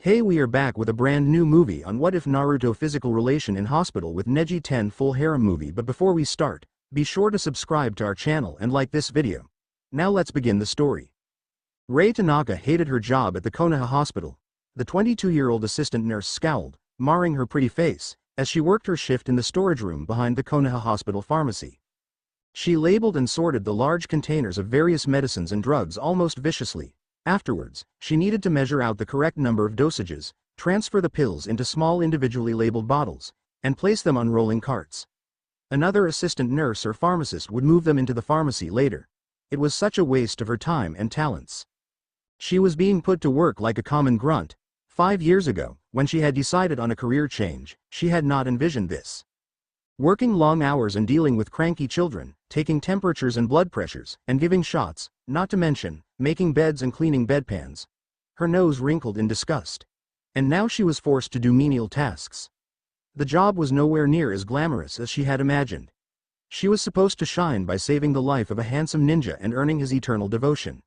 Hey, we are back with a brand new movie on what if Naruto physical relation in hospital with NejiTen full harem movie, but before we start, be sure to subscribe to our channel and like this video. Now let's begin the story. Rei Tanaka hated her job at the Konoha hospital. The 22-year-old assistant nurse scowled, marring her pretty face, as she worked her shift in the storage room behind the Konoha hospital pharmacy. She labeled and sorted the large containers of various medicines and drugs almost viciously. Afterwards, she needed to measure out the correct number of dosages, transfer the pills into small individually labeled bottles, and place them on rolling carts. Another assistant nurse or pharmacist would move them into the pharmacy later. It was such a waste of her time and talents. She was being put to work like a common grunt. 5 years ago, when she had decided on a career change, she had not envisioned this. Working long hours and dealing with cranky children, taking temperatures and blood pressures, and giving shots, not to mention, making beds and cleaning bedpans. Her nose wrinkled in disgust. And now she was forced to do menial tasks. The job was nowhere near as glamorous as she had imagined. She was supposed to shine by saving the life of a handsome ninja and earning his eternal devotion.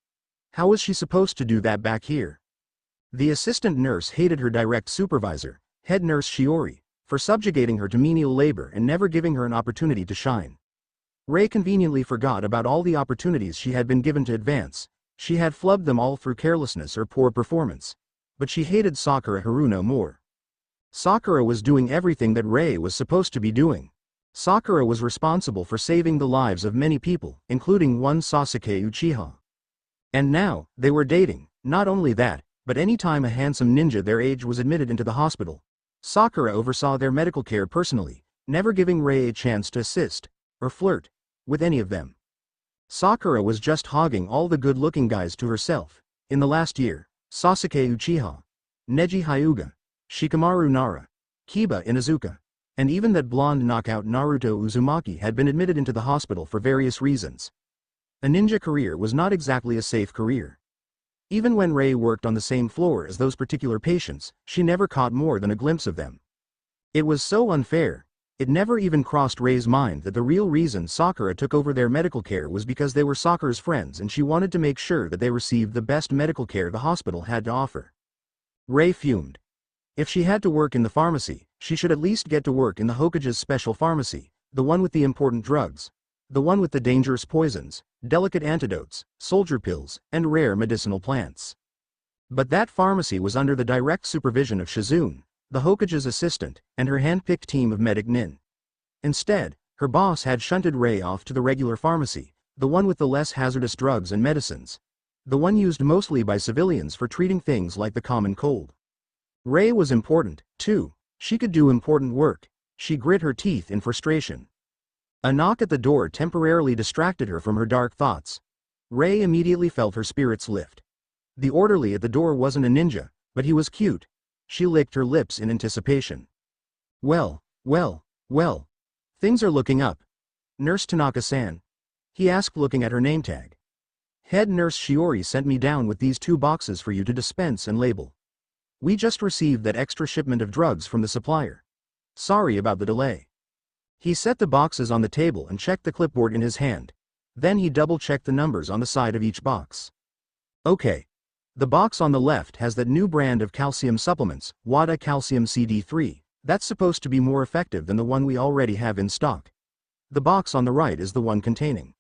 How was she supposed to do that back here? The assistant nurse hated her direct supervisor, head nurse Shiori, for subjugating her to menial labor and never giving her an opportunity to shine. Rei conveniently forgot about all the opportunities she had been given to advance. She had flubbed them all through carelessness or poor performance. But she hated Sakura Haruno more. Sakura was doing everything that Rei was supposed to be doing. Sakura was responsible for saving the lives of many people, including one Sasuke Uchiha. And now, they were dating. Not only that, but any time a handsome ninja their age was admitted into the hospital, Sakura oversaw their medical care personally, never giving Rei a chance to assist, or flirt, with any of them. Sakura was just hogging all the good-looking guys to herself. In the last year, Sasuke Uchiha, Neji Hyuga, Shikamaru Nara, Kiba Inuzuka, and even that blonde knockout Naruto Uzumaki had been admitted into the hospital for various reasons. A ninja career was not exactly a safe career. Even when Rei worked on the same floor as those particular patients, she never caught more than a glimpse of them. It was so unfair. It never even crossed Rei's mind that the real reason Sakura took over their medical care was because they were Sakura's friends and she wanted to make sure that they received the best medical care the hospital had to offer. Rei fumed. If she had to work in the pharmacy, she should at least get to work in the Hokage's special pharmacy, the one with the important drugs, the one with the dangerous poisons, delicate antidotes, soldier pills, and rare medicinal plants. But that pharmacy was under the direct supervision of Shizune, the Hokage's assistant, and her hand-picked team of medic nin. Instead, her boss had shunted Rei off to the regular pharmacy, the one with the less hazardous drugs and medicines. The one used mostly by civilians for treating things like the common cold. Rei was important, too. She could do important work. She grit her teeth in frustration. A knock at the door temporarily distracted her from her dark thoughts. Rei immediately felt her spirits lift. The orderly at the door wasn't a ninja, but he was cute. She licked her lips in anticipation. Well. Things are looking up. Nurse Tanaka-san. He asked, looking at her name tag. Head nurse Shiori sent me down with these 2 boxes for you to dispense and label. We just received that extra shipment of drugs from the supplier. Sorry about the delay. He set the boxes on the table and checked the clipboard in his hand. Then he double-checked the numbers on the side of each box. Okay. The box on the left has that new brand of calcium supplements, WADA Calcium CD3, that's supposed to be more effective than the one we already have in stock. The box on the right is the one containing.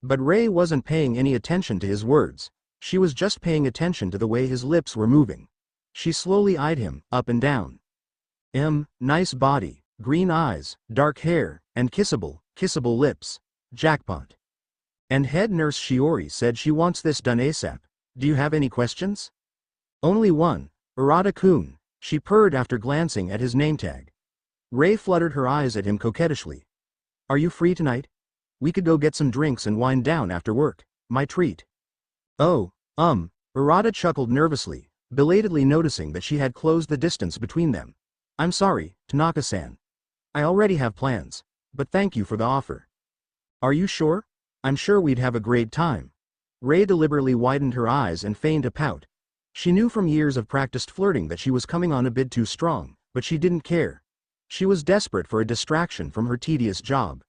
But Rei wasn't paying any attention to his words. She was just paying attention to the way his lips were moving. She slowly eyed him, up and down. Nice body, green eyes, dark hair, and kissable lips. Jackpot. And head nurse Shiori said she wants this done ASAP. Do you have any questions? Only one, Urata-kun, she purred after glancing at his name tag. Rei fluttered her eyes at him coquettishly. Are you free tonight? We could go get some drinks and wind down after work. My treat. Oh, Urata chuckled nervously, belatedly noticing that she had closed the distance between them. I'm sorry, Tanaka-san. I already have plans, but thank you for the offer. Are you sure? I'm sure we'd have a great time. Rei deliberately widened her eyes and feigned a pout. She knew from years of practiced flirting that she was coming on a bit too strong, but she didn't care. She was desperate for a distraction from her tedious job.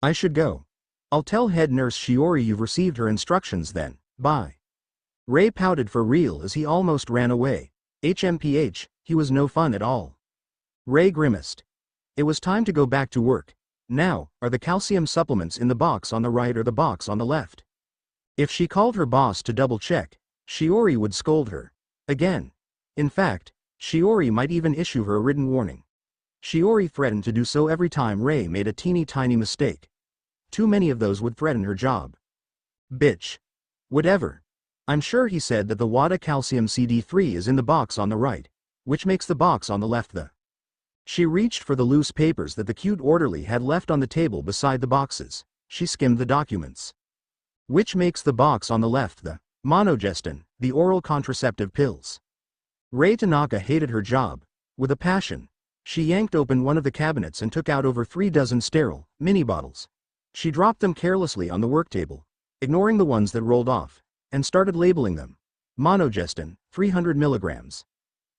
I should go. I'll tell head nurse Shiori you've received her instructions then. Bye. Rei pouted for real as he almost ran away. HMPH, he was no fun at all. Ray grimaced. It was time to go back to work. Now, are the calcium supplements in the box on the right or the box on the left? If she called her boss to double-check, Shiori would scold her. Again. In fact, Shiori might even issue her a written warning. Shiori threatened to do so every time Ray made a teeny-tiny mistake. Too many of those would threaten her job. Bitch. Whatever. I'm sure he said that the WADA calcium CD3 is in the box on the right, which makes the box on the left the. She reached for the loose papers that the cute orderly had left on the table beside the boxes. She skimmed the documents. Which makes the box on the left the monogestin, the oral contraceptive pills. Ray Tanaka hated her job. With a passion. She yanked open one of the cabinets and took out over 3 dozen sterile, mini bottles. She dropped them carelessly on the work table, ignoring the ones that rolled off, and started labeling them. Monogestin, 300 milligrams.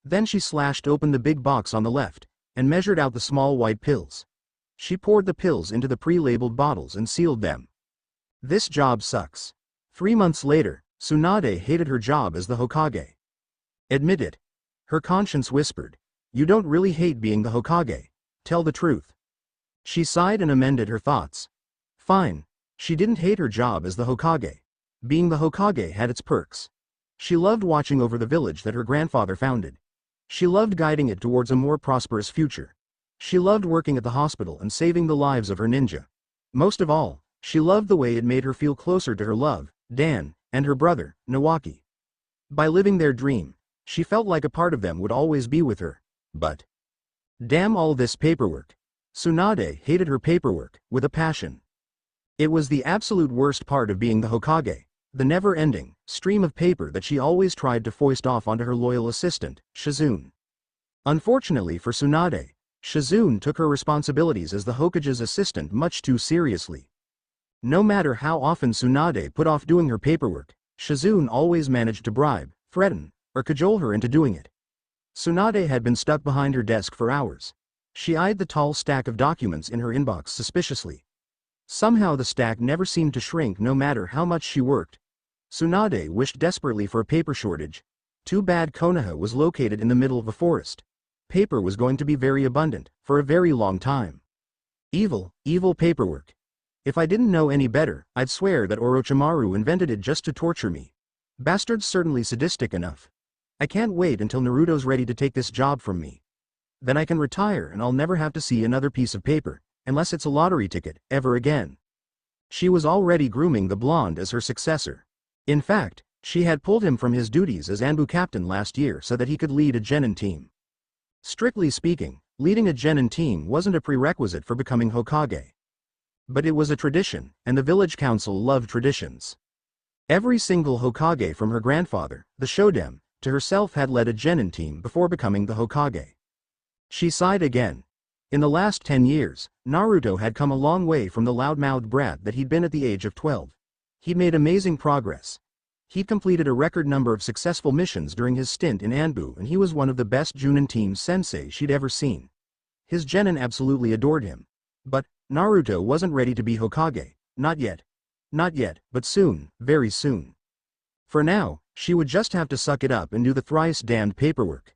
Then she slashed open the big box on the left, and measured out the small white pills. She poured the pills into the pre-labeled bottles and sealed them. This job sucks. 3 months later, Tsunade hated her job as the Hokage. Admit it. Her conscience whispered. You don't really hate being the Hokage. Tell the truth. She sighed and amended her thoughts. Fine. She didn't hate her job as the Hokage. Being the Hokage had its perks. She loved watching over the village that her grandfather founded. She loved guiding it towards a more prosperous future. She loved working at the hospital and saving the lives of her ninja. Most of all, she loved the way it made her feel closer to her love, Dan, and her brother, Nawaki. By living their dream, she felt like a part of them would always be with her. But damn all this paperwork. Tsunade hated her paperwork, with a passion. It was the absolute worst part of being the Hokage, the never-ending stream of paper that she always tried to foist off onto her loyal assistant, Shizune. Unfortunately for Tsunade, Shizune took her responsibilities as the Hokage's assistant much too seriously. No matter how often Tsunade put off doing her paperwork, Shizune always managed to bribe, threaten, or cajole her into doing it. Tsunade had been stuck behind her desk for hours. She eyed the tall stack of documents in her inbox suspiciously. Somehow the stack never seemed to shrink no matter how much she worked. Tsunade wished desperately for a paper shortage. Too bad Konoha was located in the middle of a forest. Paper was going to be very abundant, for a very long time. Evil, evil paperwork. If I didn't know any better, I'd swear that Orochimaru invented it just to torture me. Bastard's certainly sadistic enough. I can't wait until Naruto's ready to take this job from me. Then I can retire and I'll never have to see another piece of paper, unless it's a lottery ticket, ever again. She was already grooming the blonde as her successor. In fact, she had pulled him from his duties as Anbu captain last year so that he could lead a genin team. Strictly speaking, leading a genin team wasn't a prerequisite for becoming Hokage. But it was a tradition, and the village council loved traditions. Every single Hokage from her grandfather, the Shoden, to herself had led a genin team before becoming the Hokage. She sighed again. In the last 10 years, Naruto had come a long way from the loud-mouthed brat that he'd been at the age of 12. He'd made amazing progress. He'd completed a record number of successful missions during his stint in Anbu, and he was one of the best Junin team sensei she'd ever seen. His genin absolutely adored him. But Naruto wasn't ready to be Hokage. Not yet. Not yet, but soon, very soon. For now, she would just have to suck it up and do the thrice-damned paperwork.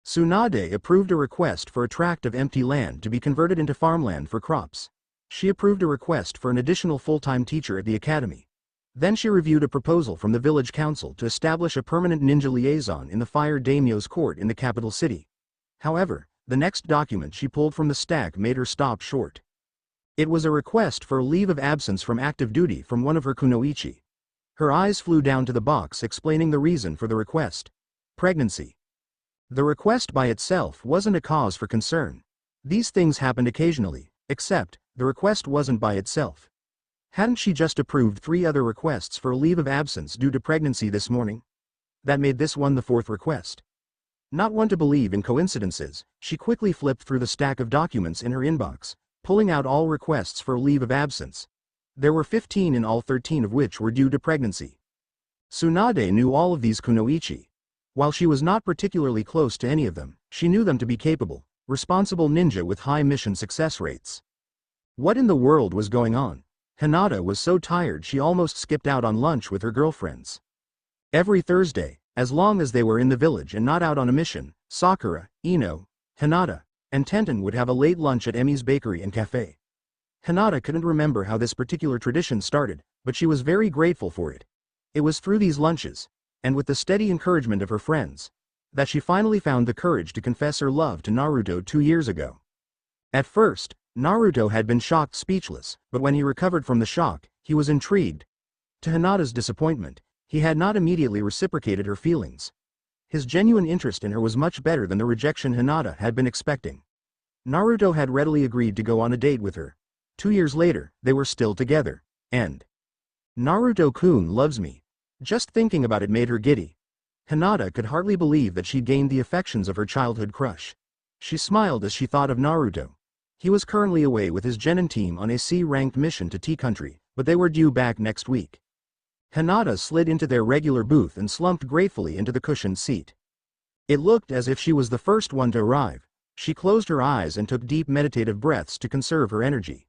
Tsunade approved a request for a tract of empty land to be converted into farmland for crops. She approved a request for an additional full-time teacher at the academy. Then she reviewed a proposal from the village council to establish a permanent ninja liaison in the Fire Daimyo's court in the capital city. However, the next document she pulled from the stack made her stop short. It was a request for a leave of absence from active duty from one of her kunoichi. Her eyes flew down to the box explaining the reason for the request. Pregnancy. The request by itself wasn't a cause for concern. These things happened occasionally, except, the request wasn't by itself. Hadn't she just approved 3 other requests for a leave of absence due to pregnancy this morning? That made this one the 4th request. Not one to believe in coincidences, she quickly flipped through the stack of documents in her inbox, pulling out all requests for a leave of absence. There were 15 in all, 13 of which were due to pregnancy. Tsunade knew all of these kunoichi. While she was not particularly close to any of them, she knew them to be capable, responsible ninja with high mission success rates. What in the world was going on? Hinata was so tired she almost skipped out on lunch with her girlfriends. Every Thursday, As long as they were in the village and not out on a mission, Sakura, Ino, Hinata, and Tenten would have a late lunch at Emi's bakery and cafe. Hinata couldn't remember how this particular tradition started, but she was very grateful for it. It was through these lunches, and with the steady encouragement of her friends, that she finally found the courage to confess her love to Naruto 2 years ago. At first, Naruto had been shocked speechless, but when he recovered from the shock, he was intrigued. To Hinata's disappointment, he had not immediately reciprocated her feelings. His genuine interest in her was much better than the rejection Hinata had been expecting. Naruto had readily agreed to go on a date with her. 2 years later, they were still together, and Naruto-kun loves me. Just thinking about it made her giddy. Hinata could hardly believe that she'd gained the affections of her childhood crush. She smiled as she thought of Naruto. He was currently away with his genin team on a C-ranked mission to T-Country, but they were due back next week. Hinata slid into their regular booth and slumped gratefully into the cushioned seat. It looked as if she was the first one to arrive. She closed her eyes and took deep meditative breaths to conserve her energy.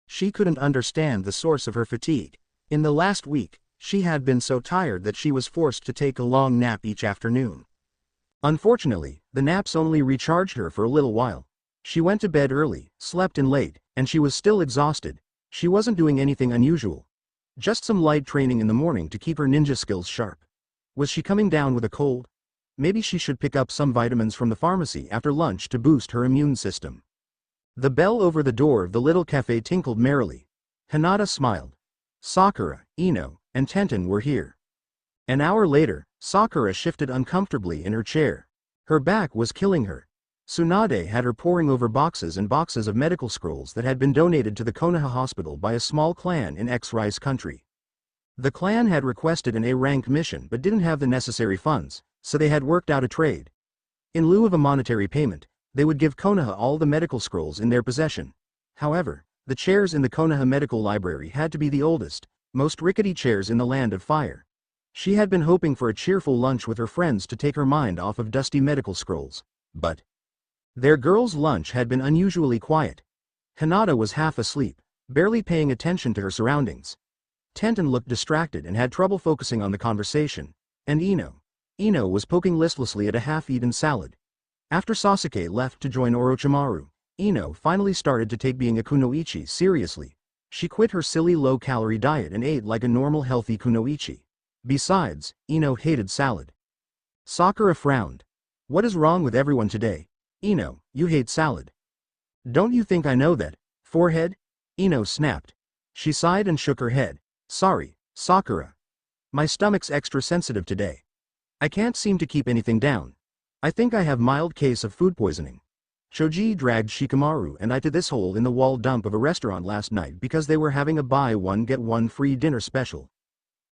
She couldn't understand the source of her fatigue. In the last week, she had been so tired that she was forced to take a long nap each afternoon. Unfortunately, the naps only recharged her for a little while. She went to bed early, slept in late, and she was still exhausted. She wasn't doing anything unusual. Just some light training in the morning to keep her ninja skills sharp. Was she coming down with a cold? Maybe she should pick up some vitamins from the pharmacy after lunch to boost her immune system. The bell over the door of the little cafe tinkled merrily. Hinata smiled. Sakura, Ino, and Tenten were here. An hour later, Sakura shifted uncomfortably in her chair. Her back was killing her. Tsunade had her poring over boxes and boxes of medical scrolls that had been donated to the Konoha hospital by a small clan in X-Rice country. The clan had requested an A-rank mission but didn't have the necessary funds, so they had worked out a trade. In lieu of a monetary payment, they would give Konoha all the medical scrolls in their possession. However, the chairs in the Konoha Medical Library had to be the oldest, most rickety chairs in the Land of Fire. She had been hoping for a cheerful lunch with her friends to take her mind off of dusty medical scrolls, but their girls' lunch had been unusually quiet. Hinata was half asleep, barely paying attention to her surroundings. Tenten looked distracted and had trouble focusing on the conversation, and Ino was poking listlessly at a half-eaten salad. After Sasuke left to join Orochimaru, Ino finally started to take being a kunoichi seriously. She quit her silly low-calorie diet and ate like a normal healthy kunoichi. Besides, Ino hated salad. Sakura frowned. What is wrong with everyone today? Ino, you hate salad. Don't you think I know that? Forehead? Ino snapped. She sighed and shook her head. Sorry, Sakura. My stomach's extra sensitive today. I can't seem to keep anything down. I think I have mild case of food poisoning. Choji dragged Shikamaru and I to this hole-in-the-wall dump of a restaurant last night because they were having a buy one get one free dinner special.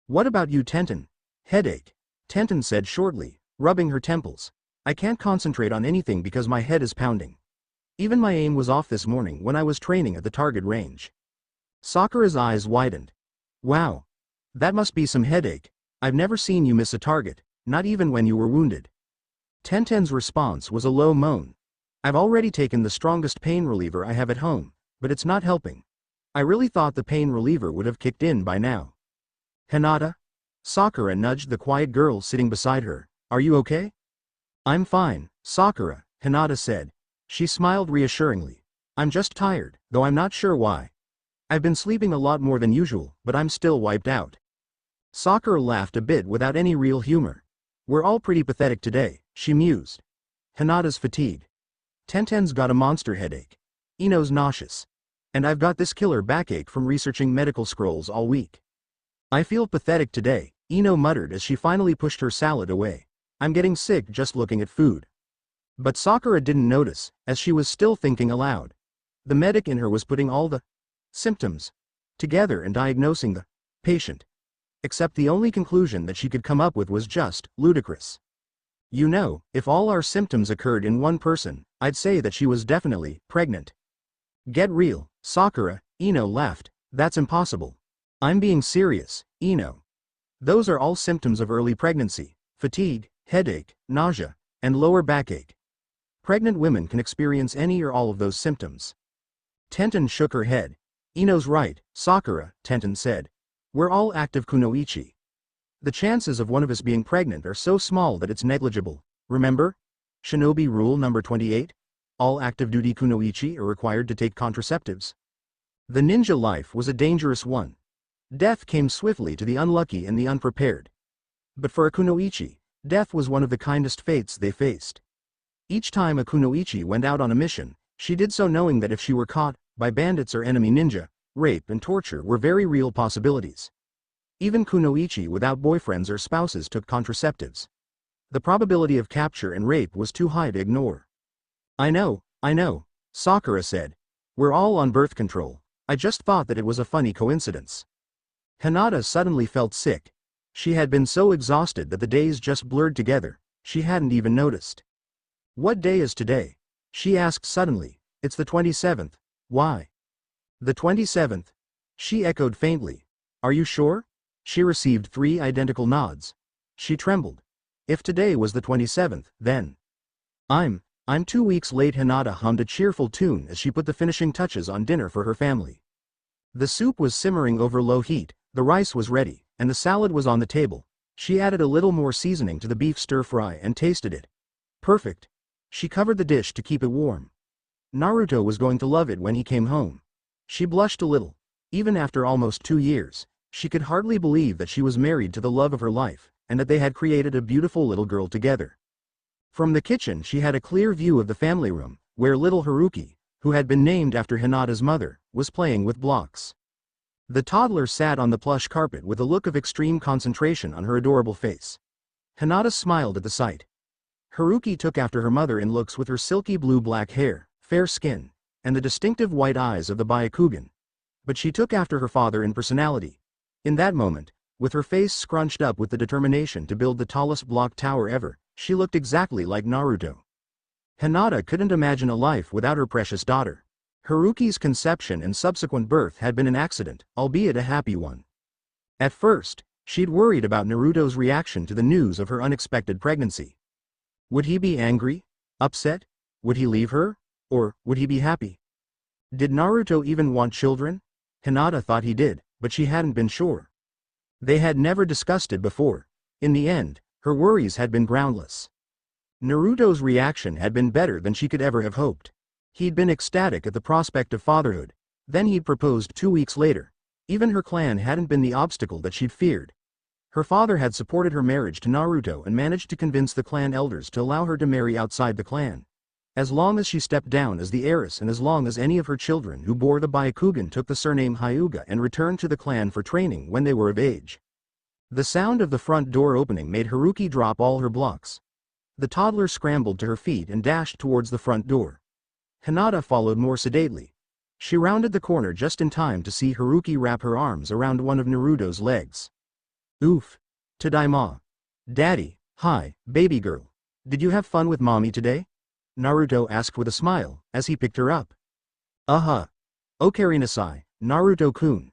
What about you, Tenten? Headache. Tenten said shortly, rubbing her temples. I can't concentrate on anything because my head is pounding. Even my aim was off this morning when I was training at the target range. Sakura's eyes widened. Wow. That must be some headache. I've never seen you miss a target, not even when you were wounded. Tenten's response was a low moan. I've already taken the strongest pain reliever I have at home, but it's not helping. I really thought the pain reliever would have kicked in by now. Hinata? Sakura nudged the quiet girl sitting beside her. Are you okay? I'm fine, Sakura, Hinata said. She smiled reassuringly. I'm just tired, though I'm not sure why. I've been sleeping a lot more than usual, but I'm still wiped out. Sakura laughed a bit without any real humor. We're all pretty pathetic today, she mused. Hinata's fatigued. Tenten's got a monster headache. Ino's nauseous. And I've got this killer backache from researching medical scrolls all week. I feel pathetic today, Ino muttered as she finally pushed her salad away. I'm getting sick just looking at food. But Sakura didn't notice, as she was still thinking aloud. The medic in her was putting all the symptoms together and diagnosing the patient. Except the only conclusion that she could come up with was just ludicrous. You know, if all our symptoms occurred in one person, I'd say that she was definitely pregnant. Get real, Sakura, Ino laughed. That's impossible. I'm being serious, Ino. Those are all symptoms of early pregnancy: fatigue, headache, nausea, and lower backache. Pregnant women can experience any or all of those symptoms. Tenten shook her head. Ino's right, Sakura, Tenten said. We're all active kunoichi. The chances of one of us being pregnant are so small that it's negligible. Remember? Shinobi Rule number 28? All active duty kunoichi are required to take contraceptives. The ninja life was a dangerous one. Death came swiftly to the unlucky and the unprepared. But for a kunoichi, death was one of the kindest fates they faced. Each time a kunoichi went out on a mission, she did so knowing that if she were caught by bandits or enemy ninja, rape and torture were very real possibilities. Even kunoichi without boyfriends or spouses took contraceptives. The probability of capture and rape was too high to ignore. I know, Sakura said. We're all on birth control. I just thought that it was a funny coincidence. Hinata suddenly felt sick. She had been so exhausted that the days just blurred together, she hadn't even noticed. What day is today? She asked suddenly. It's the 27th. Why? The 27th? She echoed faintly. Are you sure? She received 3 identical nods. She trembled. If today was the 27th, then... I'm 2 weeks late. Hinata hummed a cheerful tune as she put the finishing touches on dinner for her family. The soup was simmering over low heat, the rice was ready, and the salad was on the table. She added a little more seasoning to the beef stir-fry and tasted it. Perfect. She covered the dish to keep it warm. Naruto was going to love it when he came home. She blushed a little. Even after almost 2 years, she could hardly believe that she was married to the love of her life, and that they had created a beautiful little girl together. From the kitchen she had a clear view of the family room, where little Haruki, who had been named after Hinata's mother, was playing with blocks. The toddler sat on the plush carpet with a look of extreme concentration on her adorable face. Hinata smiled at the sight. Haruki took after her mother in looks with her silky blue-black hair, fair skin, and the distinctive white eyes of the Byakugan. But she took after her father in personality. In that moment, with her face scrunched up with the determination to build the tallest block tower ever, she looked exactly like Naruto. Hinata couldn't imagine a life without her precious daughter. Haruki's conception and subsequent birth had been an accident, albeit a happy one. At first, she'd worried about Naruto's reaction to the news of her unexpected pregnancy. Would he be angry? Upset? Would he leave her? Or would he be happy? Did Naruto even want children? Hinata thought he did, but she hadn't been sure. They had never discussed it before. In the end, her worries had been groundless. Naruto's reaction had been better than she could ever have hoped. He'd been ecstatic at the prospect of fatherhood. Then he'd proposed 2 weeks later. Even her clan hadn't been the obstacle that she'd feared. Her father had supported her marriage to Naruto and managed to convince the clan elders to allow her to marry outside the clan. As long as she stepped down as the heiress and as long as any of her children who bore the Byakugan took the surname Hyuga and returned to the clan for training when they were of age. The sound of the front door opening made Haruki drop all her blocks. The toddler scrambled to her feet and dashed towards the front door. Hinata followed more sedately. She rounded the corner just in time to see Haruki wrap her arms around one of Naruto's legs. Oof. Tadaima. Daddy, hi, baby girl. Did you have fun with mommy today? Naruto asked with a smile, as he picked her up. Okarinasai, Naruto-kun.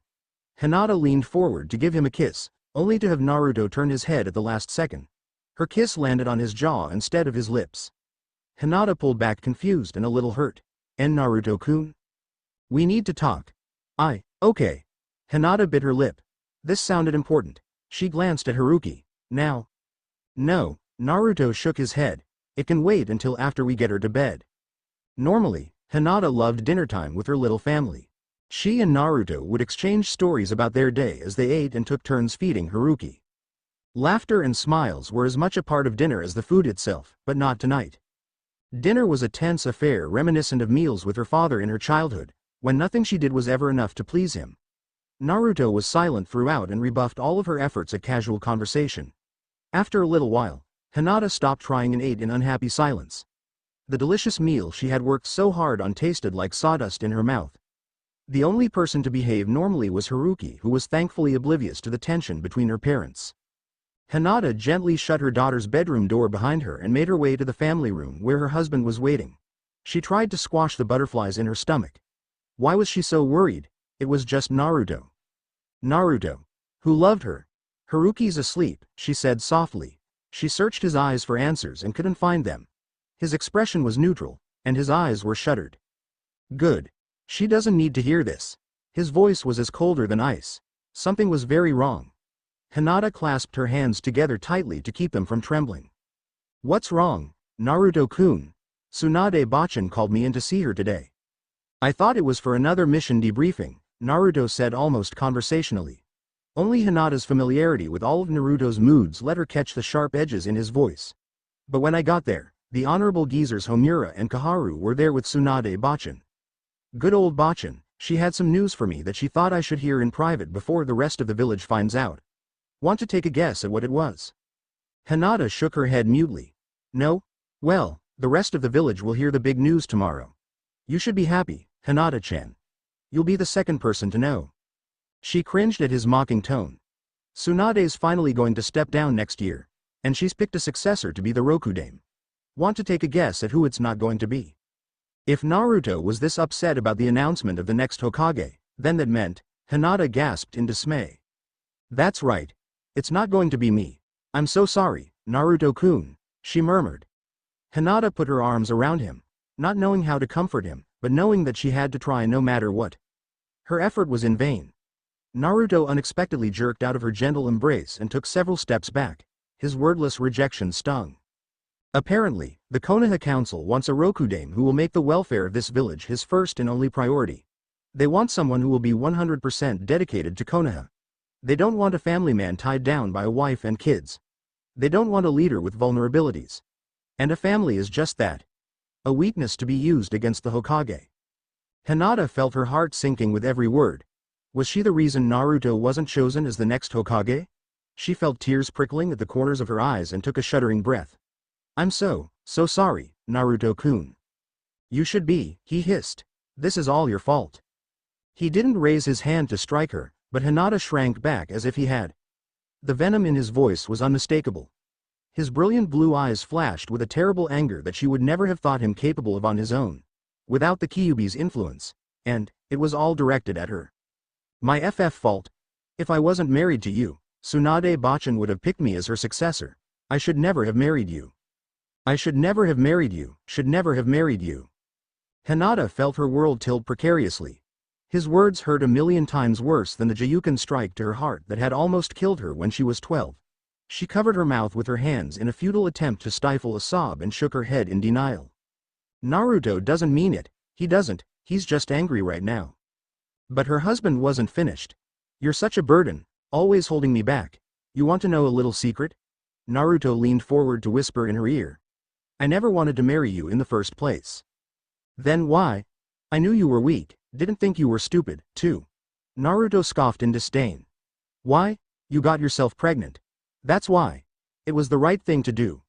Hinata leaned forward to give him a kiss, only to have Naruto turn his head at the last second. Her kiss landed on his jaw instead of his lips. Hinata pulled back confused and a little hurt. And Naruto-kun? We need to talk. Okay. Hinata bit her lip. This sounded important. She glanced at Haruki. Now? No, Naruto shook his head. It can wait until after we get her to bed. Normally, Hinata loved dinner time with her little family. She and Naruto would exchange stories about their day as they ate and took turns feeding Haruki. Laughter and smiles were as much a part of dinner as the food itself, but not tonight. Dinner was a tense affair reminiscent of meals with her father in her childhood, when nothing she did was ever enough to please him. Naruto was silent throughout and rebuffed all of her efforts at casual conversation. After a little while, Hinata stopped trying and ate in unhappy silence. The delicious meal she had worked so hard on tasted like sawdust in her mouth. The only person to behave normally was Haruki, who was thankfully oblivious to the tension between her parents. Hinata gently shut her daughter's bedroom door behind her and made her way to the family room where her husband was waiting. She tried to squash the butterflies in her stomach. Why was she so worried? It was just Naruto. Naruto. Who loved her. Haruki's asleep, she said softly. She searched his eyes for answers and couldn't find them. His expression was neutral, and his eyes were shuttered. Good. She doesn't need to hear this. His voice was as colder than ice. Something was very wrong. Hinata clasped her hands together tightly to keep them from trembling. What's wrong, Naruto-kun? Tsunade Bachan called me in to see her today. I thought it was for another mission debriefing, Naruto said almost conversationally. Only Hinata's familiarity with all of Naruto's moods let her catch the sharp edges in his voice. But when I got there, the honorable geezers Homura and Kaharu were there with Tsunade Bachan. Good old Bachan, she had some news for me that she thought I should hear in private before the rest of the village finds out. Want to take a guess at what it was? Hinata shook her head mutely. No? Well, the rest of the village will hear the big news tomorrow. You should be happy, Hinata-chan. You'll be the second person to know. She cringed at his mocking tone. Tsunade's finally going to step down next year, and she's picked a successor to be the Rokudame. Want to take a guess at who it's not going to be? If Naruto was this upset about the announcement of the next Hokage, then that meant, Hinata gasped in dismay. That's right. It's not going to be me. I'm so sorry, Naruto-kun, she murmured. Hinata put her arms around him, not knowing how to comfort him, but knowing that she had to try no matter what. Her effort was in vain. Naruto unexpectedly jerked out of her gentle embrace and took several steps back. His wordless rejection stung. Apparently, the Konoha Council wants a Rokudame who will make the welfare of this village his first and only priority. They want someone who will be 100% dedicated to Konoha. They don't want a family man tied down by a wife and kids. They don't want a leader with vulnerabilities. And a family is just that. A weakness to be used against the Hokage. Hinata felt her heart sinking with every word. Was she the reason Naruto wasn't chosen as the next Hokage? She felt tears prickling at the corners of her eyes and took a shuddering breath. I'm so sorry, Naruto-kun. You should be, he hissed. This is all your fault. He didn't raise his hand to strike her, but Hinata shrank back as if he had. The venom in his voice was unmistakable. His brilliant blue eyes flashed with a terrible anger that she would never have thought him capable of on his own, without the Kyuubi's influence, and it was all directed at her. My fault. If I wasn't married to you, Tsunade Bachan would have picked me as her successor. I should never have married you. I should never have married you, should never have married you. Hinata felt her world tilt precariously. His words hurt a million times worse than the Jayuken strike to her heart that had almost killed her when she was 12. She covered her mouth with her hands in a futile attempt to stifle a sob and shook her head in denial. Naruto doesn't mean it, he doesn't, he's just angry right now. But her husband wasn't finished. You're such a burden, always holding me back. You want to know a little secret? Naruto leaned forward to whisper in her ear. I never wanted to marry you in the first place. Then why? I knew you were weak, didn't think you were stupid, too. Naruto scoffed in disdain. Why? You got yourself pregnant. That's why. It was the right thing to do.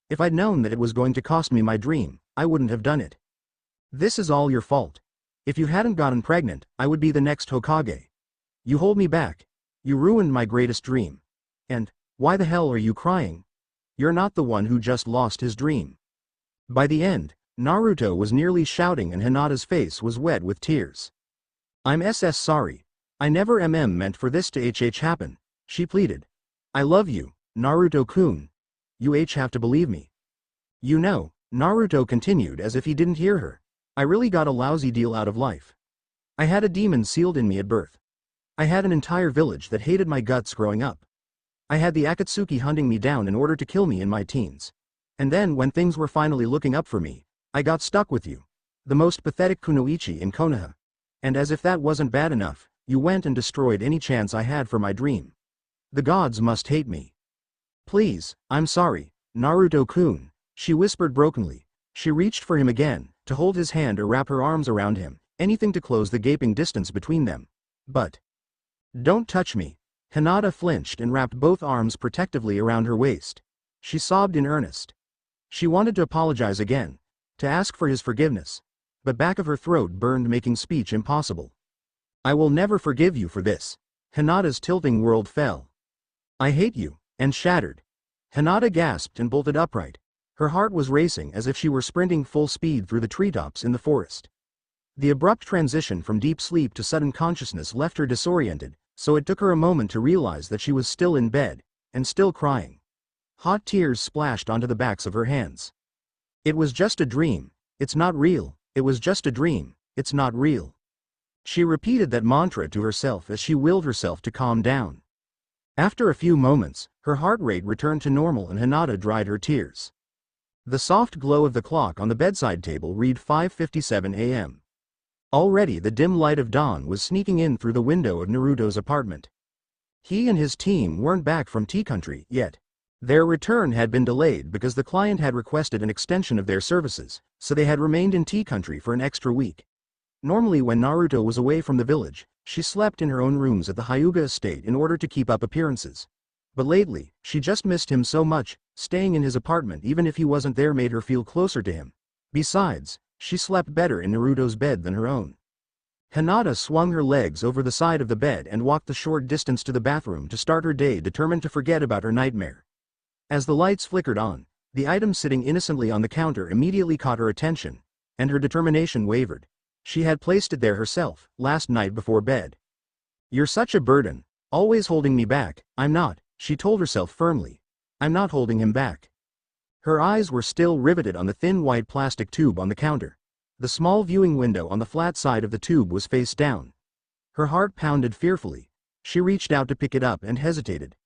If I'd known that it was going to cost me my dream, I wouldn't have done it. This is all your fault. If you hadn't gotten pregnant, I would be the next Hokage. You hold me back. You ruined my greatest dream. And, why the hell are you crying? You're not the one who just lost his dream. By the end, Naruto was nearly shouting and Hinata's face was wet with tears. I'm sorry. I never meant for this to happen, she pleaded. I love you, Naruto-kun. You have to believe me. You know, Naruto continued as if he didn't hear her. I really got a lousy deal out of life. I had a demon sealed in me at birth. I had an entire village that hated my guts growing up. I had the Akatsuki hunting me down in order to kill me in my teens. And then when things were finally looking up for me, I got stuck with you. The most pathetic kunoichi in Konoha. And as if that wasn't bad enough, you went and destroyed any chance I had for my dream. The gods must hate me. Please, I'm sorry, Naruto-kun, she whispered brokenly. She reached for him again, to hold his hand or wrap her arms around him, anything to close the gaping distance between them. But, don't touch me. Hinata flinched and wrapped both arms protectively around her waist. She sobbed in earnest. She wanted to apologize again, to ask for his forgiveness, but back of her throat burned, making speech impossible. I will never forgive you for this. Hinata's tilting world fell. I hate you, and shattered. Hinata gasped and bolted upright. Her heart was racing as if she were sprinting full speed through the treetops in the forest. The abrupt transition from deep sleep to sudden consciousness left her disoriented, so it took her a moment to realize that she was still in bed, and still crying. Hot tears splashed onto the backs of her hands. It was just a dream. It's not real. It was just a dream. It's not real. She repeated that mantra to herself as she willed herself to calm down. After a few moments, her heart rate returned to normal and Hinata dried her tears. The soft glow of the clock on the bedside table read 5:57 a.m. Already the dim light of dawn was sneaking in through the window of Naruto's apartment. He and his team weren't back from Tea Country yet. Their return had been delayed because the client had requested an extension of their services, so they had remained in Tea Country for an extra week. Normally when Naruto was away from the village, she slept in her own rooms at the Hyuga estate in order to keep up appearances. But lately, she just missed him so much, staying in his apartment even if he wasn't there made her feel closer to him. Besides, she slept better in Naruto's bed than her own. Hinata swung her legs over the side of the bed and walked the short distance to the bathroom to start her day, determined to forget about her nightmare. As the lights flickered on, the item sitting innocently on the counter immediately caught her attention, and her determination wavered. She had placed it there herself, last night before bed. "You're such a burden, always holding me back." "I'm not," she told herself firmly. "I'm not holding him back." Her eyes were still riveted on the thin white plastic tube on the counter. The small viewing window on the flat side of the tube was face down. Her heart pounded fearfully. She reached out to pick it up and hesitated.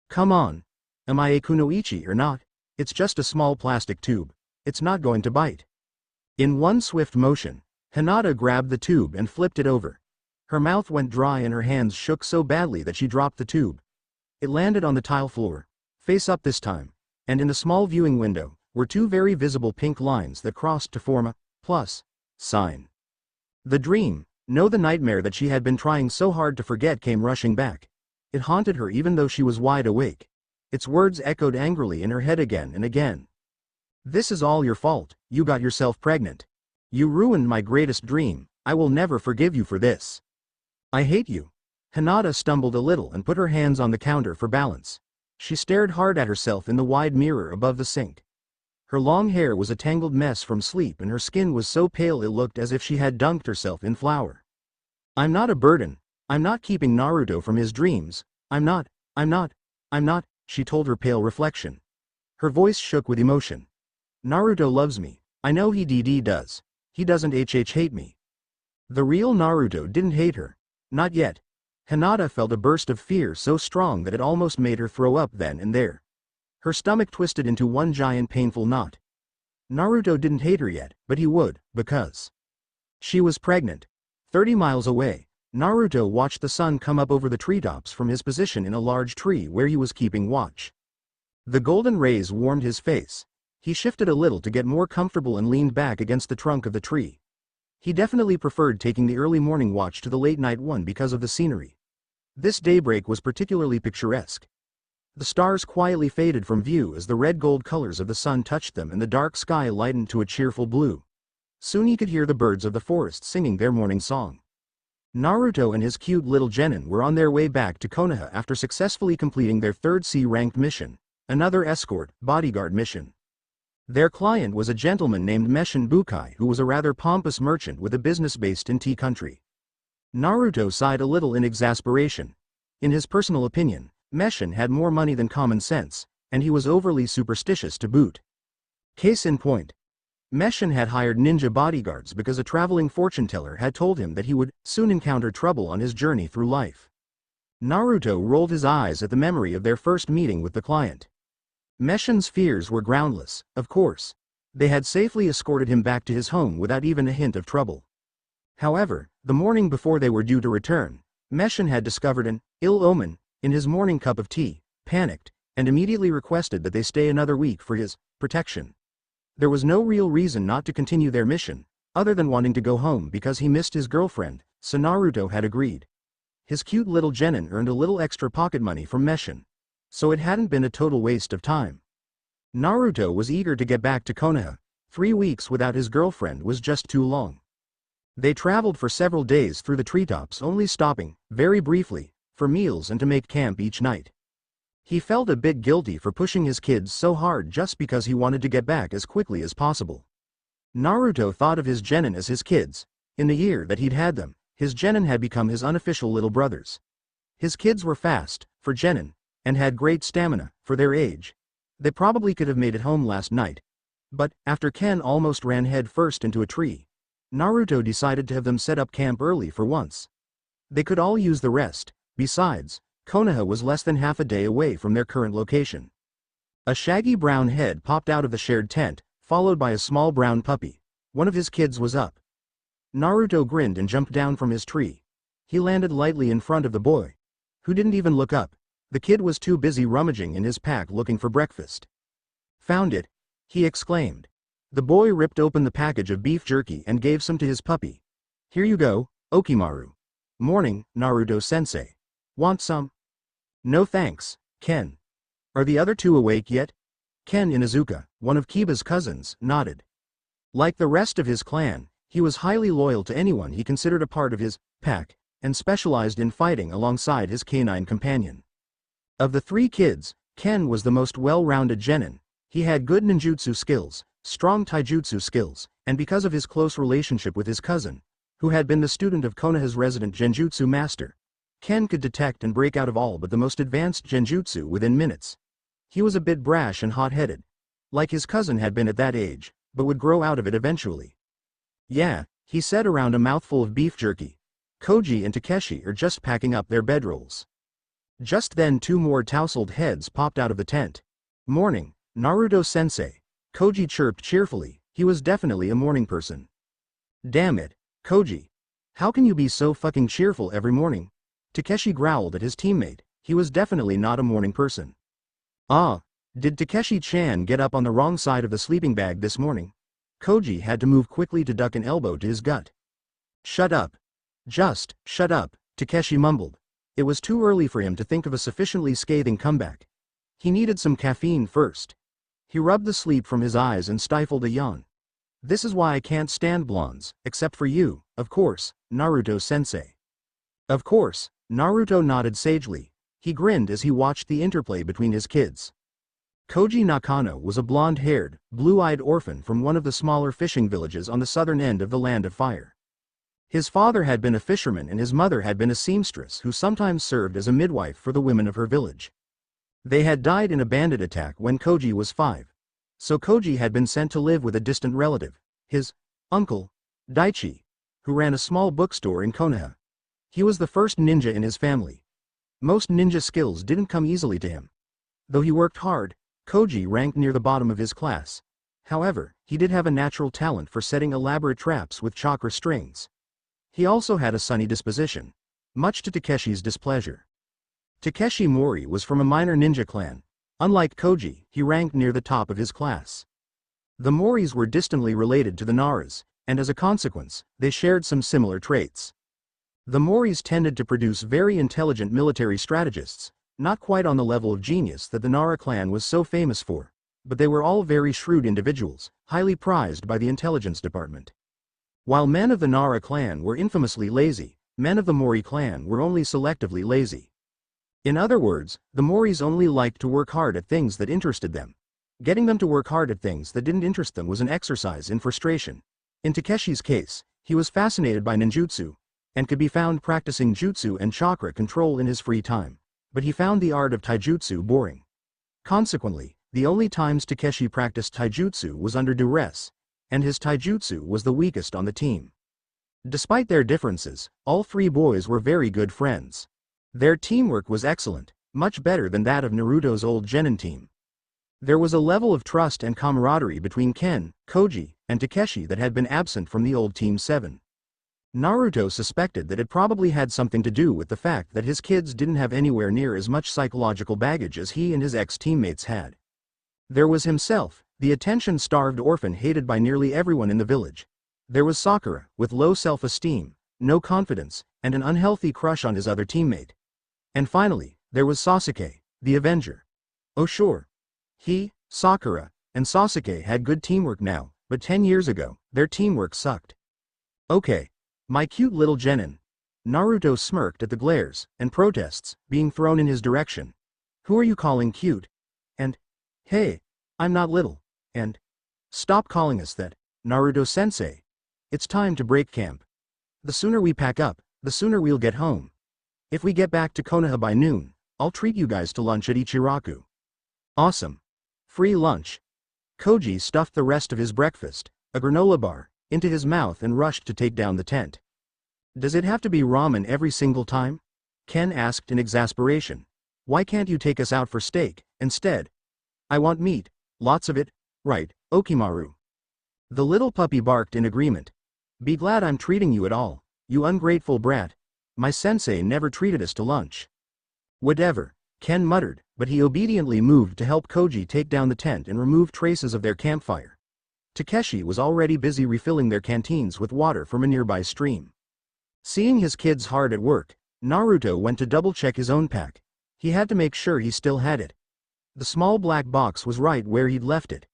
"Come on. Am I a kunoichi or not? It's just a small plastic tube. It's not going to bite." In one swift motion, Hinata grabbed the tube and flipped it over. Her mouth went dry and her hands shook so badly that she dropped the tube. It landed on the tile floor, face up this time, and in the small viewing window were two very visible pink lines that crossed to form a plus sign. The dream, no, the nightmare that she had been trying so hard to forget came rushing back. It haunted her even though she was wide awake. Its words echoed angrily in her head again and again. "This is all your fault, you got yourself pregnant. You ruined my greatest dream, I will never forgive you for this. I hate you." Hinata stumbled a little and put her hands on the counter for balance. She stared hard at herself in the wide mirror above the sink. Her long hair was a tangled mess from sleep and her skin was so pale it looked as if she had dunked herself in flour. "I'm not a burden. I'm not keeping Naruto from his dreams. I'm not, she told her pale reflection. Her voice shook with emotion. "Naruto loves me. I know he does. He doesn't hate me." The real Naruto didn't hate her. Not yet. Hinata felt a burst of fear so strong that it almost made her throw up then and there. Her stomach twisted into one giant painful knot. Naruto didn't hate her yet, but he would, because she was pregnant. 30 miles away, Naruto watched the sun come up over the treetops from his position in a large tree where he was keeping watch. The golden rays warmed his face. He shifted a little to get more comfortable and leaned back against the trunk of the tree. He definitely preferred taking the early morning watch to the late night one because of the scenery. This daybreak was particularly picturesque. The stars quietly faded from view as the red-gold colors of the sun touched them and the dark sky lightened to a cheerful blue. Soon he could hear the birds of the forest singing their morning song. Naruto and his cute little genin were on their way back to Konoha after successfully completing their third C-ranked mission, another escort, bodyguard mission. Their client was a gentleman named Meshin Bukai who was a rather pompous merchant with a business based in Tea Country. Naruto sighed a little in exasperation. In his personal opinion, Meshin had more money than common sense, and he was overly superstitious to boot. Case in point. Meshin had hired ninja bodyguards because a traveling fortune teller had told him that he would soon encounter trouble on his journey through life. Naruto rolled his eyes at the memory of their first meeting with the client. Meshin's fears were groundless, of course. They had safely escorted him back to his home without even a hint of trouble. However, the morning before they were due to return, Meshin had discovered an ill omen in his morning cup of tea, panicked, and immediately requested that they stay another week for his protection. There was no real reason not to continue their mission, other than wanting to go home because he missed his girlfriend, so Naruto had agreed. His cute little genin earned a little extra pocket money from Meshin, so it hadn't been a total waste of time. Naruto was eager to get back to Konoha. 3 weeks without his girlfriend was just too long. They traveled for several days through the treetops, only stopping, very briefly, for meals and to make camp each night. He felt a bit guilty for pushing his kids so hard just because he wanted to get back as quickly as possible. Naruto thought of his genin as his kids. In the year that he'd had them, his genin had become his unofficial little brothers. His kids were fast, for genin, and had great stamina, for their age. They probably could have made it home last night. But, after Ken almost ran head first into a tree, Naruto decided to have them set up camp early for once. They could all use the rest. Besides, Konoha was less than half a day away from their current location. A shaggy brown head popped out of the shared tent, followed by a small brown puppy. One of his kids was up. Naruto grinned and jumped down from his tree. He landed lightly in front of the boy, who didn't even look up. The kid was too busy rummaging in his pack looking for breakfast. "Found it!" he exclaimed. The boy ripped open the package of beef jerky and gave some to his puppy. "Here you go, Okimaru." "Morning, Naruto-sensei. Want some?" "No thanks, Ken." "Are the other two awake yet?" Ken Inuzuka, one of Kiba's cousins, nodded. Like the rest of his clan, he was highly loyal to anyone he considered a part of his pack, and specialized in fighting alongside his canine companion. Of the three kids, Ken was the most well-rounded genin. He had good ninjutsu skills, strong taijutsu skills, and because of his close relationship with his cousin, who had been the student of Konoha's resident genjutsu master, Ken could detect and break out of all but the most advanced genjutsu within minutes. He was a bit brash and hot-headed, like his cousin had been at that age, but would grow out of it eventually. "Yeah," he said around a mouthful of beef jerky. "Koji and Takeshi are just packing up their bedrolls." Just then two more tousled heads popped out of the tent. "Morning, Naruto-sensei," Koji chirped cheerfully. He was definitely a morning person. "Damn it, Koji. How can you be so fucking cheerful every morning?" Takeshi growled at his teammate. He was definitely not a morning person. "Ah, did Takeshi-chan get up on the wrong side of the sleeping bag this morning?" Koji had to move quickly to duck an elbow to his gut. "Shut up. Just, shut up," Takeshi mumbled. It was too early for him to think of a sufficiently scathing comeback. He needed some caffeine first. He rubbed the sleep from his eyes and stifled a yawn. "This is why I can't stand blondes, except for you, of course, Naruto-sensei." "Of course," Naruto nodded sagely. He grinned as he watched the interplay between his kids. Koji Nakano was a blonde-haired, blue-eyed orphan from one of the smaller fishing villages on the southern end of the Land of Fire. His father had been a fisherman and his mother had been a seamstress who sometimes served as a midwife for the women of her village. They had died in a bandit attack when Koji was 5. So Koji had been sent to live with a distant relative, his uncle, Daichi, who ran a small bookstore in Konoha. He was the first ninja in his family. Most ninja skills didn't come easily to him. Though he worked hard, Koji ranked near the bottom of his class. However, he did have a natural talent for setting elaborate traps with chakra strings. He also had a sunny disposition, much to Takeshi's displeasure. Takeshi Mori was from a minor ninja clan. Unlike Koji, he ranked near the top of his class. The Moris were distantly related to the Naras, and as a consequence, they shared some similar traits. The Moris tended to produce very intelligent military strategists, not quite on the level of genius that the Nara clan was so famous for, but they were all very shrewd individuals, highly prized by the intelligence department. While men of the Nara clan were infamously lazy, men of the Mori clan were only selectively lazy. In other words, the Moris only liked to work hard at things that interested them. Getting them to work hard at things that didn't interest them was an exercise in frustration. In Takeshi's case, he was fascinated by ninjutsu, and could be found practicing jutsu and chakra control in his free time. But he found the art of taijutsu boring. Consequently, the only times Takeshi practiced taijutsu was under duress, and his taijutsu was the weakest on the team. Despite their differences, all three boys were very good friends. Their teamwork was excellent, much better than that of Naruto's old genin team. There was a level of trust and camaraderie between Ken, Koji, and Takeshi that had been absent from the old Team 7. Naruto suspected that it probably had something to do with the fact that his kids didn't have anywhere near as much psychological baggage as he and his ex-teammates had. There was himself, the attention-starved orphan hated by nearly everyone in the village. There was Sakura, with low self-esteem, no confidence, and an unhealthy crush on his other teammate. And finally, there was Sasuke, the Avenger. Oh sure. He, Sakura, and Sasuke had good teamwork now, but 10 years ago, their teamwork sucked. "Okay. My cute little genin." Naruto smirked at the glares and protests being thrown in his direction. "Who are you calling cute? And, hey, I'm not little. And, stop calling us that, Naruto-sensei. It's time to break camp. The sooner we pack up, the sooner we'll get home. If we get back to Konoha by noon, I'll treat you guys to lunch at Ichiraku." "Awesome. Free lunch." Koji stuffed the rest of his breakfast, a granola bar, into his mouth and rushed to take down the tent. "Does it have to be ramen every single time?" Ken asked in exasperation. Why can't you take us out for steak, instead? I want meat. Lots of it. Right, Okimaru. The little puppy barked in agreement. Be glad I'm treating you at all, you ungrateful brat. My sensei never treated us to lunch. Whatever, Ken muttered, but he obediently moved to help Koji take down the tent and remove traces of their campfire. Takeshi was already busy refilling their canteens with water from a nearby stream. Seeing his kids hard at work, Naruto went to double-check his own pack. He had to make sure he still had it. The small black box was right where he'd left it.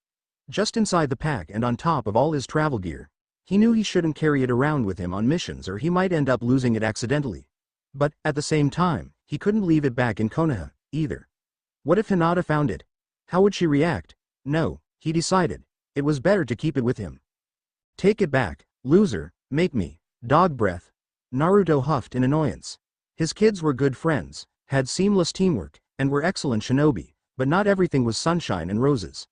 Just inside the pack and on top of all his travel gear. He knew he shouldn't carry it around with him on missions or he might end up losing it accidentally. But, at the same time, he couldn't leave it back in Konoha, either. What if Hinata found it? How would she react? No, he decided. It was better to keep it with him. Take it back, loser, make me. Dog breath. Naruto huffed in annoyance. His kids were good friends, had seamless teamwork, and were excellent shinobi, but not everything was sunshine and roses.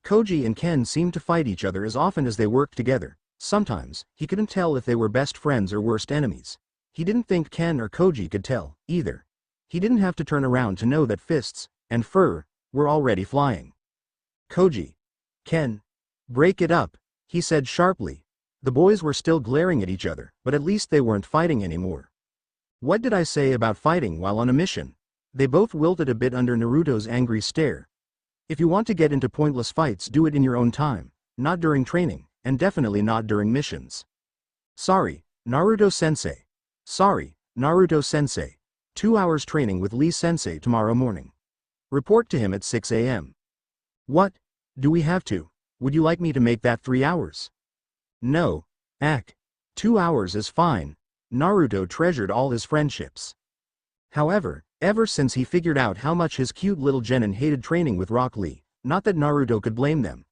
Koji and Ken seemed to fight each other as often as they worked together. Sometimes, he couldn't tell if they were best friends or worst enemies. He didn't think Ken or Koji could tell, either. He didn't have to turn around to know that fists, and fur, were already flying. Koji. Ken. Break it up, he said sharply. The boys were still glaring at each other, but at least they weren't fighting anymore. What did I say about fighting while on a mission? They both wilted a bit under Naruto's angry stare. If you want to get into pointless fights, do it in your own time, not during training, and definitely not during missions. Sorry, Naruto-sensei. Sorry, Naruto-sensei. 2 hours training with Lee-sensei tomorrow morning. Report to him at 6 a.m. What? Do we have to? Would you like me to make that 3 hours? No. 2 hours is fine. Naruto treasured all his friendships. However, ever since he figured out how much his cute little genin hated training with Rock Lee, not that Naruto could blame them.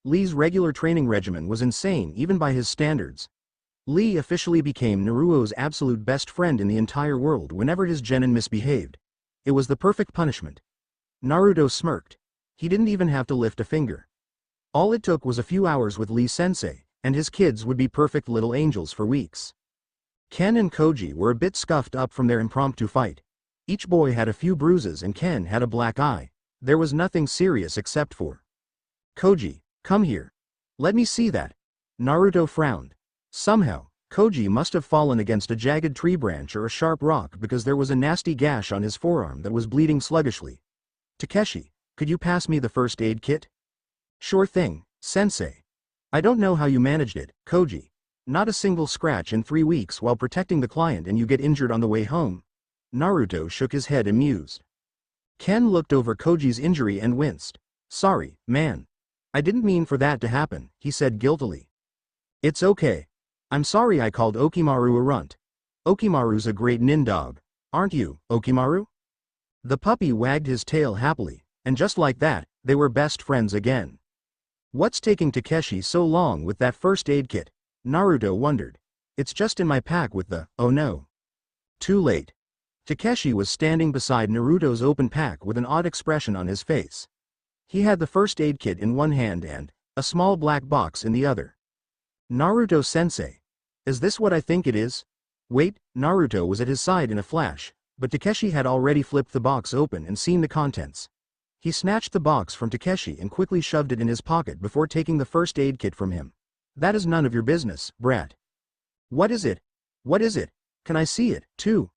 Lee's regular training regimen was insane even by his standards. Lee officially became Naruto's absolute best friend in the entire world whenever his genin misbehaved. It was the perfect punishment. Naruto smirked. He didn't even have to lift a finger. All it took was a few hours with Lee-sensei, and his kids would be perfect little angels for weeks. Ken and Koji were a bit scuffed up from their impromptu fight. Each boy had a few bruises and Ken had a black eye. There was nothing serious except for. Koji, come here. Let me see that. Naruto frowned. Somehow, Koji must have fallen against a jagged tree branch or a sharp rock because there was a nasty gash on his forearm that was bleeding sluggishly. Takeshi, could you pass me the first aid kit? Sure thing, sensei. I don't know how you managed it, Koji. Not a single scratch in 3 weeks while protecting the client and you get injured on the way home. Naruto shook his head amused. Ken looked over Koji's injury and winced. Sorry, man. I didn't mean for that to happen, he said guiltily. It's okay. I'm sorry I called Okimaru a runt. Okimaru's a great nin dog. Aren't you, Okimaru? The puppy wagged his tail happily, and just like that, they were best friends again. What's taking Takeshi so long with that first aid kit? Naruto wondered. It's just in my pack with the, oh no. Too late. Takeshi was standing beside Naruto's open pack with an odd expression on his face. He had the first aid kit in one hand and a small black box in the other. Naruto-sensei. Is this what I think it is? Wait, Naruto was at his side in a flash, but Takeshi had already flipped the box open and seen the contents. He snatched the box from Takeshi and quickly shoved it in his pocket before taking the first aid kit from him. That is none of your business, brat. What is it? What is it? Can I see it, too?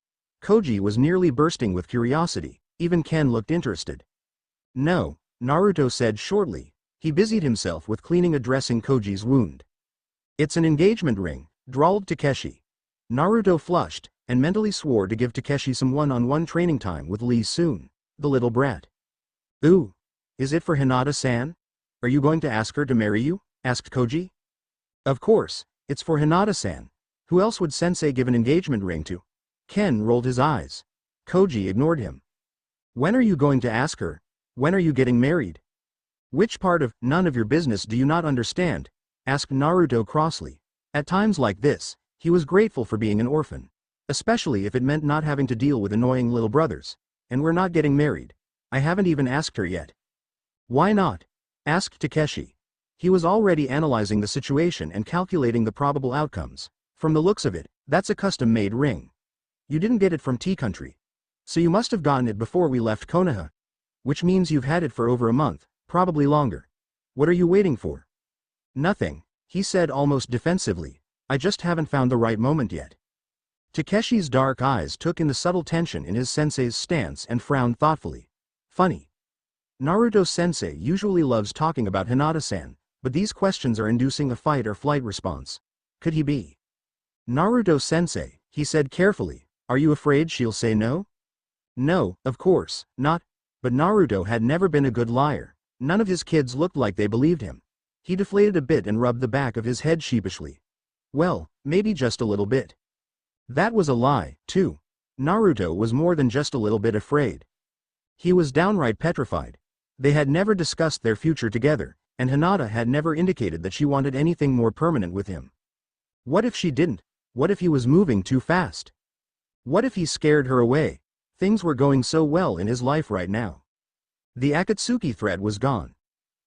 Koji was nearly bursting with curiosity. Even Ken looked interested. No, Naruto said shortly. He busied himself with cleaning and dressing Koji's wound. It's an engagement ring, drawled Takeshi. Naruto flushed, and mentally swore to give Takeshi some one-on-one training time with Lee soon. The little brat. Ooh. Is it for Hinata-san? Are you going to ask her to marry you? Asked Koji. Of course, it's for Hinata-san. Who else would sensei give an engagement ring to? Ken rolled his eyes. Koji ignored him. When are you going to ask her? When are you getting married? Which part of none of your business do you not understand? Asked Naruto crossly. At times like this, he was grateful for being an orphan. Especially if it meant not having to deal with annoying little brothers. And we're not getting married. I haven't even asked her yet. Why not? Asked Takeshi. He was already analyzing the situation and calculating the probable outcomes. From the looks of it, that's a custom-made ring. You didn't get it from Tea Country. So you must have gotten it before we left Konoha. Which means you've had it for over a month, probably longer. What are you waiting for? Nothing, he said almost defensively. I just haven't found the right moment yet. Takeshi's dark eyes took in the subtle tension in his sensei's stance and frowned thoughtfully. Funny. Naruto-sensei usually loves talking about Hinata-san, but these questions are inducing a fight or flight response. Could he be? Naruto-sensei, he said carefully, are you afraid she'll say no? No, of course, not. But Naruto had never been a good liar. None of his kids looked like they believed him. He deflated a bit and rubbed the back of his head sheepishly. Well, maybe just a little bit. That was a lie, too. Naruto was more than just a little bit afraid. He was downright petrified. They had never discussed their future together, and Hinata had never indicated that she wanted anything more permanent with him. What if she didn't? What if he was moving too fast? What if he scared her away? Things were going so well in his life right now. The Akatsuki threat was gone.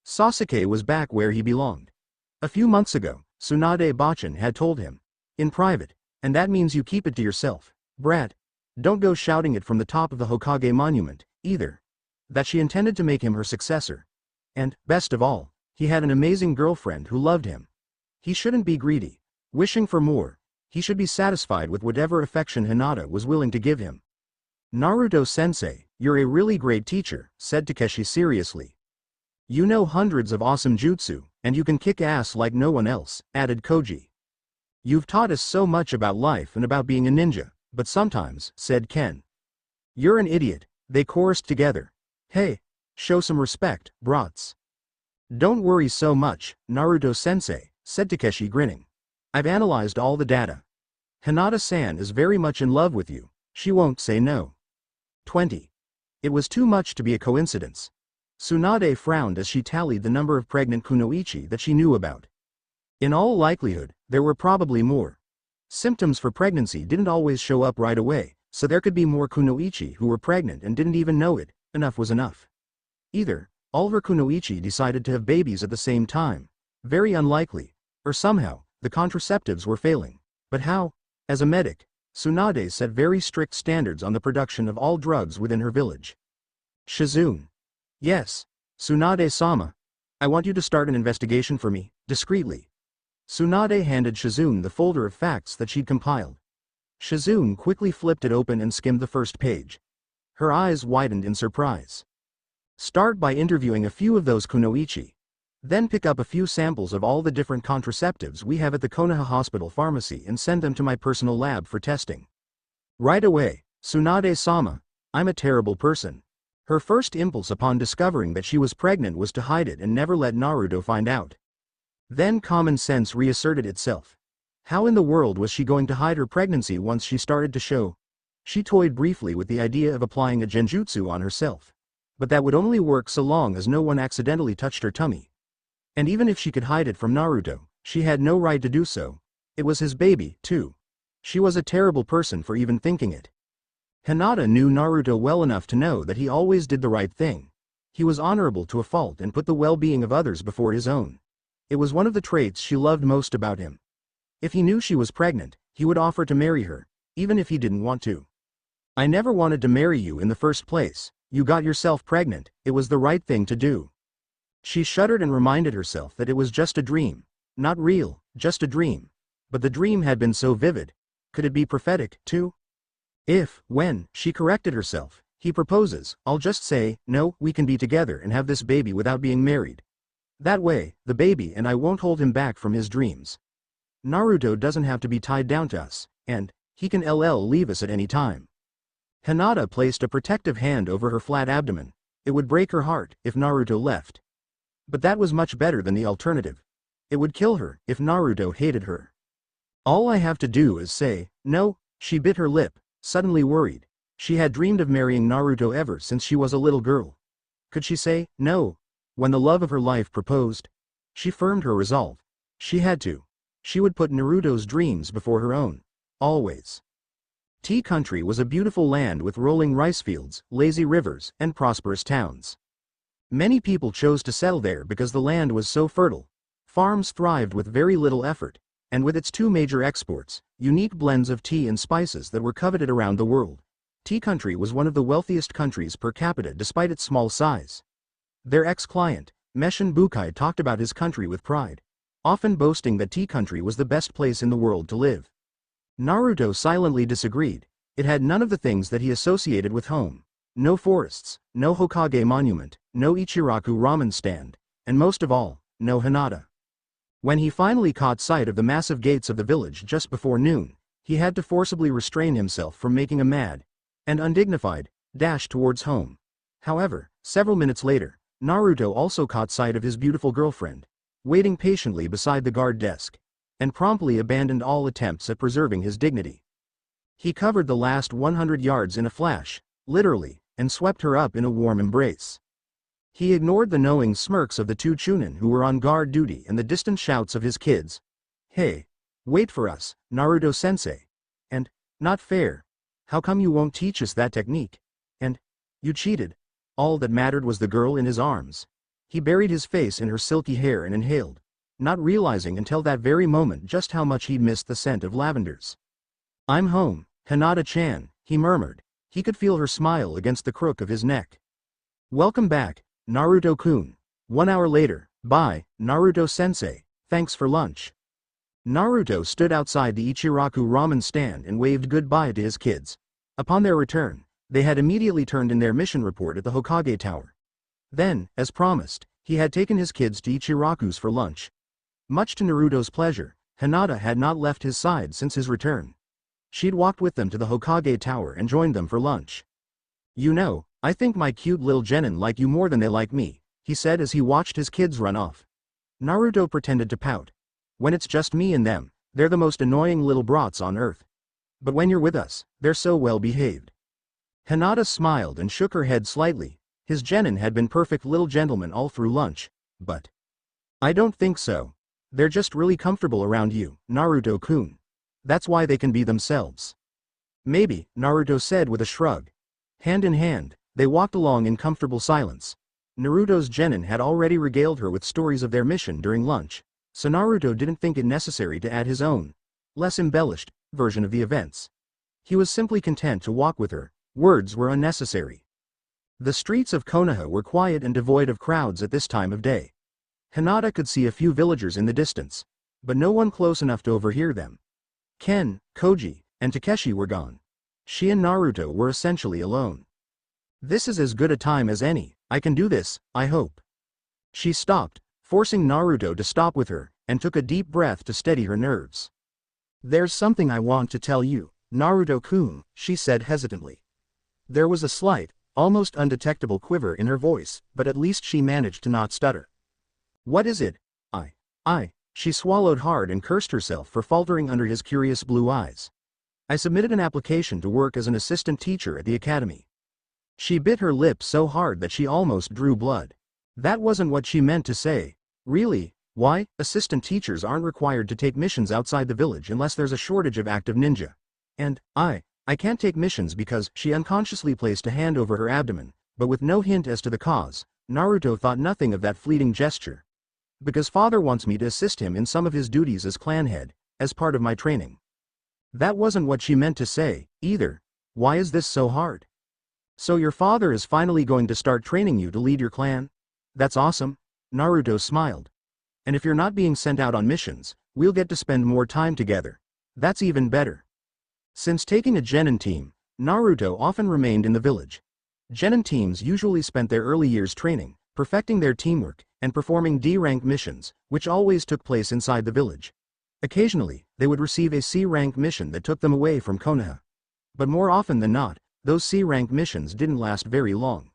Sasuke was back where he belonged. A few months ago, Tsunade Bachin had told him. In private, and that means you keep it to yourself, brat. Don't go shouting it from the top of the Hokage monument, either. That she intended to make him her successor. And, best of all, he had an amazing girlfriend who loved him. He shouldn't be greedy, wishing for more. He should be satisfied with whatever affection Hinata was willing to give him. Naruto-sensei, you're a really great teacher, said Takeshi seriously. You know hundreds of awesome jutsu, and you can kick ass like no one else, added Koji. You've taught us so much about life and about being a ninja, but sometimes, said Ken. You're an idiot, they chorused together. Hey, show some respect, brats. Don't worry so much, Naruto-sensei, said Takeshi grinning. I've analyzed all the data. Hinata-san is very much in love with you, she won't say no. 20. It was too much to be a coincidence. Tsunade frowned as she tallied the number of pregnant kunoichi that she knew about. In all likelihood, there were probably more. Symptoms for pregnancy didn't always show up right away, so there could be more kunoichi who were pregnant and didn't even know it. Enough was enough. Either, all her kunoichi decided to have babies at the same time. Very unlikely. Or somehow, the contraceptives were failing. But how? As a medic, Tsunade set very strict standards on the production of all drugs within her village. Shizune. Yes. Tsunade-sama. I want you to start an investigation for me, discreetly. Tsunade handed Shizune the folder of facts that she'd compiled. Shizune quickly flipped it open and skimmed the first page. Her eyes widened in surprise. Start by interviewing a few of those kunoichi. Then pick up a few samples of all the different contraceptives we have at the Konoha Hospital Pharmacy and send them to my personal lab for testing. Right away, Tsunade-sama. I'm a terrible person. Her first impulse upon discovering that she was pregnant was to hide it and never let Naruto find out. Then common sense reasserted itself. How in the world was she going to hide her pregnancy once she started to show? She toyed briefly with the idea of applying a genjutsu on herself. But that would only work so long as no one accidentally touched her tummy. And even if she could hide it from Naruto, she had no right to do so. It was his baby, too. She was a terrible person for even thinking it. Hinata knew Naruto well enough to know that he always did the right thing. He was honorable to a fault and put the well-being of others before his own. It was one of the traits she loved most about him. If he knew she was pregnant, he would offer to marry her, even if he didn't want to. I never wanted to marry you in the first place. You got yourself pregnant, it was the right thing to do. She shuddered and reminded herself that it was just a dream. Not real, just a dream. But the dream had been so vivid. Could it be prophetic, too? If, when, she corrected herself, he proposes, I'll just say, no, we can be together and have this baby without being married. That way, the baby and I won't hold him back from his dreams. Naruto doesn't have to be tied down to us, and he can leave us at any time. Hinata placed a protective hand over her flat abdomen. It would break her heart if Naruto left. But that was much better than the alternative. It would kill her if Naruto hated her. All I have to do is say, no. She bit her lip, suddenly worried. She had dreamed of marrying Naruto ever since she was a little girl. Could she say, no? When the love of her life proposed? She firmed her resolve. She had to. She would put Naruto's dreams before her own. Always. Tea Country was a beautiful land with rolling rice fields, lazy rivers, and prosperous towns. Many people chose to settle there because the land was so fertile. Farms thrived with very little effort, and with its two major exports, unique blends of tea and spices that were coveted around the world. Tea Country was one of the wealthiest countries per capita despite its small size. Their ex-client, Meshin Bukai, talked about his country with pride, often boasting that Tea Country was the best place in the world to live. Naruto silently disagreed. It had none of the things that he associated with home. No forests, no Hokage monument, no Ichiraku ramen stand, and most of all, no Hinata. When he finally caught sight of the massive gates of the village just before noon, he had to forcibly restrain himself from making a mad and undignified dash towards home. However, several minutes later, Naruto also caught sight of his beautiful girlfriend, waiting patiently beside the guard desk, and promptly abandoned all attempts at preserving his dignity. He covered the last 100 yards in a flash, literally, and swept her up in a warm embrace. He ignored the knowing smirks of the two Chunin who were on guard duty and the distant shouts of his kids. "Hey! Wait for us, Naruto-sensei!" And, "Not fair! How come you won't teach us that technique?" And, "You cheated!" All that mattered was the girl in his arms. He buried his face in her silky hair and inhaled, not realizing until that very moment just how much he'd missed the scent of lavenders. "I'm home, Hinata-chan," he murmured. He could feel her smile against the crook of his neck. "Welcome back, Naruto-kun. 1 hour later, bye, Naruto-sensei, thanks for lunch." Naruto stood outside the Ichiraku ramen stand and waved goodbye to his kids. Upon their return, they had immediately turned in their mission report at the Hokage Tower. Then, as promised, he had taken his kids to Ichiraku's for lunch. Much to Naruto's pleasure, Hinata had not left his side since his return. She'd walked with them to the Hokage Tower and joined them for lunch. "You know, I think my cute little genin like you more than they like me," he said as he watched his kids run off. Naruto pretended to pout. "When it's just me and them, they're the most annoying little brats on earth. But when you're with us, they're so well behaved." Hinata smiled and shook her head slightly. His genin had been perfect little gentlemen all through lunch, but "I don't think so. They're just really comfortable around you, Naruto-kun. That's why they can be themselves." "Maybe," Naruto said with a shrug. Hand in hand, they walked along in comfortable silence. Naruto's genin had already regaled her with stories of their mission during lunch, so Naruto didn't think it necessary to add his own, less embellished, version of the events. He was simply content to walk with her. Words were unnecessary. The streets of Konoha were quiet and devoid of crowds at this time of day. Hinata could see a few villagers in the distance, but no one close enough to overhear them. Ken, Koji, and Takeshi were gone. She and Naruto were essentially alone. "This is as good a time as any. I can do this, I hope." She stopped, forcing Naruto to stop with her, and took a deep breath to steady her nerves. "There's something I want to tell you, Naruto-kun," she said hesitantly. There was a slight, almost undetectable quiver in her voice, but at least she managed to not stutter. "What is it?" She swallowed hard and cursed herself for faltering under his curious blue eyes. "I submitted an application to work as an assistant teacher at the academy." She bit her lip so hard that she almost drew blood. That wasn't what she meant to say. "Really? Why? Assistant teachers aren't required to take missions outside the village unless there's a shortage of active ninja. And, I can't take missions because," she unconsciously placed a hand over her abdomen, but with no hint as to the cause. Naruto thought nothing of that fleeting gesture. "Because father wants me to assist him in some of his duties as clan head, as part of my training." That wasn't what she meant to say, either. "Why is this so hard?" "So your father is finally going to start training you to lead your clan? That's awesome." Naruto smiled. "And if you're not being sent out on missions, we'll get to spend more time together. That's even better." Since taking a genin team, Naruto often remained in the village. Genin teams usually spent their early years training, perfecting their teamwork, and performing D-rank missions, which always took place inside the village. Occasionally, they would receive a C-rank mission that took them away from Konoha. But more often than not, those C-rank missions didn't last very long.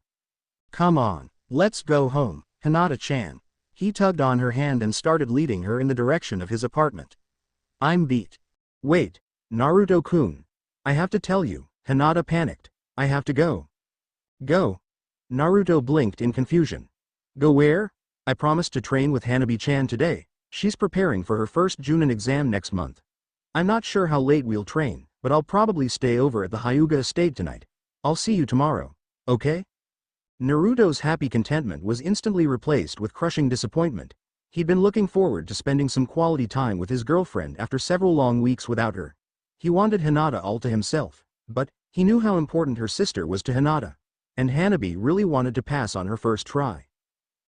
"Come on, let's go home, Hinata-chan." He tugged on her hand and started leading her in the direction of his apartment. "I'm beat." "Wait, Naruto-kun. I have to tell you," Hinata panicked. "I have to go." "Go?" Naruto blinked in confusion. "Go where?" "I promised to train with Hanabi-chan today. She's preparing for her first Junin exam next month. I'm not sure how late we'll train, but I'll probably stay over at the Hyuga estate tonight. I'll see you tomorrow, okay?" Naruto's happy contentment was instantly replaced with crushing disappointment. He'd been looking forward to spending some quality time with his girlfriend after several long weeks without her. He wanted Hinata all to himself, but he knew how important her sister was to Hinata, and Hanabi really wanted to pass on her first try.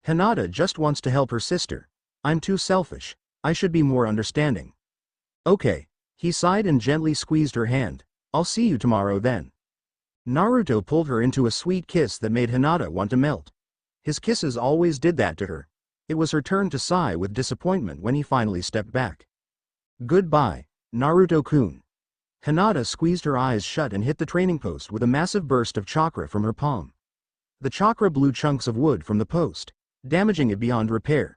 Hinata just wants to help her sister. I'm too selfish. I should be more understanding. Okay. He sighed and gently squeezed her hand. I'll see you tomorrow then. Naruto pulled her into a sweet kiss that made Hinata want to melt. His kisses always did that to her. It was her turn to sigh with disappointment when he finally stepped back. Goodbye, Naruto-kun. Hinata squeezed her eyes shut and hit the training post with a massive burst of chakra from her palm. The chakra blew chunks of wood from the post, damaging it beyond repair.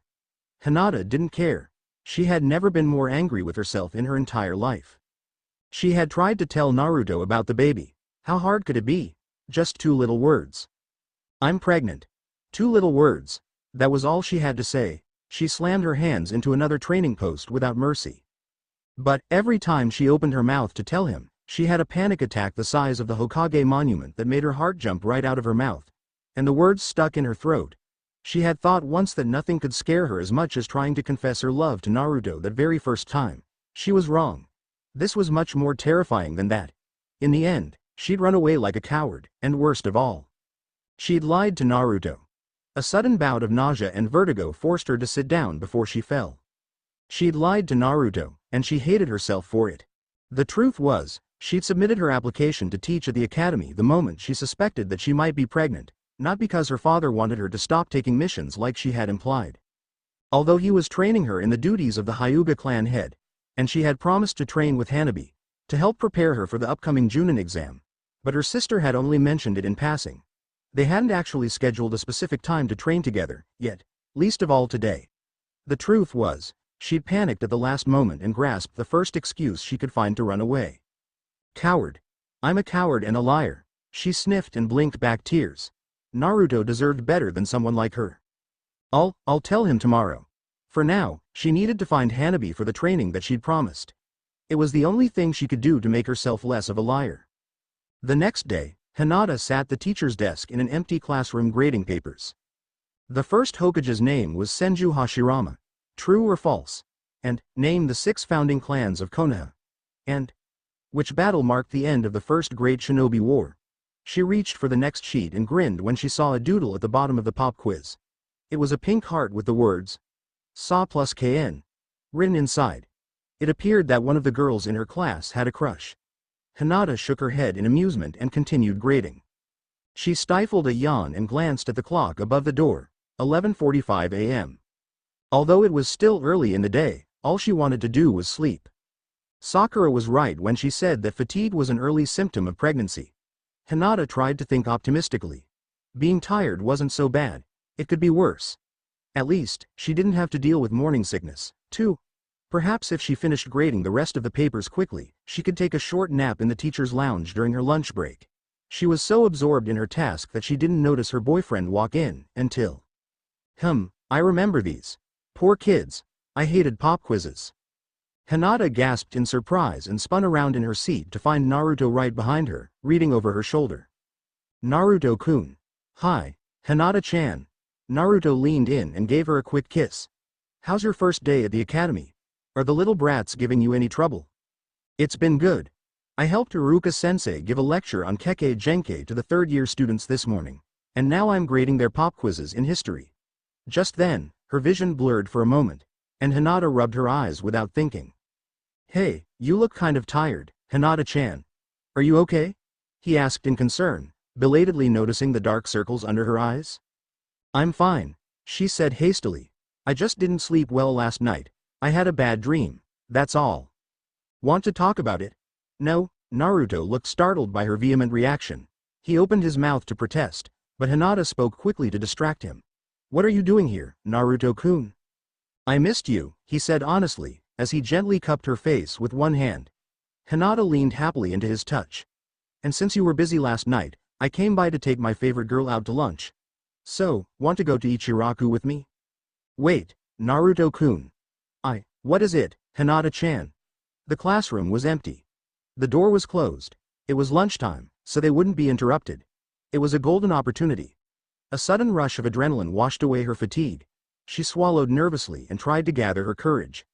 Hinata didn't care. She had never been more angry with herself in her entire life. She had tried to tell Naruto about the baby. How hard could it be? Just 2 little words. I'm pregnant. 2 little words. That was all she had to say. She slammed her hands into another training post without mercy. But every time she opened her mouth to tell him, she had a panic attack the size of the Hokage monument that made her heart jump right out of her mouth, and the words stuck in her throat. She had thought once that nothing could scare her as much as trying to confess her love to Naruto that very first time. She was wrong. This was much more terrifying than that. In the end, she'd run away like a coward, and worst of all, she'd lied to Naruto. A sudden bout of nausea and vertigo forced her to sit down before she fell. She'd lied to Naruto, and she hated herself for it. The truth was, she'd submitted her application to teach at the academy the moment she suspected that she might be pregnant, not because her father wanted her to stop taking missions like she had implied. Although he was training her in the duties of the Hyuga clan head, and she had promised to train with Hanabi, to help prepare her for the upcoming Junin exam, but her sister had only mentioned it in passing. They hadn't actually scheduled a specific time to train together, yet, least of all today. The truth was, she'd panicked at the last moment and grasped the first excuse she could find to run away. Coward. I'm a coward and a liar. She sniffed and blinked back tears. Naruto deserved better than someone like her. I'll tell him tomorrow. For now, she needed to find Hanabi for the training that she'd promised. It was the only thing she could do to make herself less of a liar. The next day, Hinata sat at the teacher's desk in an empty classroom grading papers. The first Hokage's name was Senju Hashirama. True or false? And, name the 6 founding clans of Konoha. And, which battle marked the end of the First Great Shinobi War? She reached for the next sheet and grinned when she saw a doodle at the bottom of the pop quiz. It was a pink heart with the words, Sa plus KN, written inside. It appeared that one of the girls in her class had a crush. Hinata shook her head in amusement and continued grading. She stifled a yawn and glanced at the clock above the door, 11:45 a.m. Although it was still early in the day, all she wanted to do was sleep. Sakura was right when she said that fatigue was an early symptom of pregnancy. Hinata tried to think optimistically. Being tired wasn't so bad. It could be worse. At least, she didn't have to deal with morning sickness, too. Perhaps if she finished grading the rest of the papers quickly, she could take a short nap in the teacher's lounge during her lunch break. She was so absorbed in her task that she didn't notice her boyfriend walk in, until... I remember these. Poor kids. I hated pop quizzes. Hinata gasped in surprise and spun around in her seat to find Naruto right behind her, reading over her shoulder. Naruto-kun. Hi, Hinata-chan. Naruto leaned in and gave her a quick kiss. How's your first day at the academy? Are the little brats giving you any trouble? It's been good. I helped Iruka-sensei give a lecture on Kekkei Genkei to the third-year students this morning, and now I'm grading their pop quizzes in history. Just then, her vision blurred for a moment, and Hinata rubbed her eyes without thinking. Hey, you look kind of tired, Hinata-chan. Are you okay? He asked in concern, belatedly noticing the dark circles under her eyes. I'm fine, she said hastily. I just didn't sleep well last night. I had a bad dream, that's all. Want to talk about it? No, Naruto looked startled by her vehement reaction. He opened his mouth to protest, but Hinata spoke quickly to distract him. What are you doing here, Naruto-kun? I missed you, he said honestly, as he gently cupped her face with one hand. Hinata leaned happily into his touch. And since you were busy last night, I came by to take my favorite girl out to lunch. So, want to go to Ichiraku with me? Wait, Naruto-kun. What is it, Hinata-chan? The classroom was empty. The door was closed. It was lunchtime, so they wouldn't be interrupted. It was a golden opportunity. A sudden rush of adrenaline washed away her fatigue. She swallowed nervously and tried to gather her courage.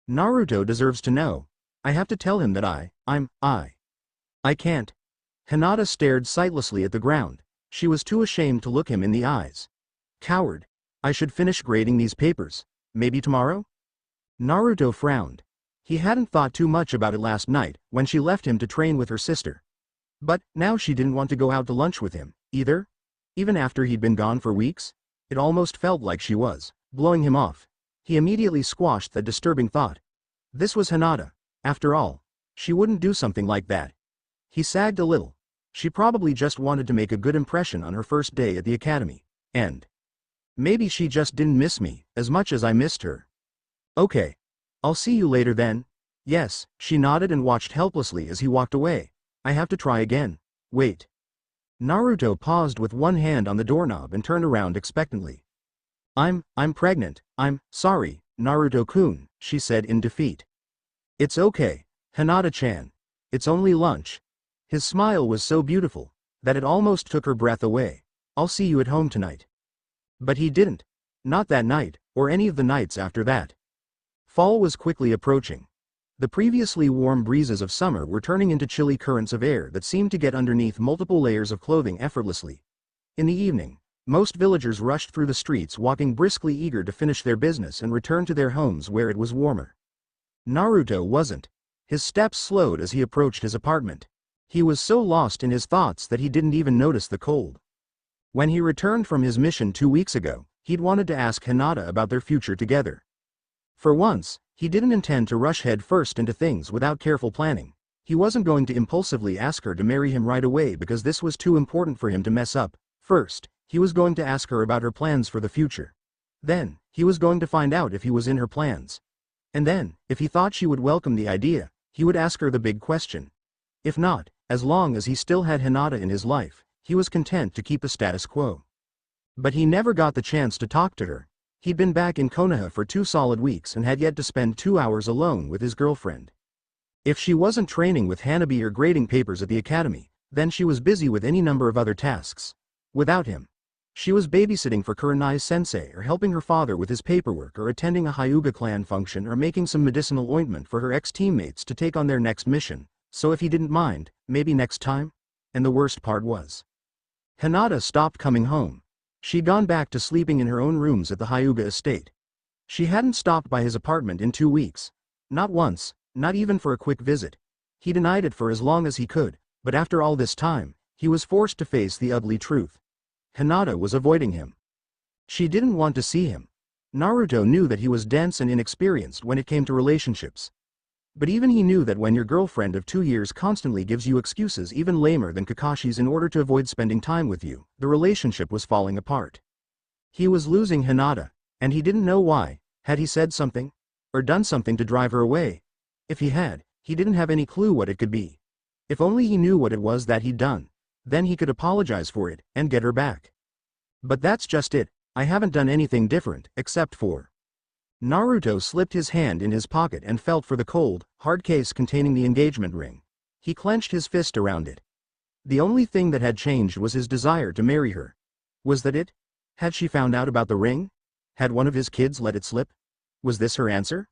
Naruto deserves to know. I have to tell him that I can't. Hinata stared sightlessly at the ground. She was too ashamed to look him in the eyes. Coward. I should finish grading these papers. Maybe tomorrow? Naruto frowned. He hadn't thought too much about it last night, when she left him to train with her sister. But, now she didn't want to go out to lunch with him, either? Even after he'd been gone for weeks? It almost felt like she was blowing him off. He immediately squashed that disturbing thought. This was Hinata. After all, she wouldn't do something like that. He sagged a little. She probably just wanted to make a good impression on her first day at the academy. And maybe she just didn't miss me as much as I missed her. Okay. I'll see you later then. Yes, she nodded and watched helplessly as he walked away. I have to try again. Wait. Naruto paused with one hand on the doorknob and turned around expectantly. I'm pregnant. I'm sorry, Naruto-kun, she said in defeat. It's okay, Hinata-chan. It's only lunch. His smile was so beautiful that it almost took her breath away. I'll see you at home tonight. But he didn't. Not that night, or any of the nights after that. Fall was quickly approaching. The previously warm breezes of summer were turning into chilly currents of air that seemed to get underneath multiple layers of clothing effortlessly. In the evening, most villagers rushed through the streets walking briskly, eager to finish their business and return to their homes where it was warmer. Naruto wasn't. His steps slowed as he approached his apartment. He was so lost in his thoughts that he didn't even notice the cold. When he returned from his mission 2 weeks ago, he'd wanted to ask Hinata about their future together. For once, he didn't intend to rush head first into things without careful planning. He wasn't going to impulsively ask her to marry him right away because this was too important for him to mess up. First, he was going to ask her about her plans for the future. Then, he was going to find out if he was in her plans. And then, if he thought she would welcome the idea, he would ask her the big question. If not, as long as he still had Hinata in his life, he was content to keep the status quo. But he never got the chance to talk to her. He'd been back in Konoha for 2 solid weeks and had yet to spend 2 hours alone with his girlfriend. If she wasn't training with Hanabi or grading papers at the academy, then she was busy with any number of other tasks. Without him, she was babysitting for Kurenai-sensei or helping her father with his paperwork or attending a Hyuga clan function or making some medicinal ointment for her ex-teammates to take on their next mission, so if he didn't mind, maybe next time? And the worst part was, Hinata stopped coming home. She'd gone back to sleeping in her own rooms at the Hyuga estate. She hadn't stopped by his apartment in 2 weeks. Not once, not even for a quick visit. He denied it for as long as he could, but after all this time, he was forced to face the ugly truth. Hinata was avoiding him. She didn't want to see him. Naruto knew that he was dense and inexperienced when it came to relationships. But even he knew that when your girlfriend of 2 years constantly gives you excuses even lamer than Kakashi's in order to avoid spending time with you, the relationship was falling apart. He was losing Hinata, and he didn't know why. Had he said something? Or done something to drive her away? If he had, he didn't have any clue what it could be. If only he knew what it was that he'd done. Then he could apologize for it, and get her back. But that's just it. I haven't done anything different, except for... Naruto slipped his hand in his pocket and felt for the cold, hard case containing the engagement ring. He clenched his fist around it. The only thing that had changed was his desire to marry her. Was that it? Had she found out about the ring? Had one of his kids let it slip? Was this her answer?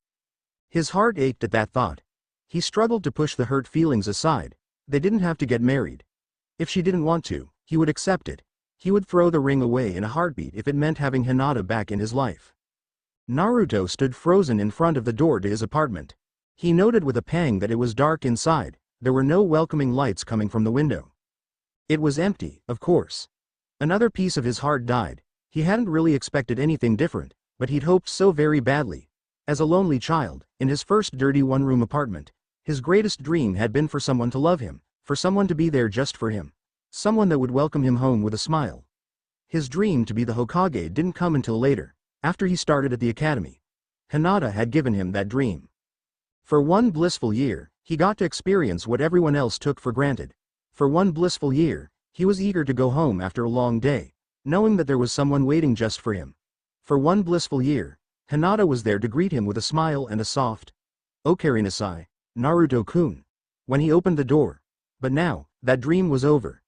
His heart ached at that thought. He struggled to push the hurt feelings aside. They didn't have to get married. If she didn't want to, he would accept it. He would throw the ring away in a heartbeat if it meant having Hinata back in his life. Naruto stood frozen in front of the door to his apartment. He noted with a pang that it was dark inside. There were no welcoming lights coming from the window. It was empty, of course. Another piece of his heart died. He hadn't really expected anything different, but he'd hoped so very badly. As a lonely child, in his first dirty one-room apartment, his greatest dream had been for someone to love him, for someone to be there just for him. Someone that would welcome him home with a smile. His dream to be the Hokage didn't come until later, after he started at the academy. Hinata had given him that dream. For one blissful year, he got to experience what everyone else took for granted. For one blissful year, he was eager to go home after a long day, knowing that there was someone waiting just for him. For one blissful year, Hinata was there to greet him with a smile and a soft, "Okarinasai, Naruto-kun," when he opened the door. But now, that dream was over.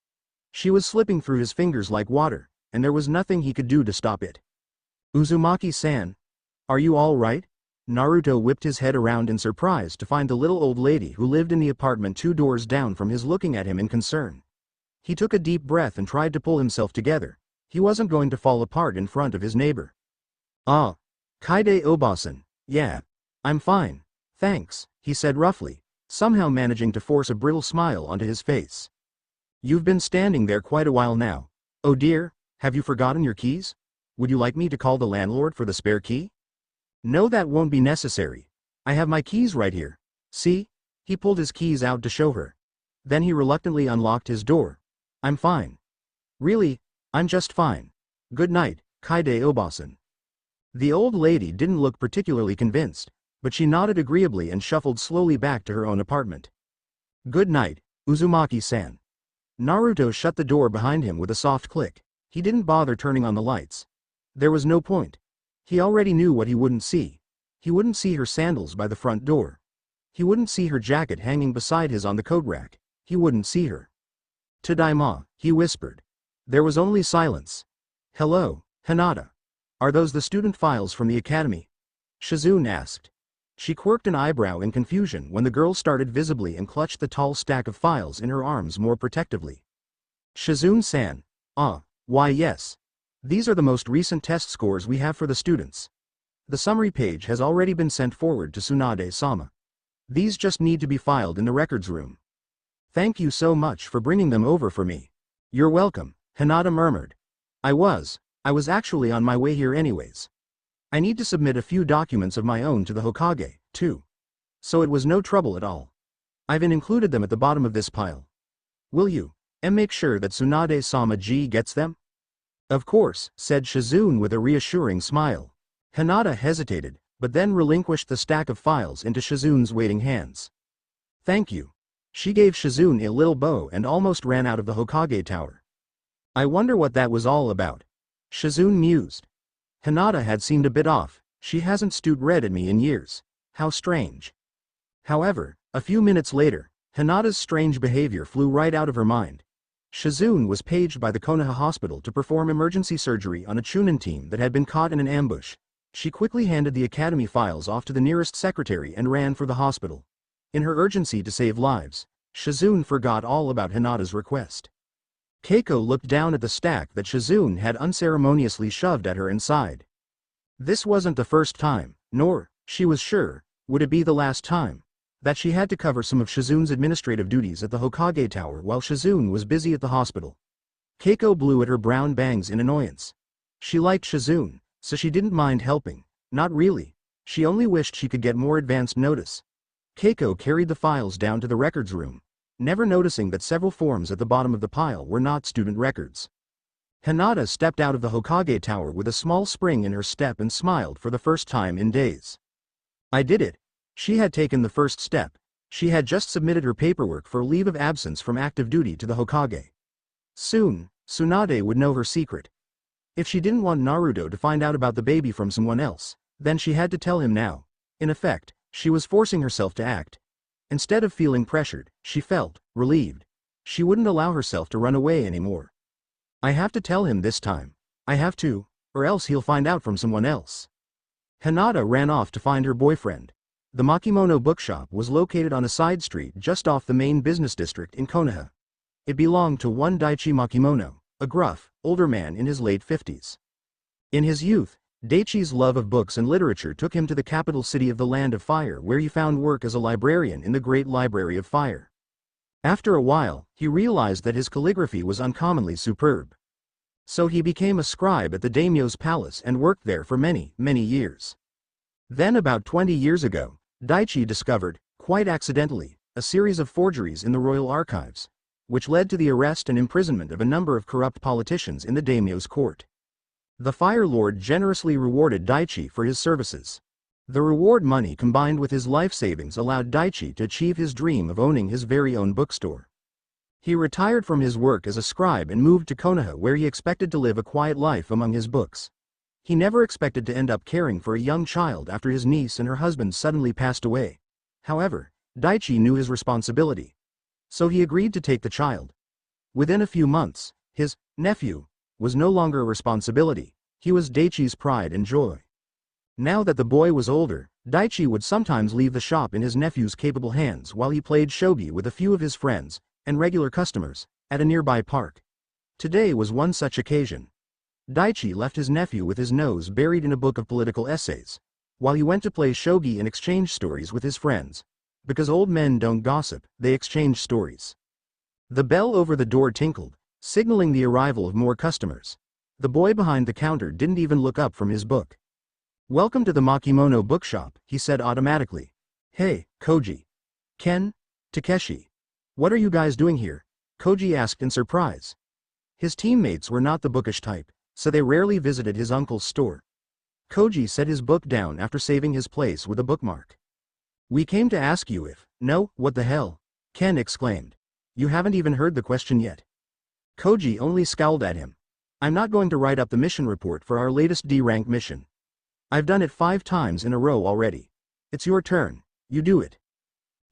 She was slipping through his fingers like water, and there was nothing he could do to stop it. Uzumaki-san? Are you all right? Naruto whipped his head around in surprise to find the little old lady who lived in the apartment 2 doors down from his looking at him in concern. He took a deep breath and tried to pull himself together. He wasn't going to fall apart in front of his neighbor. Ah. Kaide Obasan. Yeah. I'm fine. Thanks, he said roughly, somehow managing to force a brittle smile onto his face. You've been standing there quite a while now. Oh dear, have you forgotten your keys? Would you like me to call the landlord for the spare key? No, that won't be necessary. I have my keys right here. See? He pulled his keys out to show her. Then he reluctantly unlocked his door. I'm fine. Really, I'm just fine. Good night, Kaide Obasan. The old lady didn't look particularly convinced, but she nodded agreeably and shuffled slowly back to her own apartment. Good night, Uzumaki-san. Naruto shut the door behind him with a soft click. He didn't bother turning on the lights. There was no point. He already knew what he wouldn't see. He wouldn't see her sandals by the front door. He wouldn't see her jacket hanging beside his on the coat rack. He wouldn't see her. Tadaima, he whispered. There was only silence. Hello, Hinata. Are those the student files from the academy? Shizune asked. She quirked an eyebrow in confusion when the girl started visibly and clutched the tall stack of files in her arms more protectively. Shizune-san. Why yes. These are the most recent test scores we have for the students. The summary page has already been sent forward to Tsunade-sama. These just need to be filed in the records room. Thank you so much for bringing them over for me. You're welcome, Hinata murmured. I was actually on my way here anyways. I need to submit a few documents of my own to the Hokage, too. So it was no trouble at all. I've included them at the bottom of this pile. Will you, make sure that Tsunade-sama gets them? Of course, said Shizune with a reassuring smile. Hinata hesitated, but then relinquished the stack of files into Shizune's waiting hands. Thank you. She gave Shizune a little bow and almost ran out of the Hokage tower. I wonder what that was all about. Shizune mused. Hinata had seemed a bit off. She hasn't stewed red at me in years. How strange. However, a few minutes later, Hinata's strange behavior flew right out of her mind. Shizune was paged by the Konoha hospital to perform emergency surgery on a Chunin team that had been caught in an ambush. She quickly handed the academy files off to the nearest secretary and ran for the hospital. In her urgency to save lives, Shizune forgot all about Hinata's request. Keiko looked down at the stack that Shizune had unceremoniously shoved at her and sighed. This wasn't the first time, nor, she was sure, would it be the last time, that she had to cover some of Shizune's administrative duties at the Hokage Tower while Shizune was busy at the hospital. Keiko blew at her brown bangs in annoyance. She liked Shizune, so she didn't mind helping. Not really. She only wished she could get more advanced notice. Keiko carried the files down to the records room, never noticing that several forms at the bottom of the pile were not student records. Hinata stepped out of the Hokage Tower with a small spring in her step and smiled for the first time in days. I did it. She had taken the first step. She had just submitted her paperwork for leave of absence from active duty to the Hokage. Soon, Tsunade would know her secret. If she didn't want Naruto to find out about the baby from someone else, then she had to tell him now. In effect, she was forcing herself to act. Instead of feeling pressured, she felt relieved. She wouldn't allow herself to run away anymore. I have to tell him this time. I have to, or else he'll find out from someone else. Hinata ran off to find her boyfriend. The Makimono bookshop was located on a side street just off the main business district in Konoha. It belonged to one Daichi Makimono, a gruff, older man in his late 50s. In his youth, Daichi's love of books and literature took him to the capital city of the Land of Fire, where he found work as a librarian in the Great Library of Fire. After a while, he realized that his calligraphy was uncommonly superb. So he became a scribe at the daimyo's palace and worked there for many, many years. Then about 20 years ago, Daichi discovered, quite accidentally, a series of forgeries in the royal archives, which led to the arrest and imprisonment of a number of corrupt politicians in the daimyo's court. The Fire Lord generously rewarded Daichi for his services. The reward money combined with his life savings allowed Daichi to achieve his dream of owning his very own bookstore. He retired from his work as a scribe and moved to Konoha, where he expected to live a quiet life among his books. He never expected to end up caring for a young child after his niece and her husband suddenly passed away. However, Daichi knew his responsibility. So he agreed to take the child. Within a few months, his nephew was no longer a responsibility. He was Daichi's pride and joy. Now that the boy was older, Daichi would sometimes leave the shop in his nephew's capable hands while he played shogi with a few of his friends and regular customers at a nearby park. Today was one such occasion. Daichi left his nephew with his nose buried in a book of political essays, while he went to play shogi and exchange stories with his friends. Because old men don't gossip, they exchange stories. The bell over the door tinkled, signaling the arrival of more customers. The boy behind the counter didn't even look up from his book. "Welcome to the Makimono bookshop," he said automatically. "Hey, Koji. Ken? Takeshi. What are you guys doing here?" Koji asked in surprise. His teammates were not the bookish type, so they rarely visited his uncle's store. Koji set his book down after saving his place with a bookmark. "We came to ask you if..." "No, what the hell?" Ken exclaimed. "You haven't even heard the question yet." Koji only scowled at him. "I'm not going to write up the mission report for our latest D-rank mission. I've done it 5 times in a row already. It's your turn, you do it."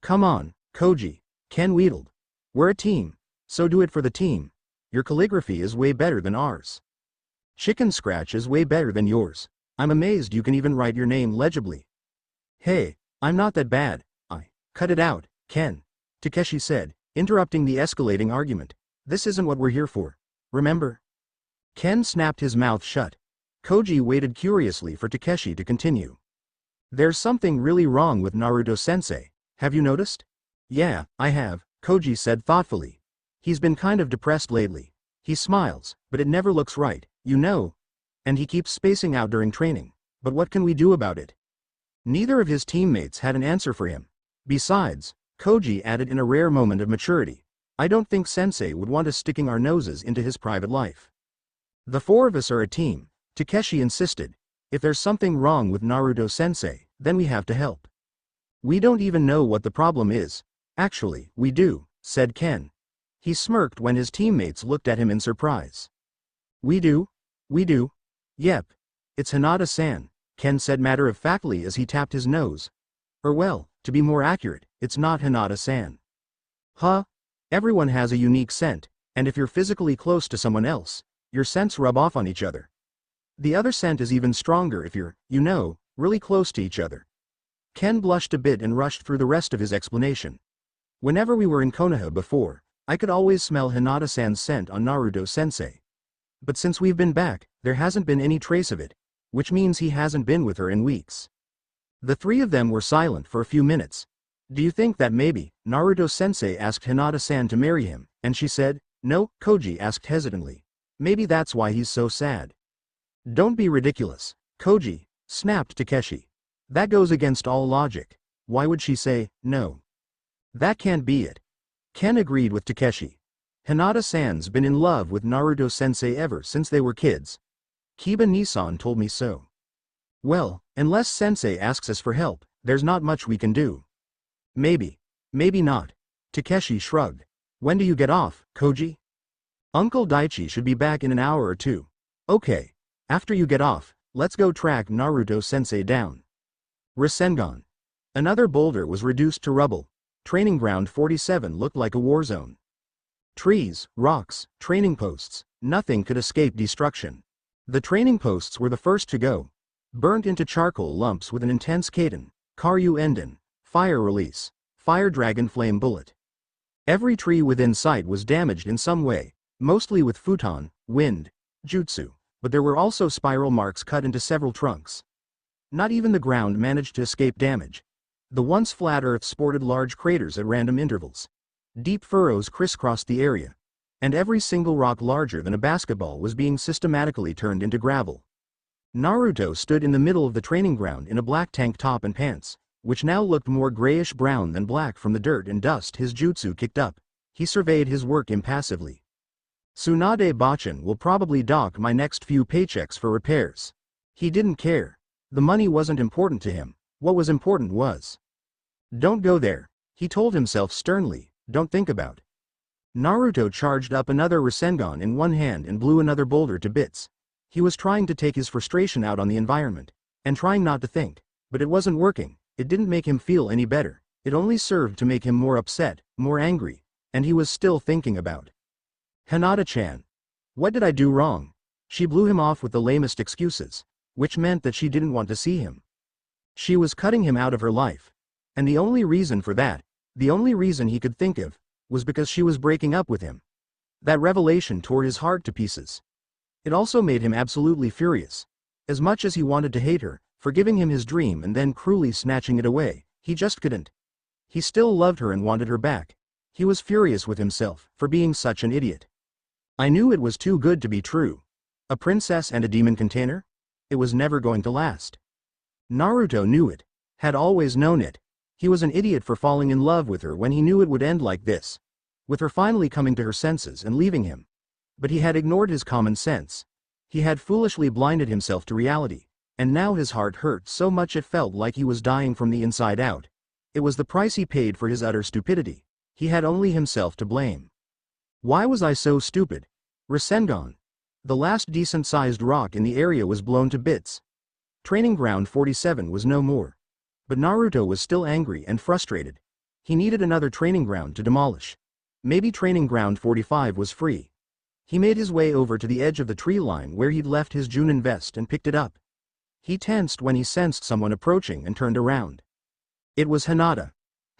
"Come on, Koji," Ken wheedled. "We're a team, so do it for the team. Your calligraphy is way better than ours. Chicken scratch is way better than yours. I'm amazed you can even write your name legibly." "Hey, I'm not that bad, Cut it out, Ken," Takeshi said, interrupting the escalating argument. "This isn't what we're here for. Remember?" Ken snapped his mouth shut. Koji waited curiously for Takeshi to continue. "There's something really wrong with Naruto-sensei, have you noticed?" "Yeah, I have," Koji said thoughtfully. "He's been kind of depressed lately. He smiles, but it never looks right, you know. And he keeps spacing out during training. But what can we do about it?" Neither of his teammates had an answer for him. Besides, Koji added in a rare moment of maturity, "I don't think Sensei would want us sticking our noses into his private life. The 4 of us are a team," Takeshi insisted. "If there's something wrong with Naruto-sensei, then we have to help. We don't even know what the problem is." "Actually, we do," said Ken. He smirked when his teammates looked at him in surprise. "We do? We do? Yep. It's Hinata-san," Ken said matter-of-factly as he tapped his nose. "Or well, to be more accurate, it's not Hinata-san." "Huh? Everyone has a unique scent, and if you're physically close to someone else, your scents rub off on each other. The other scent is even stronger if you're, you know, really close to each other." Ken blushed a bit and rushed through the rest of his explanation. "Whenever we were in Konoha before, I could always smell Hinata-san's scent on Naruto-sensei. But since we've been back, there hasn't been any trace of it, which means he hasn't been with her in weeks." The 3 of them were silent for a few minutes. "Do you think that maybe Naruto-sensei asked Hinata-san to marry him, and she said, no?" Koji asked hesitantly. "Maybe that's why he's so sad." "Don't be ridiculous, Koji," snapped Takeshi. "That goes against all logic. Why would she say, no? That can't be it." Ken agreed with Takeshi. "Hinata-san's been in love with Naruto-sensei ever since they were kids. Kiba Nissan told me so. Well, unless sensei asks us for help, there's not much we can do." "Maybe. Maybe not." Takeshi shrugged. "When do you get off, Koji?" "Uncle Daichi should be back in an hour or 2. "Okay. After you get off, let's go track Naruto-sensei down." Rasengan. Another boulder was reduced to rubble. Training ground 47 looked like a war zone. Trees, rocks, training posts, nothing could escape destruction. The training posts were the first to go. Burnt into charcoal lumps with an intense kaden, Karyu Enden, fire release, fire dragon flame bullet. Every tree within sight was damaged in some way, mostly with futon, wind, jutsu, but there were also spiral marks cut into several trunks. Not even the ground managed to escape damage. The once flat earth sported large craters at random intervals. Deep furrows crisscrossed the area, and every single rock larger than a basketball was being systematically turned into gravel. Naruto stood in the middle of the training ground in a black tank top and pants, which now looked more grayish-brown than black from the dirt and dust his jutsu kicked up. He surveyed his work impassively. "Tsunade Bachan will probably dock my next few paychecks for repairs." He didn't care. The money wasn't important to him. What was important was, "Don't go there," he told himself sternly. "Don't think about." Naruto charged up another Rasengan in one hand and blew another boulder to bits. He was trying to take his frustration out on the environment, and trying not to think, but it wasn't working. It didn't make him feel any better. It only served to make him more upset, more angry, and he was still thinking about Hinata-chan. What did I do wrong? She blew him off with the lamest excuses, which meant that she didn't want to see him. She was cutting him out of her life. And the only reason for that, the only reason he could think of, was because she was breaking up with him. That revelation tore his heart to pieces. It also made him absolutely furious. As much as he wanted to hate her, for giving him his dream and then cruelly snatching it away, he just couldn't. He still loved her and wanted her back. He was furious with himself for being such an idiot. I knew it was too good to be true. A princess and a demon container? It was never going to last. Naruto knew it, had always known it. He was an idiot for falling in love with her when he knew it would end like this, with her finally coming to her senses and leaving him. But he had ignored his common sense. He had foolishly blinded himself to reality, and now his heart hurt so much it felt like he was dying from the inside out. It was the price he paid for his utter stupidity. He had only himself to blame. Why was I so stupid? Rasengan. The last decent-sized rock in the area was blown to bits. Training Ground 47 was no more. But Naruto was still angry and frustrated. He needed another training ground to demolish. Maybe Training Ground 45 was free. He made his way over to the edge of the tree line where he'd left his Junin vest and picked it up. He tensed when he sensed someone approaching and turned around. It was Hinata.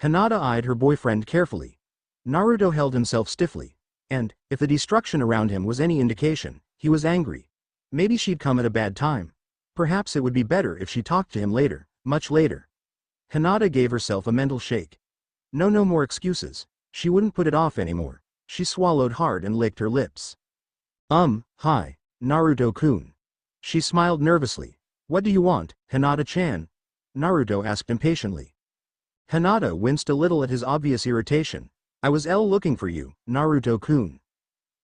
Hinata eyed her boyfriend carefully. Naruto held himself stiffly, and, if the destruction around him was any indication, he was angry. Maybe she'd come at a bad time. Perhaps it would be better if she talked to him later, much later. Hinata gave herself a mental shake. No more excuses. She wouldn't put it off anymore. She swallowed hard and licked her lips. Hi, Naruto-kun. She smiled nervously. What do you want, Hinata-chan? Naruto asked impatiently. Hinata winced a little at his obvious irritation. I was looking for you, Naruto-kun.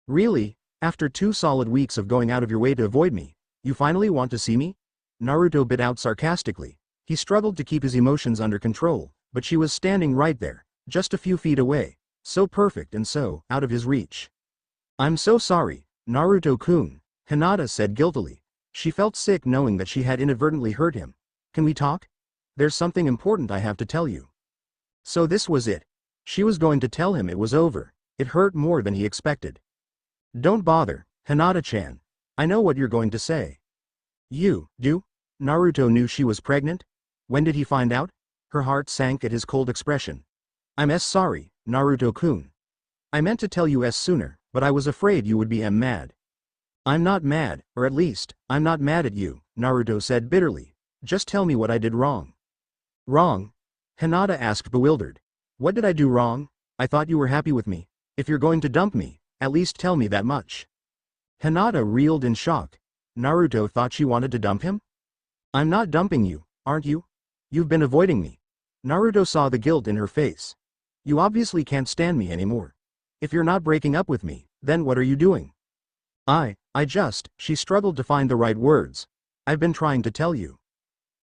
Really? After 2 solid weeks of going out of your way to avoid me, you finally want to see me? Naruto bit out sarcastically. He struggled to keep his emotions under control, but she was standing right there, just a few feet away, so perfect and so out of his reach. I'm so sorry, Naruto-kun, Hinata said guiltily. She felt sick knowing that she had inadvertently hurt him. Can we talk? There's something important I have to tell you. So this was it. She was going to tell him it was over. It hurt more than he expected. Don't bother, Hinata-chan. I know what you're going to say. You do? Naruto knew she was pregnant? When did he find out? Her heart sank at his cold expression. I'm sorry, Naruto-kun. I meant to tell you sooner, but I was afraid you would be mad. I'm not mad, or at least, I'm not mad at you, Naruto said bitterly. Just tell me what I did wrong. Wrong? Hinata asked bewildered. What did I do wrong? I thought you were happy with me. If you're going to dump me, at least tell me that much. Hinata reeled in shock. Naruto thought she wanted to dump him? I'm not dumping you, aren't you? You've been avoiding me. Naruto saw the guilt in her face. You obviously can't stand me anymore. If you're not breaking up with me, then what are you doing? She struggled to find the right words. I've been trying to tell you.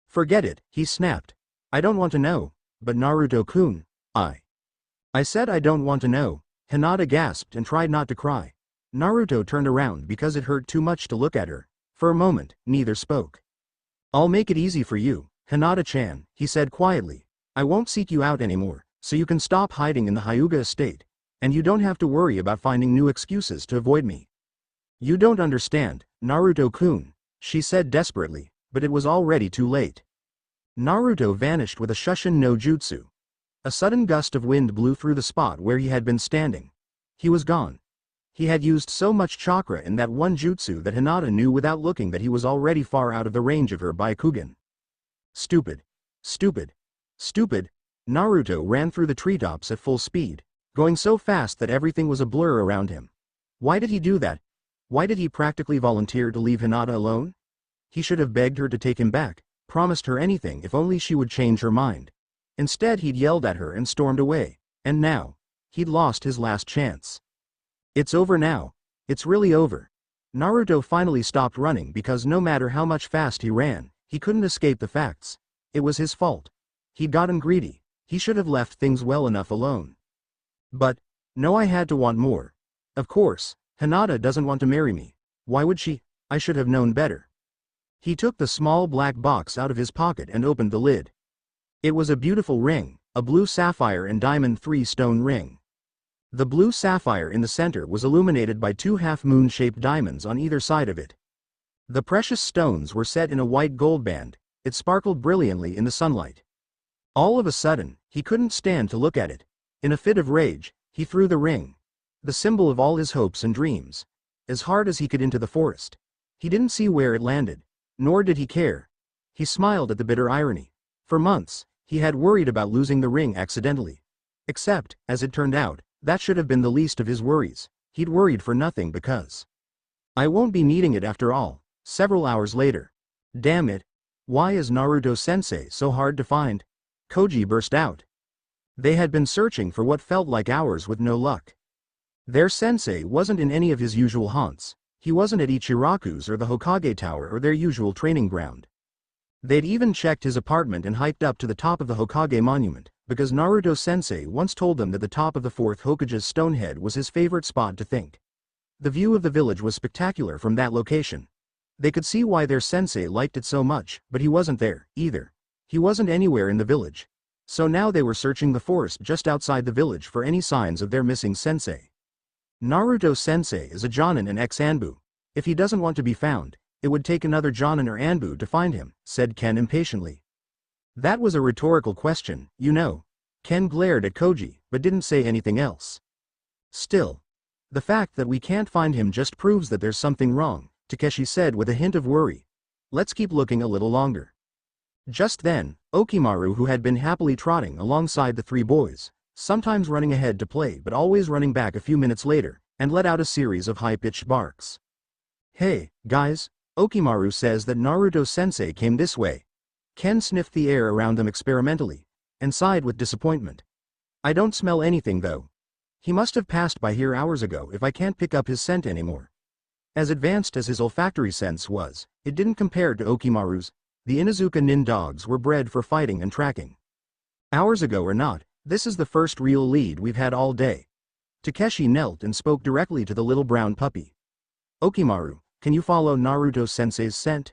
Forget it, he snapped. I don't want to know, but Naruto-kun, I said I don't want to know. Hinata gasped and tried not to cry. Naruto turned around because it hurt too much to look at her. For a moment, neither spoke. I'll make it easy for you, Hinata-chan, he said quietly. I won't seek you out anymore, so you can stop hiding in the Hyuga estate, and you don't have to worry about finding new excuses to avoid me. You don't understand, Naruto-kun, she said desperately, but it was already too late. Naruto vanished with a Shushin no Jutsu. A sudden gust of wind blew through the spot where he had been standing. He was gone. He had used so much chakra in that one jutsu that Hinata knew without looking that he was already far out of the range of her Byakugan. Stupid. Stupid. Stupid. Naruto ran through the treetops at full speed, going so fast that everything was a blur around him. Why did he do that? Why did he practically volunteer to leave Hinata alone? He should have begged her to take him back, promised her anything if only she would change her mind. Instead he'd yelled at her and stormed away, and now, he'd lost his last chance. It's over now. It's really over. Naruto finally stopped running because no matter how much fast he ran, he couldn't escape the facts. It was his fault. He'd gotten greedy. He should have left things well enough alone. But, no, I had to want more. Of course, Hinata doesn't want to marry me. Why would she? I should have known better. He took the small black box out of his pocket and opened the lid. It was a beautiful ring, a blue sapphire and diamond 3-stone ring. The blue sapphire in the center was illuminated by 2 half-moon-shaped diamonds on either side of it. The precious stones were set in a white gold band. It sparkled brilliantly in the sunlight. All of a sudden, he couldn't stand to look at it. In a fit of rage, he threw the ring, the symbol of all his hopes and dreams, as hard as he could into the forest. He didn't see where it landed, nor did he care. He smiled at the bitter irony. For months, he had worried about losing the ring accidentally. Except, as it turned out, that should have been the least of his worries. He'd worried for nothing because I won't be needing it after all. Several hours later. Damn it. Why is Naruto-sensei so hard to find? Koji burst out. They had been searching for what felt like hours with no luck. Their sensei wasn't in any of his usual haunts. He wasn't at Ichiraku's or the Hokage Tower or their usual training ground. They'd even checked his apartment and hiked up to the top of the Hokage monument, because Naruto-sensei once told them that the top of the fourth Hokage's stonehead was his favorite spot to think. The view of the village was spectacular from that location. They could see why their sensei liked it so much, but he wasn't there, either. He wasn't anywhere in the village. So now they were searching the forest just outside the village for any signs of their missing sensei. Naruto-sensei is a Jonin and ex-Anbu. If he doesn't want to be found, it would take another Jonin or Anbu to find him, said Ken impatiently. That was a rhetorical question, you know. Ken glared at Koji, but didn't say anything else. Still, the fact that we can't find him just proves that there's something wrong, Takeshi said with a hint of worry. Let's keep looking a little longer. Just then, Okimaru, who had been happily trotting alongside the three boys, sometimes running ahead to play but always running back a few minutes later, and let out a series of high-pitched barks. Hey, guys, Okimaru says that Naruto-sensei came this way. Ken sniffed the air around them experimentally, and sighed with disappointment. I don't smell anything though. He must have passed by here hours ago if I can't pick up his scent anymore. As advanced as his olfactory sense was, it didn't compare to Okimaru's. The Inuzuka Nin dogs were bred for fighting and tracking. Hours ago or not, this is the first real lead we've had all day. Takeshi knelt and spoke directly to the little brown puppy. Okimaru, can you follow Naruto-sensei's scent?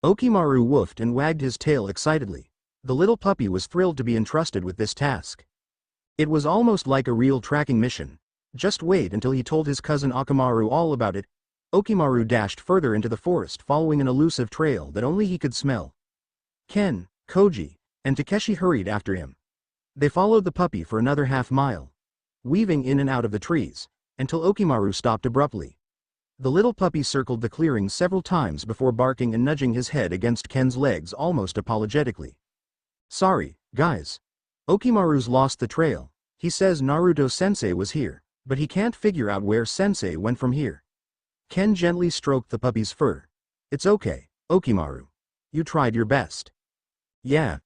Okimaru woofed and wagged his tail excitedly. The little puppy was thrilled to be entrusted with this task. It was almost like a real tracking mission. Just wait until he told his cousin Akamaru all about it. Okimaru dashed further into the forest following an elusive trail that only he could smell. Ken, Koji, and Takeshi hurried after him. They followed the puppy for another half-mile, weaving in and out of the trees, until Okimaru stopped abruptly. The little puppy circled the clearing several times before barking and nudging his head against Ken's legs almost apologetically. Sorry, guys. Okimaru's lost the trail. He says Naruto-sensei was here, but he can't figure out where sensei went from here. Ken gently stroked the puppy's fur. It's okay, Okimaru. You tried your best. Yeah.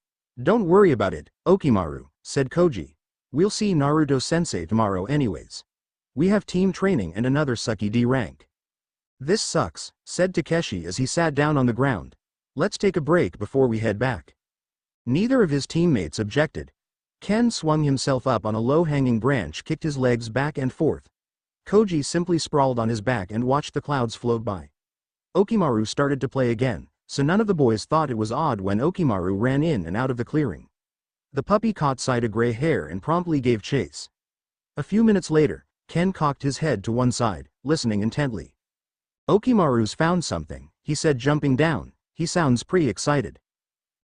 Don't worry about it, Okimaru, said Koji. We'll see Naruto-sensei tomorrow anyways. We have team training and another Sucky D rank. This sucks, said Takeshi as he sat down on the ground. Let's take a break before we head back. Neither of his teammates objected. Ken swung himself up on a low-hanging branch, kicked his legs back and forth. Koji simply sprawled on his back and watched the clouds float by. Okimaru started to play again, so none of the boys thought it was odd when Okimaru ran in and out of the clearing. The puppy caught sight of gray hair and promptly gave chase. A few minutes later, Ken cocked his head to one side, listening intently. Okimaru's found something, he said, jumping down. He sounds pretty excited.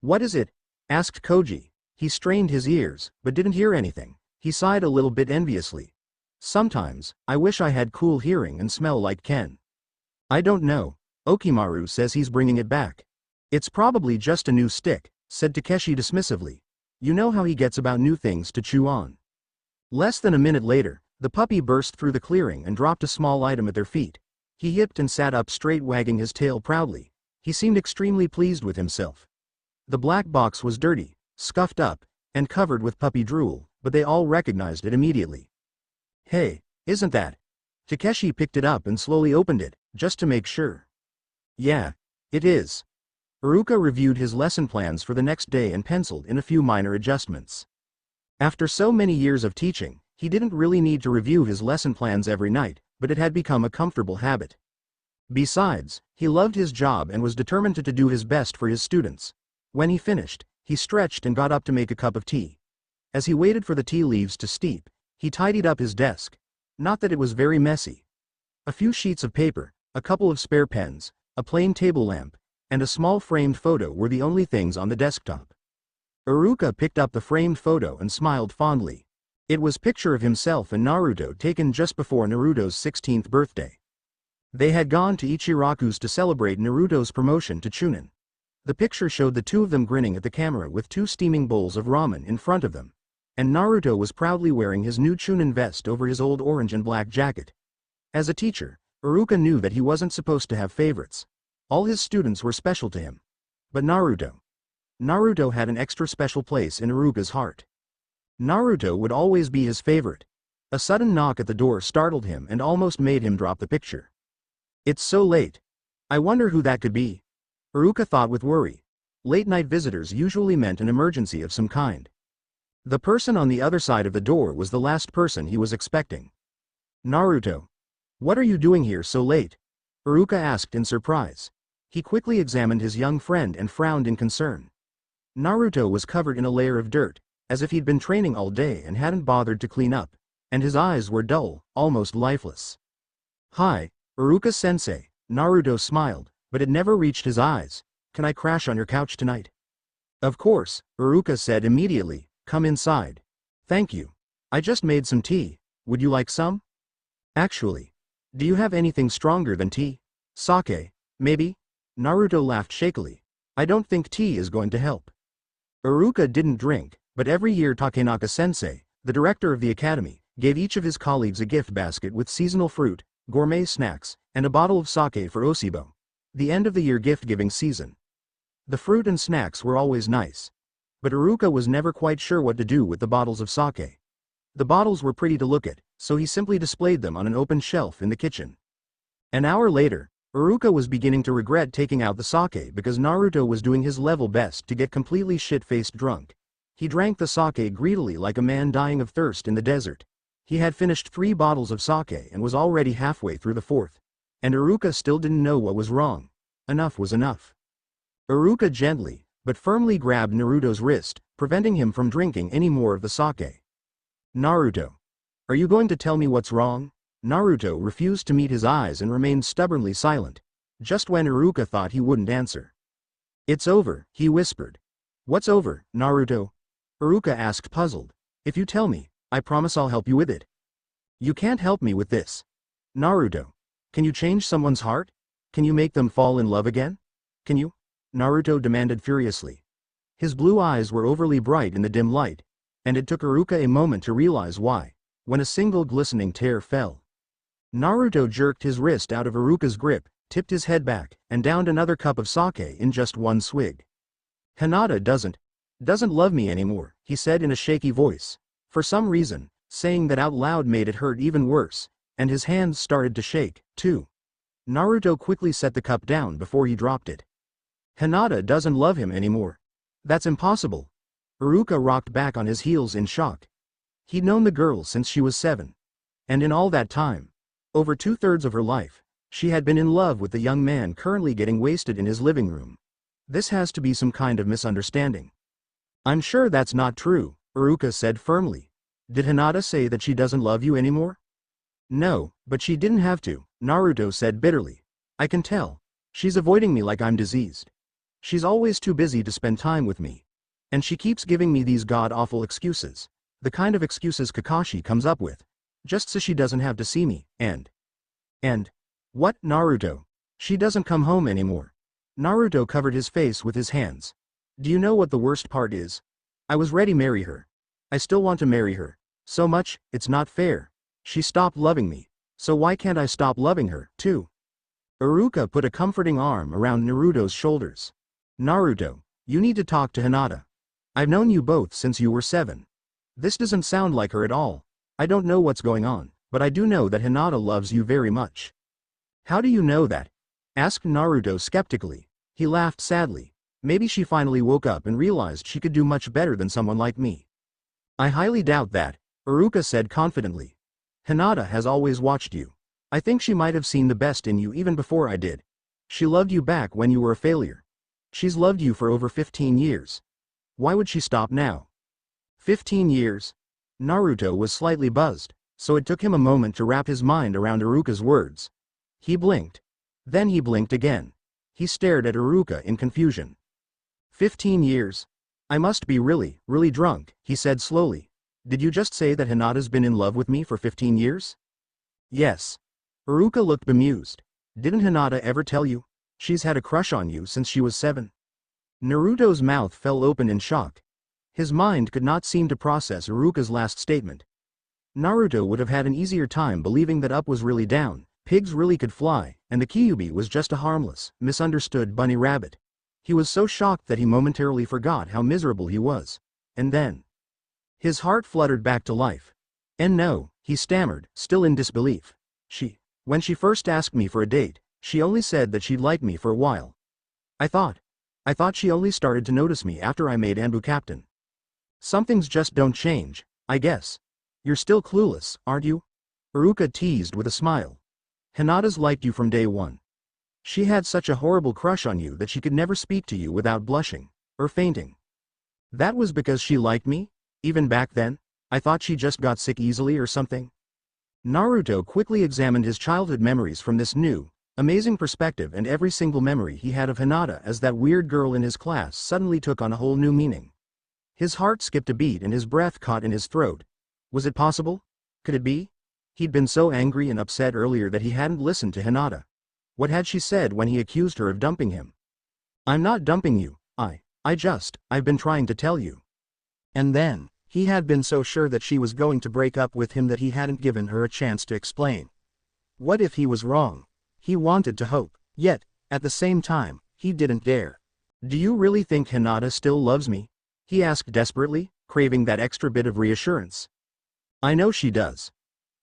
What is it? Asked Koji. He strained his ears, but didn't hear anything. He sighed a little bit enviously. Sometimes, I wish I had cool hearing and smell like Ken. I don't know. Okimaru says he's bringing it back. It's probably just a new stick, said Takeshi dismissively. You know how he gets about new things to chew on. Less than a minute later, the puppy burst through the clearing and dropped a small item at their feet. He yipped and sat up straight, wagging his tail proudly. He seemed extremely pleased with himself. The black box was dirty, scuffed up, and covered with puppy drool, but they all recognized it immediately. Hey, isn't that? Takeshi picked it up and slowly opened it, just to make sure. Yeah, it is. Iruka reviewed his lesson plans for the next day and penciled in a few minor adjustments. After so many years of teaching, he didn't really need to review his lesson plans every night, but it had become a comfortable habit. Besides, he loved his job and was determined to do his best for his students. When he finished, he stretched and got up to make a cup of tea. As he waited for the tea leaves to steep, he tidied up his desk. Not that it was very messy. A few sheets of paper, a couple of spare pens, a plain table lamp, and a small framed photo were the only things on the desktop. Iruka picked up the framed photo and smiled fondly. It was a picture of himself and Naruto taken just before Naruto's 16th birthday. They had gone to Ichiraku's to celebrate Naruto's promotion to Chunin. The picture showed the two of them grinning at the camera with two steaming bowls of ramen in front of them. And Naruto was proudly wearing his new Chunin vest over his old orange and black jacket. As a teacher, Iruka knew that he wasn't supposed to have favorites. All his students were special to him. But Naruto had an extra special place in Iruka's heart. Naruto would always be his favorite. A sudden knock at the door startled him and almost made him drop the picture. It's so late. I wonder who that could be. Iruka thought with worry. Late-night visitors usually meant an emergency of some kind. The person on the other side of the door was the last person he was expecting. Naruto. What are you doing here so late? Iruka asked in surprise. He quickly examined his young friend and frowned in concern. Naruto was covered in a layer of dirt, as if he'd been training all day and hadn't bothered to clean up, and his eyes were dull, almost lifeless. Hi, Iruka-sensei, Naruto smiled, but it never reached his eyes. Can I crash on your couch tonight? Of course, Iruka said immediately. Come inside. Thank you. I just made some tea. Would you like some? Actually, do you have anything stronger than tea? Sake, maybe? Naruto laughed shakily. I don't think tea is going to help. Iruka didn't drink, but every year Takenaka-sensei, the director of the academy, gave each of his colleagues a gift basket with seasonal fruit, gourmet snacks, and a bottle of sake for Osibo, the end of the year gift-giving season. The fruit and snacks were always nice. But Iruka was never quite sure what to do with the bottles of sake. The bottles were pretty to look at, so he simply displayed them on an open shelf in the kitchen. An hour later, Iruka was beginning to regret taking out the sake because Naruto was doing his level best to get completely shit-faced drunk. He drank the sake greedily like a man dying of thirst in the desert. He had finished 3 bottles of sake and was already halfway through the 4th. And Iruka still didn't know what was wrong. Enough was enough. Iruka gently, but firmly grabbed Naruto's wrist, preventing him from drinking any more of the sake. Naruto. Are you going to tell me what's wrong? Naruto refused to meet his eyes and remained stubbornly silent, just when Iruka thought he wouldn't answer. It's over, he whispered. What's over, Naruto? Iruka asked puzzled. If you tell me, I promise I'll help you with it. You can't help me with this. Naruto. Can you change someone's heart? Can you make them fall in love again? Can you? Naruto demanded furiously. His blue eyes were overly bright in the dim light, and it took Iruka a moment to realize why, when a single glistening tear fell. Naruto jerked his wrist out of Iruka's grip, tipped his head back, and downed another cup of sake in just one swig. Hinata doesn't love me anymore, he said in a shaky voice. For some reason, saying that out loud made it hurt even worse, and his hands started to shake, too. Naruto quickly set the cup down before he dropped it. Hinata doesn't love him anymore. That's impossible. Iruka rocked back on his heels in shock. He'd known the girl since she was 7. And in all that time, over 2/3 of her life, she had been in love with the young man currently getting wasted in his living room. This has to be some kind of misunderstanding. I'm sure that's not true, Iruka said firmly. Did Hinata say that she doesn't love you anymore? No, but she didn't have to, Naruto said bitterly. I can tell. She's avoiding me like I'm diseased. She's always too busy to spend time with me. And she keeps giving me these god-awful excuses. The kind of excuses Kakashi comes up with. Just so she doesn't have to see me, and... What, Naruto? She doesn't come home anymore. Naruto covered his face with his hands. Do you know what the worst part is? I was ready to marry her. I still want to marry her. So much, it's not fair. She stopped loving me. So why can't I stop loving her, too? Iruka put a comforting arm around Naruto's shoulders. Naruto, you need to talk to Hinata. I've known you both since you were 7. This doesn't sound like her at all. I don't know what's going on, but I do know that Hinata loves you very much. How do you know that? Asked Naruto skeptically. He laughed sadly. Maybe she finally woke up and realized she could do much better than someone like me. I highly doubt that, Iruka said confidently. Hinata has always watched you. I think she might have seen the best in you even before I did. She loved you back when you were a failure. She's loved you for over 15 years. Why would she stop now? 15 years? Naruto was slightly buzzed, so it took him a moment to wrap his mind around Iruka's words. He blinked. Then he blinked again. He stared at Haruka in confusion. 15 years? I must be really, really drunk, he said slowly. Did you just say that Hinata's been in love with me for 15 years? Yes. Haruka looked bemused. Didn't Hinata ever tell you? She's had a crush on you since she was 7. Naruto's mouth fell open in shock. His mind could not seem to process Haruka's last statement. Naruto would have had an easier time believing that up was really down, pigs really could fly, and the Kyuubi was just a harmless, misunderstood bunny rabbit. He was so shocked that he momentarily forgot how miserable he was. And then his heart fluttered back to life. And no, he stammered, still in disbelief. When she first asked me for a date, she only said that she'd like me for a while. I thought she only started to notice me after I made Anbu captain. Some things just don't change, I guess. You're still clueless, aren't you? Haruka teased with a smile. Hinata's liked you from day one. She had such a horrible crush on you that she could never speak to you without blushing, or fainting. That was because she liked me? Even back then? I thought she just got sick easily or something? Naruto quickly examined his childhood memories from this new, amazing perspective, and every single memory he had of Hinata as that weird girl in his class suddenly took on a whole new meaning. His heart skipped a beat and his breath caught in his throat. Was it possible? Could it be? He'd been so angry and upset earlier that he hadn't listened to Hinata. What had she said when he accused her of dumping him? I'm not dumping you, I've been trying to tell you. And then, he had been so sure that she was going to break up with him that he hadn't given her a chance to explain. What if he was wrong? He wanted to hope, yet, at the same time, he didn't dare. Do you really think Hinata still loves me? He asked desperately, craving that extra bit of reassurance. I know she does.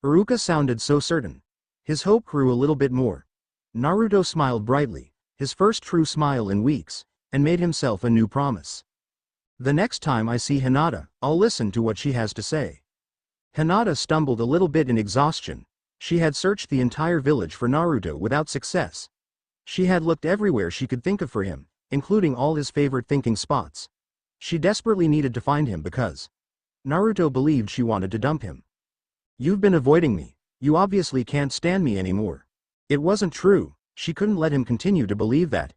Haruka sounded so certain. His hope grew a little bit more. Naruto smiled brightly, his first true smile in weeks, and made himself a new promise. The next time I see Hinata, I'll listen to what she has to say. Hinata stumbled a little bit in exhaustion. She had searched the entire village for Naruto without success. She had looked everywhere she could think of for him, including all his favorite thinking spots. She desperately needed to find him because Naruto believed she wanted to dump him. You've been avoiding me. You obviously can't stand me anymore. It wasn't true. She couldn't let him continue to believe that.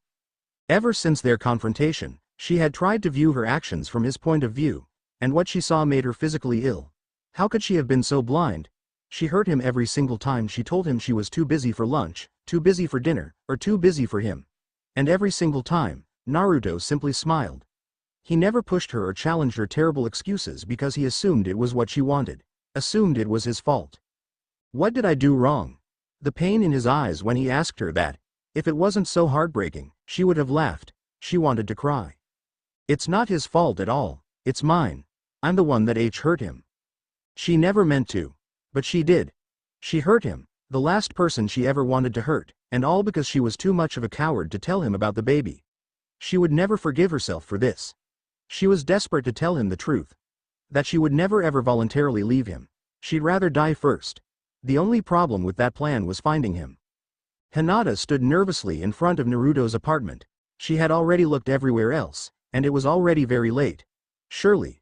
Ever since their confrontation, she had tried to view her actions from his point of view, and what she saw made her physically ill. How could she have been so blind? She hurt him every single time she told him she was too busy for lunch, too busy for dinner, or too busy for him. And every single time, Naruto simply smiled. He never pushed her or challenged her terrible excuses because he assumed it was what she wanted, assumed it was his fault. What did I do wrong? The pain in his eyes when he asked her that. If it wasn't so heartbreaking, she would have laughed. She wanted to cry. It's not his fault at all, it's mine. I'm the one that hurt him. She never meant to. But she did. She hurt him, the last person she ever wanted to hurt, and all because she was too much of a coward to tell him about the baby. She would never forgive herself for this. She was desperate to tell him the truth. That she would never ever voluntarily leave him. She'd rather die first. The only problem with that plan was finding him. Hinata stood nervously in front of Naruto's apartment. She had already looked everywhere else, and it was already very late. Surely,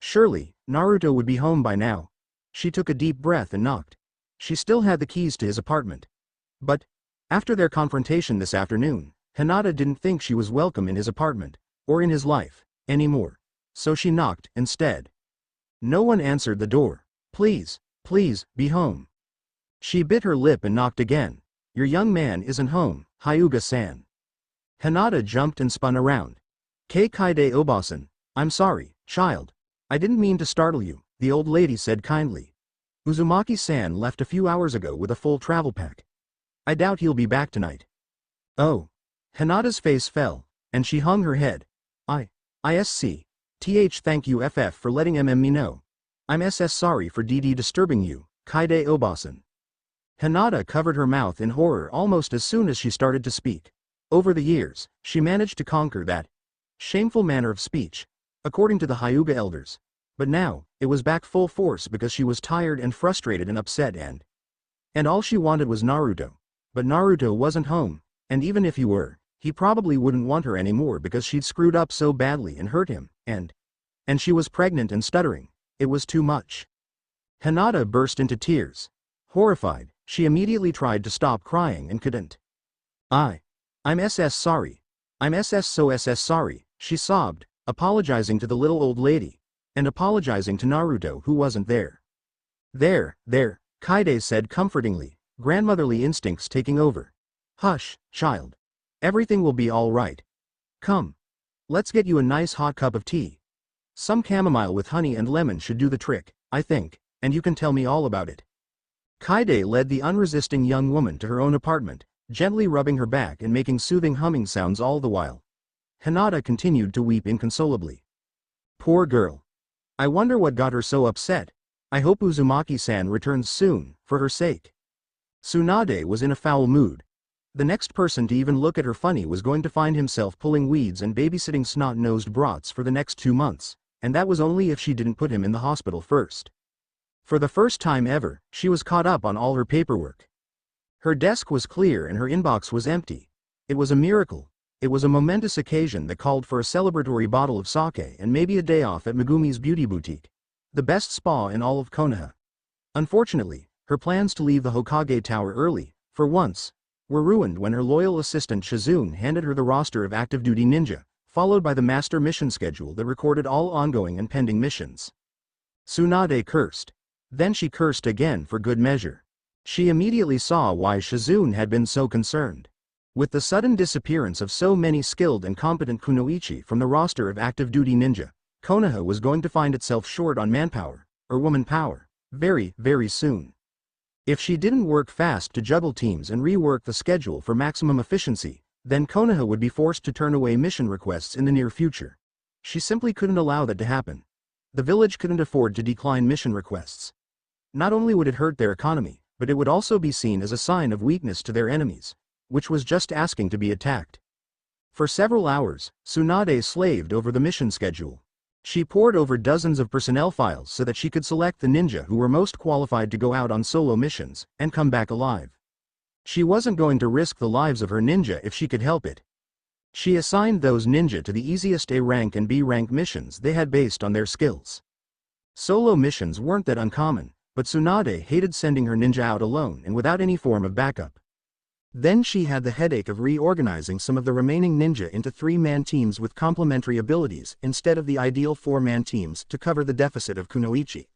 Naruto would be home by now. She took a deep breath and knocked. She still had the keys to his apartment. But, after their confrontation this afternoon, Hinata didn't think she was welcome in his apartment, or in his life, anymore. So she knocked instead. No one answered the door. Please, be home. She bit her lip and knocked again. Your young man isn't home, Hyuga-san. Hinata jumped and spun around. Kaide Obasan, I'm sorry, child. I didn't mean to startle you, the old lady said kindly. Uzumaki-san left a few hours ago with a full travel pack. I doubt he'll be back tonight. Oh. Hinata's face fell, and she hung her head. Thank you FF for letting me know. I'm sorry for DD disturbing you, Kaide Obasan. Hinata covered her mouth in horror almost as soon as she started to speak. Over the years, she managed to conquer that shameful manner of speech, according to the Hyuga elders. But now, it was back full force because she was tired and frustrated and upset and all she wanted was Naruto. But Naruto wasn't home, and even if he were, he probably wouldn't want her anymore because she'd screwed up so badly and hurt him, and she was pregnant and stuttering. It was too much. Hinata burst into tears. Horrified, she immediately tried to stop crying and couldn't. I'm SS sorry. I'm SS sorry, she sobbed, apologizing to the little old lady. And apologizing to Naruto who wasn't there. There, Kaide said comfortingly, grandmotherly instincts taking over. Hush, child. Everything will be all right. Come. Let's get you a nice hot cup of tea. Some chamomile with honey and lemon should do the trick, I think, and you can tell me all about it. Kaide led the unresisting young woman to her own apartment, gently rubbing her back and making soothing humming sounds all the while. Hinata continued to weep inconsolably. Poor girl. I wonder what got her so upset. I hope Uzumaki-san returns soon, for her sake. Tsunade was in a foul mood. The next person to even look at her funny was going to find himself pulling weeds and babysitting snot-nosed brats for the next 2 months, and that was only if she didn't put him in the hospital first. For the first time ever, she was caught up on all her paperwork. Her desk was clear and her inbox was empty. It was a miracle. It was a momentous occasion that called for a celebratory bottle of sake and maybe a day off at Megumi's beauty boutique, the best spa in all of Konoha. Unfortunately, her plans to leave the Hokage Tower early, for once, were ruined when her loyal assistant Shizune handed her the roster of active duty ninja, followed by the master mission schedule that recorded all ongoing and pending missions. Tsunade cursed. Then she cursed again for good measure. She immediately saw why Shizune had been so concerned. With the sudden disappearance of so many skilled and competent kunoichi from the roster of active duty ninja, Konoha was going to find itself short on manpower, or woman power, very, very soon. If she didn't work fast to juggle teams and rework the schedule for maximum efficiency, then Konoha would be forced to turn away mission requests in the near future. She simply couldn't allow that to happen. The village couldn't afford to decline mission requests. Not only would it hurt their economy, but it would also be seen as a sign of weakness to their enemies, which was just asking to be attacked. For several hours, Tsunade slaved over the mission schedule. She pored over dozens of personnel files so that she could select the ninja who were most qualified to go out on solo missions and come back alive. She wasn't going to risk the lives of her ninja if she could help it. She assigned those ninja to the easiest A rank and B rank missions they had based on their skills. Solo missions weren't that uncommon, but Tsunade hated sending her ninja out alone and without any form of backup. Then she had the headache of reorganizing some of the remaining ninja into 3-man teams with complementary abilities instead of the ideal 4-man teams to cover the deficit of kunoichi.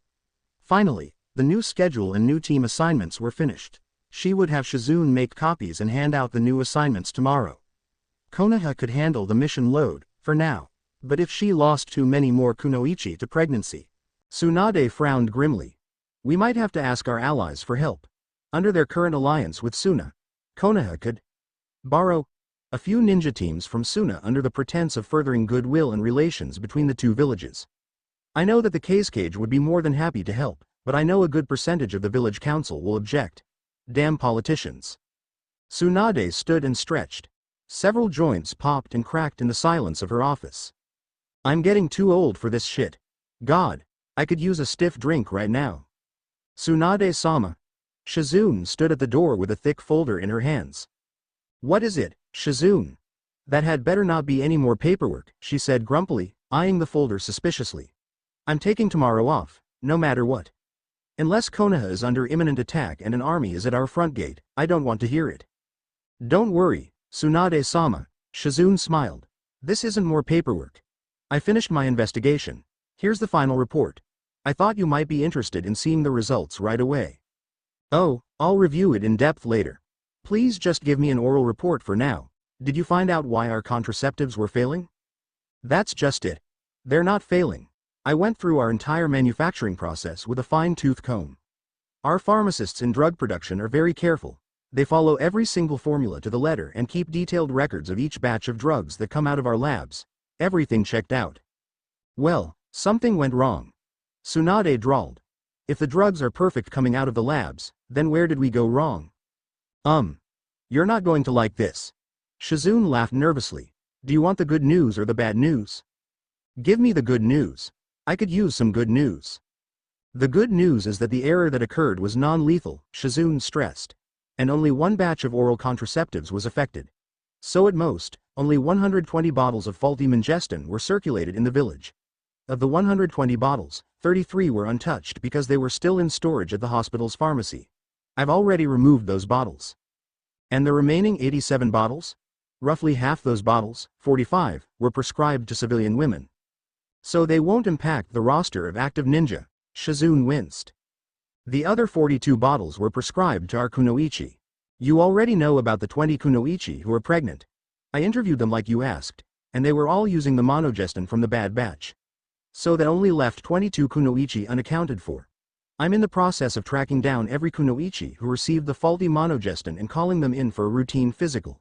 Finally, the new schedule and new team assignments were finished. She would have Shizune make copies and hand out the new assignments tomorrow. Konoha could handle the mission load, for now. But if she lost too many more kunoichi to pregnancy. Tsunade frowned grimly. We might have to ask our allies for help. Under their current alliance with Suna, Konoha could borrow a few ninja teams from Suna under the pretense of furthering goodwill and relations between the two villages. I know that the Case Cage would be more than happy to help, but I know a good percentage of the village council will object. Damn politicians. Tsunade stood and stretched. Several joints popped and cracked in the silence of her office. I'm getting too old for this shit. God, I could use a stiff drink right now. Tsunade-sama. Shizune stood at the door with a thick folder in her hands. What is it, Shizune? That had better not be any more paperwork, she said grumpily, eyeing the folder suspiciously. I'm taking tomorrow off, no matter what. Unless Konoha is under imminent attack and an army is at our front gate, I don't want to hear it. Don't worry, Tsunade-sama, Shizune smiled. This isn't more paperwork. I finished my investigation. Here's the final report. I thought you might be interested in seeing the results right away. Oh, I'll review it in depth later. Please just give me an oral report for now. Did you find out why our contraceptives were failing? That's just it. They're not failing. I went through our entire manufacturing process with a fine-tooth comb. Our pharmacists in drug production are very careful. They follow every single formula to the letter and keep detailed records of each batch of drugs that come out of our labs. Everything checked out. Well, something went wrong. Tsunade drawled. If the drugs are perfect coming out of the labs, then where did we go wrong? You're not going to like this. Shizune laughed nervously. Do you want the good news or the bad news? Give me the good news. I could use some good news. The good news is that the error that occurred was non-lethal, Shizune stressed. And only one batch of oral contraceptives was affected. So at most, only 120 bottles of faulty Mangestin were circulated in the village. Of the 120 bottles, 33 were untouched because they were still in storage at the hospital's pharmacy. I've already removed those bottles. And the remaining 87 bottles? Roughly half those bottles, 45, were prescribed to civilian women. So they won't impact the roster of active ninja. Shizune winced. The other 42 bottles were prescribed to our kunoichi. You already know about the 20 kunoichi who are pregnant. I interviewed them like you asked, and they were all using the monogestin from the bad batch. So that only left 22 kunoichi unaccounted for. I'm in the process of tracking down every kunoichi who received the faulty monogestin and calling them in for a routine physical.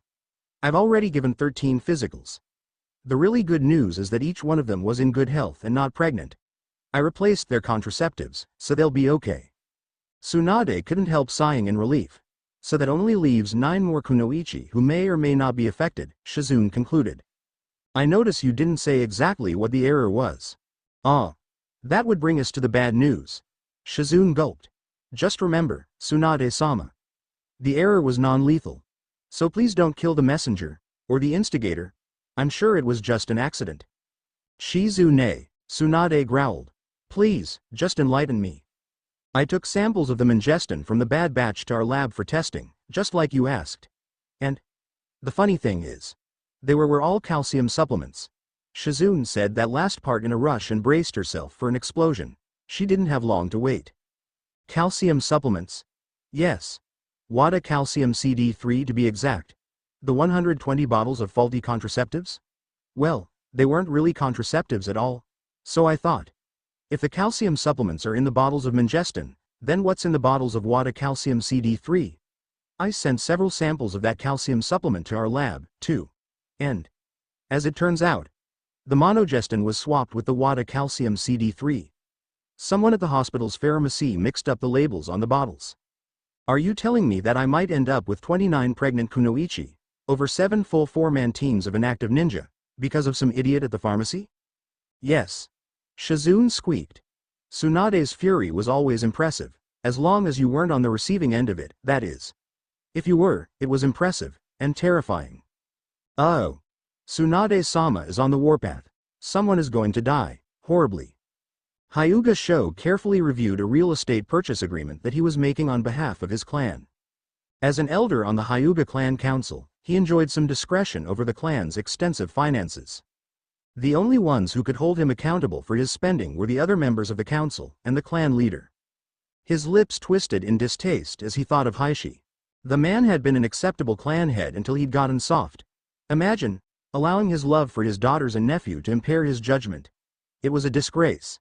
I've already given 13 physicals. The really good news is that each one of them was in good health and not pregnant. I replaced their contraceptives, so they'll be okay. Tsunade couldn't help sighing in relief. So that only leaves 9 more kunoichi who may or may not be affected, Shizune concluded. I notice you didn't say exactly what the error was. That would bring us to the bad news. Shizune gulped. Just remember, Tsunade-sama. The error was non-lethal. So please don't kill the messenger, or the instigator. I'm sure it was just an accident. Shizune, Tsunade growled. Please, just enlighten me. I took samples of the mangestin from the bad batch to our lab for testing, just like you asked. And the funny thing is, they were all calcium supplements. Shizune said that last part in a rush and braced herself for an explosion. She didn't have long to wait. Calcium supplements? Yes. WADA calcium CD3 to be exact. The 120 bottles of faulty contraceptives? Well, they weren't really contraceptives at all. So I thought. If the calcium supplements are in the bottles of mangestin, then what's in the bottles of WADA calcium CD3? I sent several samples of that calcium supplement to our lab, too. And, as it turns out, the monogestin was swapped with the WADA calcium CD3. Someone at the hospital's pharmacy mixed up the labels on the bottles. Are you telling me that I might end up with 29 pregnant kunoichi, over 7 full 4-man teams of an active ninja, because of some idiot at the pharmacy? Yes. Shizune squeaked. Tsunade's fury was always impressive, as long as you weren't on the receiving end of it, that is. If you were, it was impressive, and terrifying. Oh. Tsunade-sama is on the warpath. Someone is going to die, horribly. Hyuga Sho carefully reviewed a real estate purchase agreement that he was making on behalf of his clan. As an elder on the Hyuga clan council, he enjoyed some discretion over the clan's extensive finances. The only ones who could hold him accountable for his spending were the other members of the council and the clan leader. His lips twisted in distaste as he thought of Heishi. The man had been an acceptable clan head until he'd gotten soft. Imagine, allowing his love for his daughters and nephew to impair his judgment. It was a disgrace.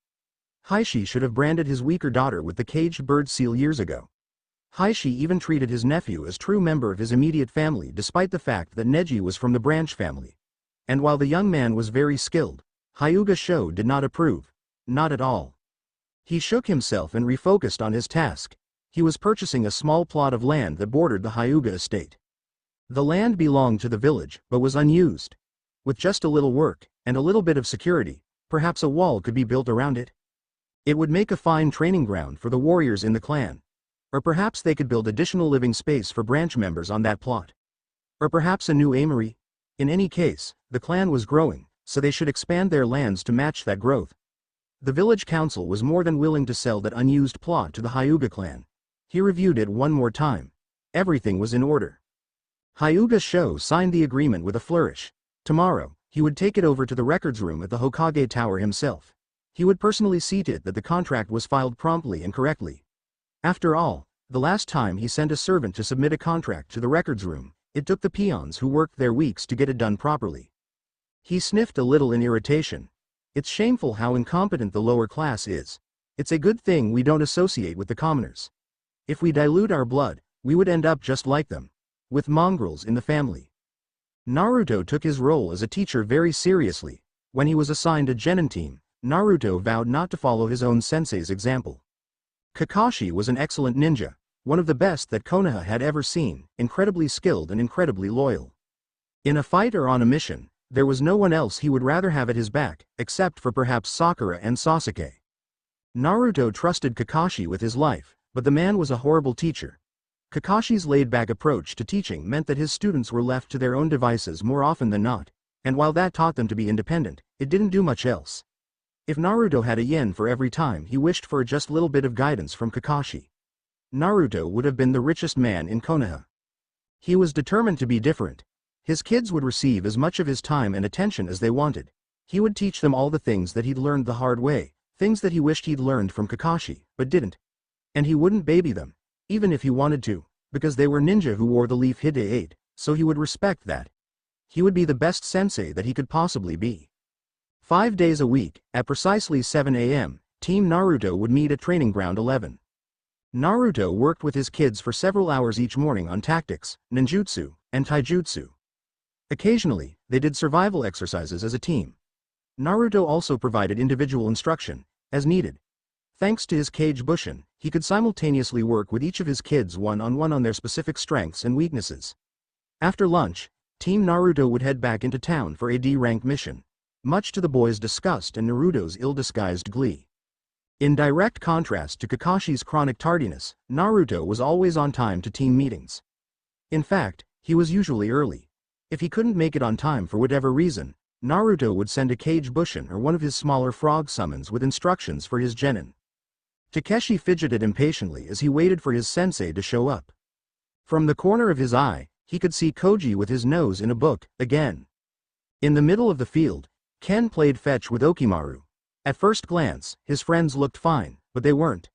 Heishi should have branded his weaker daughter with the caged bird seal years ago. Heishi even treated his nephew as true member of his immediate family despite the fact that Neji was from the branch family. And while the young man was very skilled, Hyuga Sho did not approve. Not at all. He shook himself and refocused on his task. He was purchasing a small plot of land that bordered the Hyuga estate. The land belonged to the village, but was unused. With just a little work, and a little bit of security, perhaps a wall could be built around it. It would make a fine training ground for the warriors in the clan. Or perhaps they could build additional living space for branch members on that plot. Or perhaps a new aimery. In any case, the clan was growing, so they should expand their lands to match that growth. The village council was more than willing to sell that unused plot to the Hyuga clan. He reviewed it one more time. Everything was in order. Hyuga Sho signed the agreement with a flourish. Tomorrow, he would take it over to the records room at the Hokage Tower himself. He would personally see to it that the contract was filed promptly and correctly. After all, the last time he sent a servant to submit a contract to the records room, it took the peons who worked there weeks to get it done properly. He sniffed a little in irritation. It's shameful how incompetent the lower class is. It's a good thing we don't associate with the commoners. If we dilute our blood, we would end up just like them. With mongrels in the family. Naruto took his role as a teacher very seriously. When he was assigned a genin team, Naruto vowed not to follow his own sensei's example. Kakashi was an excellent ninja, one of the best that Konoha had ever seen, incredibly skilled and incredibly loyal. In a fight or on a mission, there was no one else he would rather have at his back, except for perhaps Sakura and Sasuke. Naruto trusted Kakashi with his life, but the man was a horrible teacher. Kakashi's laid-back approach to teaching meant that his students were left to their own devices more often than not, and while that taught them to be independent, it didn't do much else. If Naruto had a yen for every time he wished for just a little bit of guidance from Kakashi, Naruto would have been the richest man in Konoha. He was determined to be different. His kids would receive as much of his time and attention as they wanted. He would teach them all the things that he'd learned the hard way, things that he wished he'd learned from Kakashi, but didn't. And he wouldn't baby them, even if he wanted to, because they were ninja who wore the leaf Hide, so he would respect that. He would be the best sensei that he could possibly be. 5 days a week, at precisely 7 a.m., Team Naruto would meet at Training Ground 11. Naruto worked with his kids for several hours each morning on tactics, ninjutsu, and taijutsu. Occasionally, they did survival exercises as a team. Naruto also provided individual instruction, as needed. Thanks to his Kage Bushin, he could simultaneously work with each of his kids one-on-one on their specific strengths and weaknesses. After lunch, Team Naruto would head back into town for a D-rank mission, much to the boys' disgust and Naruto's ill-disguised glee. In direct contrast to Kakashi's chronic tardiness, Naruto was always on time to team meetings. In fact, he was usually early. If he couldn't make it on time for whatever reason, Naruto would send a Kage Bushin or one of his smaller frog summons with instructions for his genin. Takeshi fidgeted impatiently as he waited for his sensei to show up. From the corner of his eye, he could see Koji with his nose in a book, again. In the middle of the field, Ken played fetch with Okimaru. At first glance, his friends looked fine, but they weren't.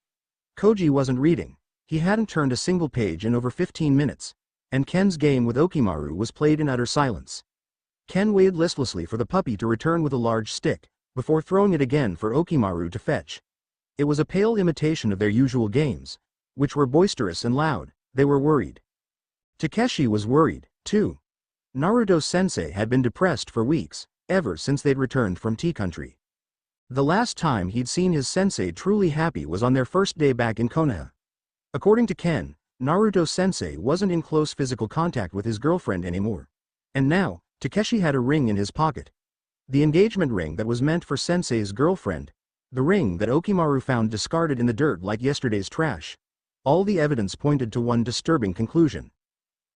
Koji wasn't reading. He hadn't turned a single page in over 15 minutes. And Ken's game with Okimaru was played in utter silence. Ken waited listlessly for the puppy to return with a large stick, before throwing it again for Okimaru to fetch. It was a pale imitation of their usual games, which were boisterous and loud. They were worried. Takeshi was worried, too. Naruto-sensei had been depressed for weeks, ever since they'd returned from Tea Country. The last time he'd seen his sensei truly happy was on their first day back in Konoha. According to Ken, Naruto-sensei wasn't in close physical contact with his girlfriend anymore. And now, Takeshi had a ring in his pocket. The engagement ring that was meant for sensei's girlfriend. The ring that Okimaru found discarded in the dirt like yesterday's trash. All the evidence pointed to one disturbing conclusion.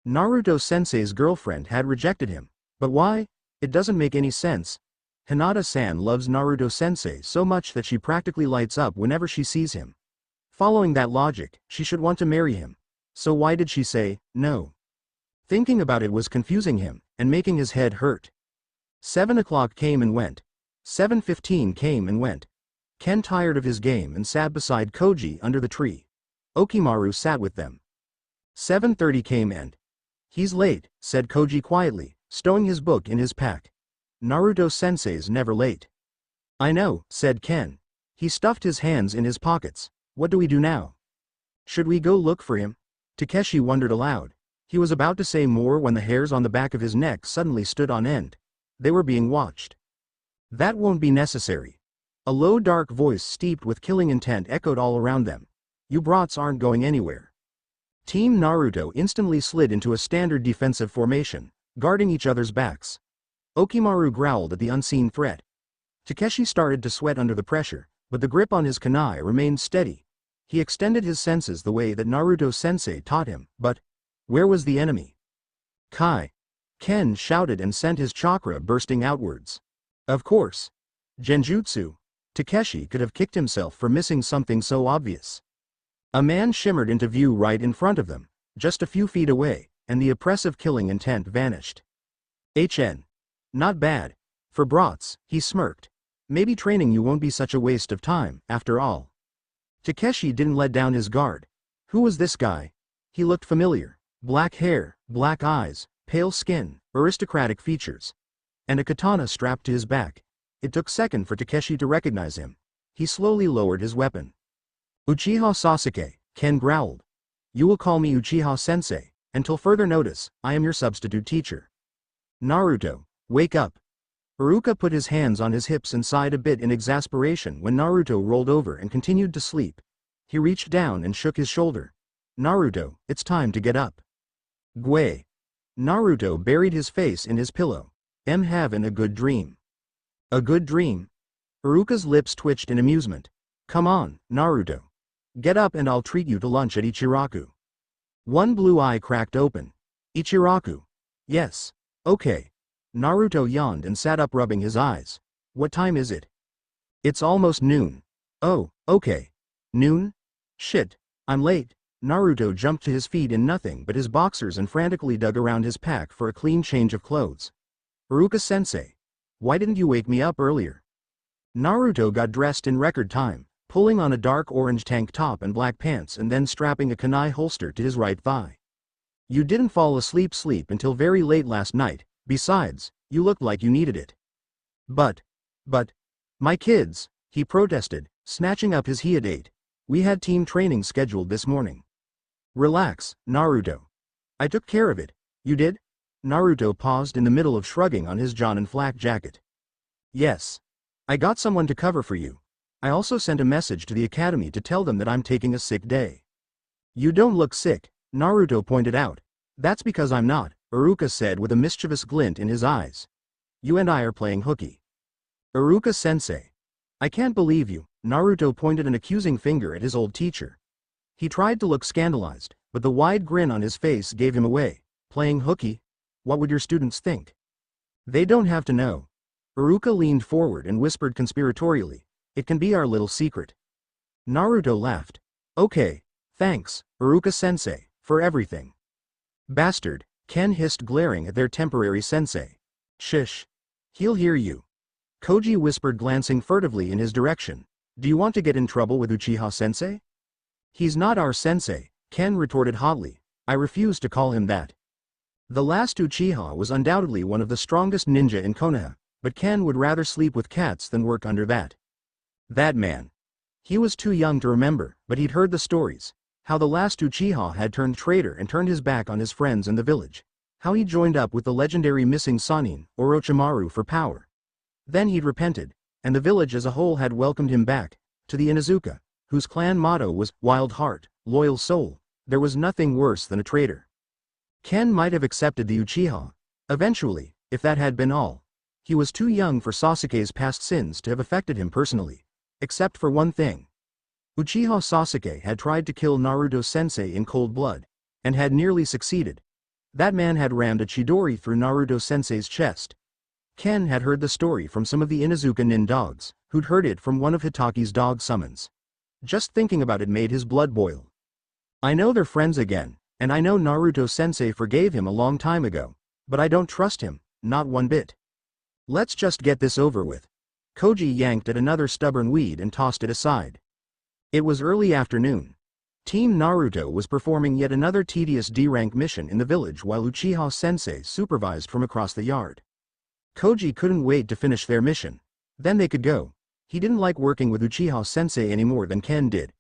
Naruto-sensei's girlfriend had rejected him. But why? It doesn't make any sense. Hinata-san loves Naruto-sensei so much that she practically lights up whenever she sees him. Following that logic, she should want to marry him. So why did she say no? Thinking about it was confusing him, and making his head hurt. 7 o'clock came and went. 7:15 came and went. Ken tired of his game and sat beside Koji under the tree. Okimaru sat with them. 7:30 came and... He's late, said Koji quietly, stowing his book in his pack. Naruto-sensei's never late. I know, said Ken. He stuffed his hands in his pockets. What do we do now? Should we go look for him? Takeshi wondered aloud. He was about to say more when the hairs on the back of his neck suddenly stood on end. They were being watched. That won't be necessary. A low dark voice steeped with killing intent echoed all around them. You brats aren't going anywhere. Team Naruto instantly slid into a standard defensive formation, guarding each other's backs. Okimaru growled at the unseen threat. Takeshi started to sweat under the pressure, but the grip on his kunai remained steady. He extended his senses the way that Naruto-sensei taught him, but where was the enemy? Kai! Ken shouted and sent his chakra bursting outwards. Of course. Genjutsu. Takeshi could have kicked himself for missing something so obvious. A man shimmered into view right in front of them, just a few feet away, and the oppressive killing intent vanished. Not bad. For brats, he smirked. Maybe training you won't be such a waste of time, after all. Takeshi didn't let down his guard. Who was this guy? He looked familiar. Black hair, black eyes, pale skin, aristocratic features. And a katana strapped to his back. It took a second for Takeshi to recognize him. He slowly lowered his weapon. Uchiha Sasuke, Ken growled. You will call me Uchiha-sensei. Until further notice, I am your substitute teacher. Naruto, wake up. Iruka put his hands on his hips and sighed a bit in exasperation when Naruto rolled over and continued to sleep. He reached down and shook his shoulder. Naruto, it's time to get up. Gue. Naruto buried his face in his pillow. I'm having a good dream. A good dream? Iruka's lips twitched in amusement. Come on, Naruto. Get up and I'll treat you to lunch at Ichiraku. One blue eye cracked open. Ichiraku. Yes. Okay. Naruto yawned and sat up rubbing his eyes. What time is it? It's almost noon. Oh, okay. Noon? Shit. I'm late. Naruto jumped to his feet in nothing but his boxers and frantically dug around his pack for a clean change of clothes. Iruka-sensei, why didn't you wake me up earlier? Naruto got dressed in record time, pulling on a dark orange tank top and black pants and then strapping a kunai holster to his right thigh. You didn't fall asleep until very late last night, besides, you looked like you needed it. But, my kids, he protested, snatching up his hyodate. We had team training scheduled this morning. Relax, Naruto. I took care of it. You did? Naruto paused in the middle of shrugging on his John and flak jacket. Yes. I got someone to cover for you. I also sent a message to the academy to tell them that I'm taking a sick day. You don't look sick, Naruto pointed out. That's because I'm not, Iruka said with a mischievous glint in his eyes. You and I are playing hooky. Iruka-sensei. I can't believe you, Naruto pointed an accusing finger at his old teacher. He tried to look scandalized, but the wide grin on his face gave him away. Playing hooky? What would your students think? They don't have to know. Iruka leaned forward and whispered conspiratorially. It can be our little secret. Naruto laughed. Okay, thanks, Iruka-sensei, for everything. Bastard, Ken hissed, glaring at their temporary sensei. Shish. He'll hear you. Koji whispered, glancing furtively in his direction. Do you want to get in trouble with Uchiha-sensei? He's not our sensei, Ken retorted hotly. I refuse to call him that. The last Uchiha was undoubtedly one of the strongest ninja in Konoha, but Ken would rather sleep with cats than work under that. That man. He was too young to remember, but he'd heard the stories. How the last Uchiha had turned traitor and turned his back on his friends in the village. How he joined up with the legendary missing Sannin, Orochimaru, for power. Then he'd repented, and the village as a whole had welcomed him back, to the Inuzuka, whose clan motto was, Wild Heart, Loyal Soul. There was nothing worse than a traitor. Ken might have accepted the Uchiha. Eventually, if that had been all. He was too young for Sasuke's past sins to have affected him personally. Except for one thing. Uchiha Sasuke had tried to kill Naruto-sensei in cold blood, and had nearly succeeded. That man had rammed a Chidori through Naruto-sensei's chest. Ken had heard the story from some of the Inuzuka nin dogs, who'd heard it from one of Hitaki's dog summons. Just thinking about it made his blood boil. I know they're friends again, and I know Naruto-sensei forgave him a long time ago, but I don't trust him, not one bit. Let's just get this over with. Koji yanked at another stubborn weed and tossed it aside. It was early afternoon. Team Naruto was performing yet another tedious D-rank mission in the village while Uchiha-sensei supervised from across the yard. Koji couldn't wait to finish their mission. Then they could go. He didn't like working with Uchiha-sensei any more than Ken did.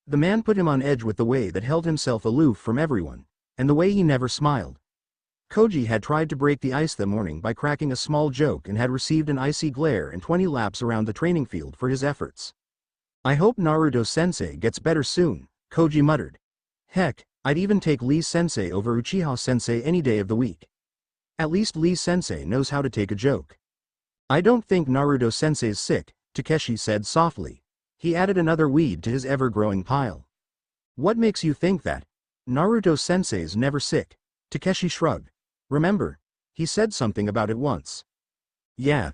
The man put him on edge with the way that held himself aloof from everyone, and the way he never smiled. Koji had tried to break the ice that morning by cracking a small joke and had received an icy glare and 20 laps around the training field for his efforts. I hope Naruto-sensei gets better soon, Koji muttered. Heck, I'd even take Lee-sensei over Uchiha-sensei any day of the week. At least Lee-sensei knows how to take a joke. I don't think Naruto-sensei's sick, Takeshi said softly. He added another weed to his ever-growing pile. What makes you think that? Naruto-sensei's never sick, Takeshi shrugged. Remember, he said something about it once. Yeah.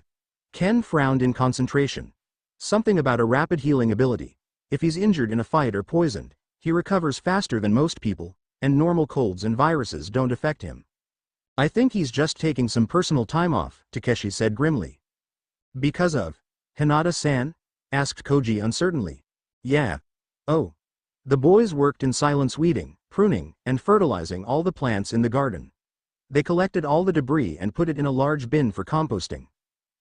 Ken frowned in concentration. Something about a rapid healing ability. If he's injured in a fight or poisoned, he recovers faster than most people, and normal colds and viruses don't affect him. I think he's just taking some personal time off, Takeshi said grimly. Because of Hinata-san? Asked Koji uncertainly. Yeah. Oh. The boys worked in silence, weeding, pruning, and fertilizing all the plants in the garden. They collected all the debris and put it in a large bin for composting.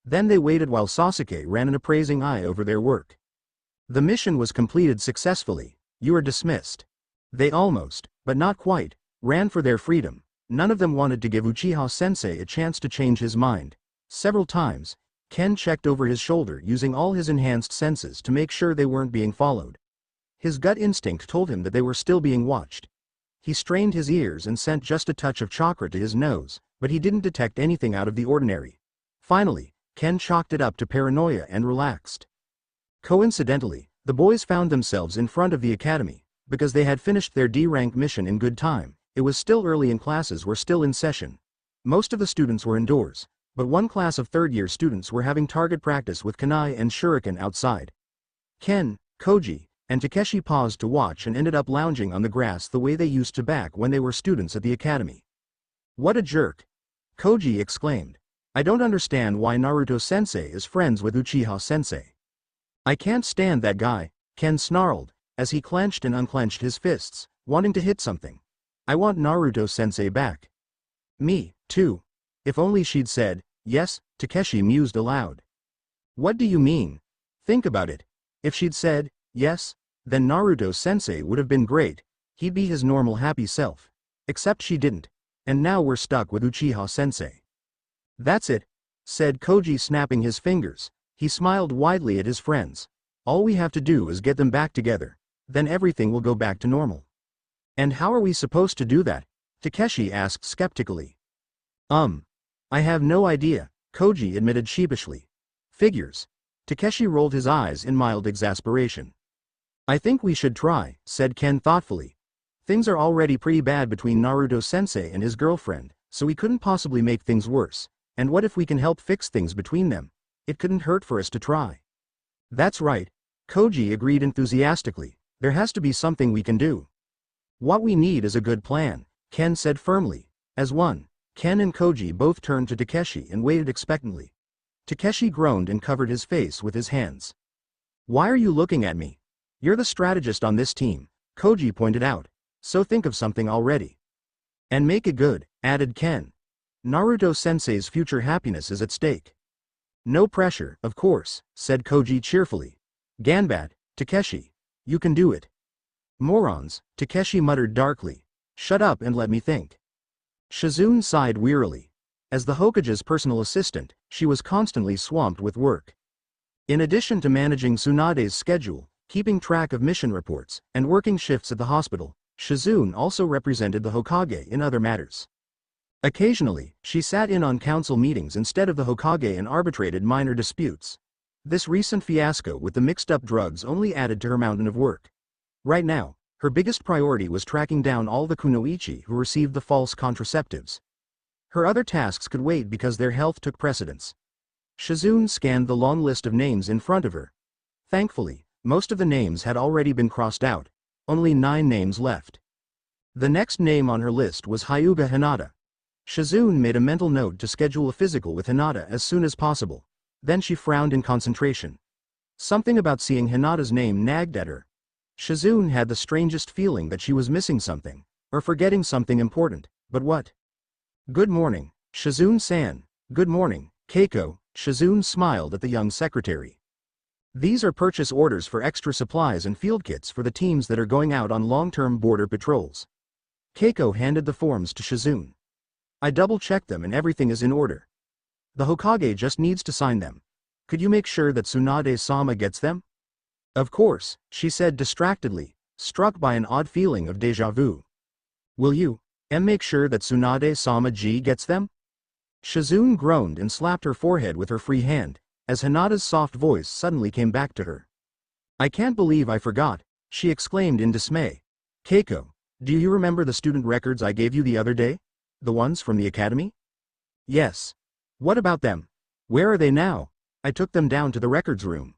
Then they waited while Sasuke ran an appraising eye over their work. The mission was completed successfully. You are dismissed. They almost, but not quite, ran for their freedom. None of them wanted to give Uchiha-sensei a chance to change his mind. Several times, Ken checked over his shoulder using all his enhanced senses to make sure they weren't being followed. His gut instinct told him that they were still being watched. He strained his ears and sent just a touch of chakra to his nose, but he didn't detect anything out of the ordinary. Finally, Ken chalked it up to paranoia and relaxed. Coincidentally, the boys found themselves in front of the academy, because they had finished their D-rank mission in good time. It was still early and classes were still in session. Most of the students were indoors, but one class of third-year students were having target practice with kunai and shuriken outside. Ken, Koji, and Takeshi paused to watch and ended up lounging on the grass the way they used to back when they were students at the academy. What a jerk! Koji exclaimed. I don't understand why Naruto-sensei is friends with Uchiha-sensei. I can't stand that guy, Ken snarled, as he clenched and unclenched his fists, wanting to hit something. I want Naruto-sensei back. Me, too. If only she'd said, yes, Takeshi mused aloud. What do you mean? Think about it. If she'd said, yes, then Naruto-sensei would have been great, he'd be his normal happy self. Except she didn't. And now we're stuck with Uchiha-sensei. That's it, said Koji, snapping his fingers. He smiled widely at his friends. All we have to do is get them back together. Then everything will go back to normal. And how are we supposed to do that? Takeshi asked skeptically. I have no idea, Koji admitted sheepishly. Figures. Takeshi rolled his eyes in mild exasperation. I think we should try, said Ken thoughtfully. Things are already pretty bad between Naruto-sensei and his girlfriend, so we couldn't possibly make things worse. And what if we can help fix things between them? It couldn't hurt for us to try. That's right, Koji agreed enthusiastically. There has to be something we can do. What we need is a good plan, Ken said firmly. As one, Ken and Koji both turned to Takeshi and waited expectantly. Takeshi groaned and covered his face with his hands. Why are you looking at me? You're the strategist on this team, Koji pointed out. So think of something already. And make it good, added Ken. Naruto-sensei's future happiness is at stake. No pressure, of course, said Koji cheerfully. Ganbat, Takeshi. You can do it. Morons, Takeshi muttered darkly. Shut up and let me think. Shizune sighed wearily. As the Hokage's personal assistant, she was constantly swamped with work. In addition to managing Tsunade's schedule, keeping track of mission reports, and working shifts at the hospital, Shizune also represented the Hokage in other matters. Occasionally, she sat in on council meetings instead of the Hokage and arbitrated minor disputes. This recent fiasco with the mixed-up drugs only added to her mountain of work. Right now, her biggest priority was tracking down all the kunoichi who received the false contraceptives. Her other tasks could wait because their health took precedence. Shizune scanned the long list of names in front of her. Thankfully, most of the names had already been crossed out. Only 9 names left. The next name on her list was Hyuga Hinata. Shizune made a mental note to schedule a physical with Hinata as soon as possible. Then she frowned in concentration. Something about seeing Hinata's name nagged at her. Shizune had the strangest feeling that she was missing something, or forgetting something important, but what? Good morning, Shizune-san. Good morning, Keiko. Shizune smiled at the young secretary. These are purchase orders for extra supplies and field kits for the teams that are going out on long-term border patrols. Keiko handed the forms to Shizune. I double-checked them and everything is in order. The Hokage just needs to sign them. Could you make sure that Tsunade-sama gets them? Of course, she said distractedly, struck by an odd feeling of déjà vu. Will you, make sure that Tsunade-sama gets them? Shizune groaned and slapped her forehead with her free hand, as Hinata's soft voice suddenly came back to her. I can't believe I forgot, she exclaimed in dismay. Keiko, do you remember the student records I gave you the other day? The ones from the academy? Yes. What about them? Where are they now? I took them down to the records room.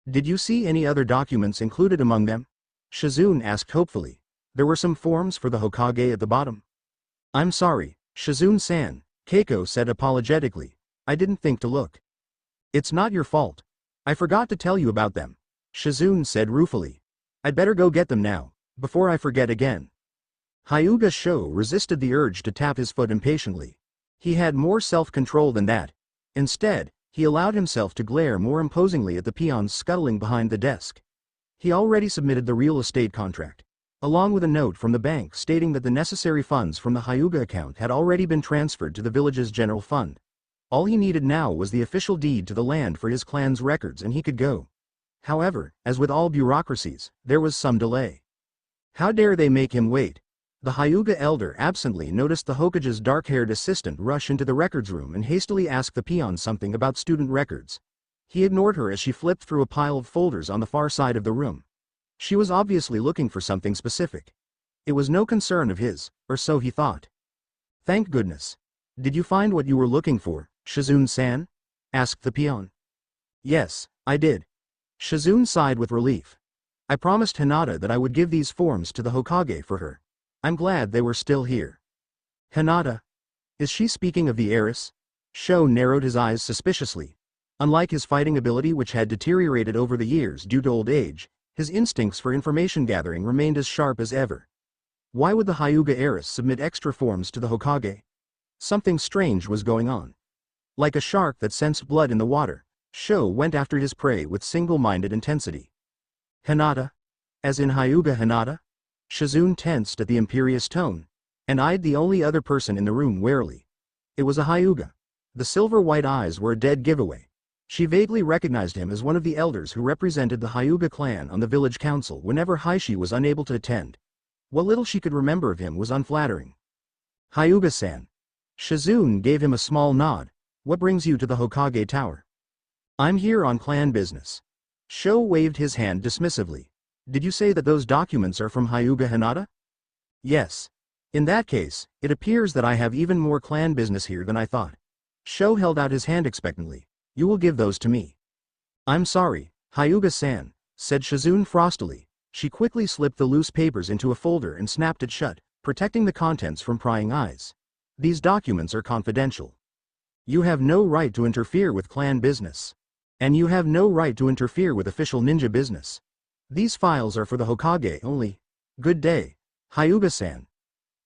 Did you see any other documents included among them? Shizune asked hopefully. There were some forms for the Hokage at the bottom. I'm sorry, Shizune-san, Keiko said apologetically. I didn't think to look. It's not your fault. I forgot to tell you about them, Shizune said ruefully. I'd better go get them now, before I forget again. Hyuga Sho resisted the urge to tap his foot impatiently. He had more self-control than that. Instead, he allowed himself to glare more imposingly at the peons scuttling behind the desk. He already submitted the real estate contract, along with a note from the bank stating that the necessary funds from the Hyuga account had already been transferred to the village's general fund. All he needed now was the official deed to the land for his clan's records and he could go. However, as with all bureaucracies, there was some delay. How dare they make him wait? The Hyuga elder absently noticed the Hokage's dark-haired assistant rush into the records room and hastily ask the peon something about student records. He ignored her as she flipped through a pile of folders on the far side of the room. She was obviously looking for something specific. It was no concern of his, or so he thought. Thank goodness. Did you find what you were looking for, Shizune-san? Asked the peon. Yes, I did. Shizune sighed with relief. I promised Hinata that I would give these forms to the Hokage for her. I'm glad they were still here. Hinata? Is she speaking of the heiress? Sho narrowed his eyes suspiciously. Unlike his fighting ability which had deteriorated over the years due to old age, his instincts for information gathering remained as sharp as ever. Why would the Hyuga heiress submit extra forms to the Hokage? Something strange was going on. Like a shark that sensed blood in the water, Sho went after his prey with single-minded intensity. Hinata? As in Hyuga Hinata? Shizune tensed at the imperious tone, and eyed the only other person in the room warily. It was a Hyuga. The silver-white eyes were a dead giveaway. She vaguely recognized him as one of the elders who represented the Hyuga clan on the village council whenever Heishi was unable to attend. What little she could remember of him was unflattering. Hyuga-san. Shizune gave him a small nod. What brings you to the Hokage Tower? I'm here on clan business. Sho waved his hand dismissively. Did you say that those documents are from Hyuga Hinata? Yes. In that case, it appears that I have even more clan business here than I thought. Sho held out his hand expectantly. You will give those to me. I'm sorry, Hyuga-san, said Shizune frostily. She quickly slipped the loose papers into a folder and snapped it shut, protecting the contents from prying eyes. These documents are confidential. You have no right to interfere with clan business. And you have no right to interfere with official ninja business. These files are for the Hokage only. Good day, Hyuga-san.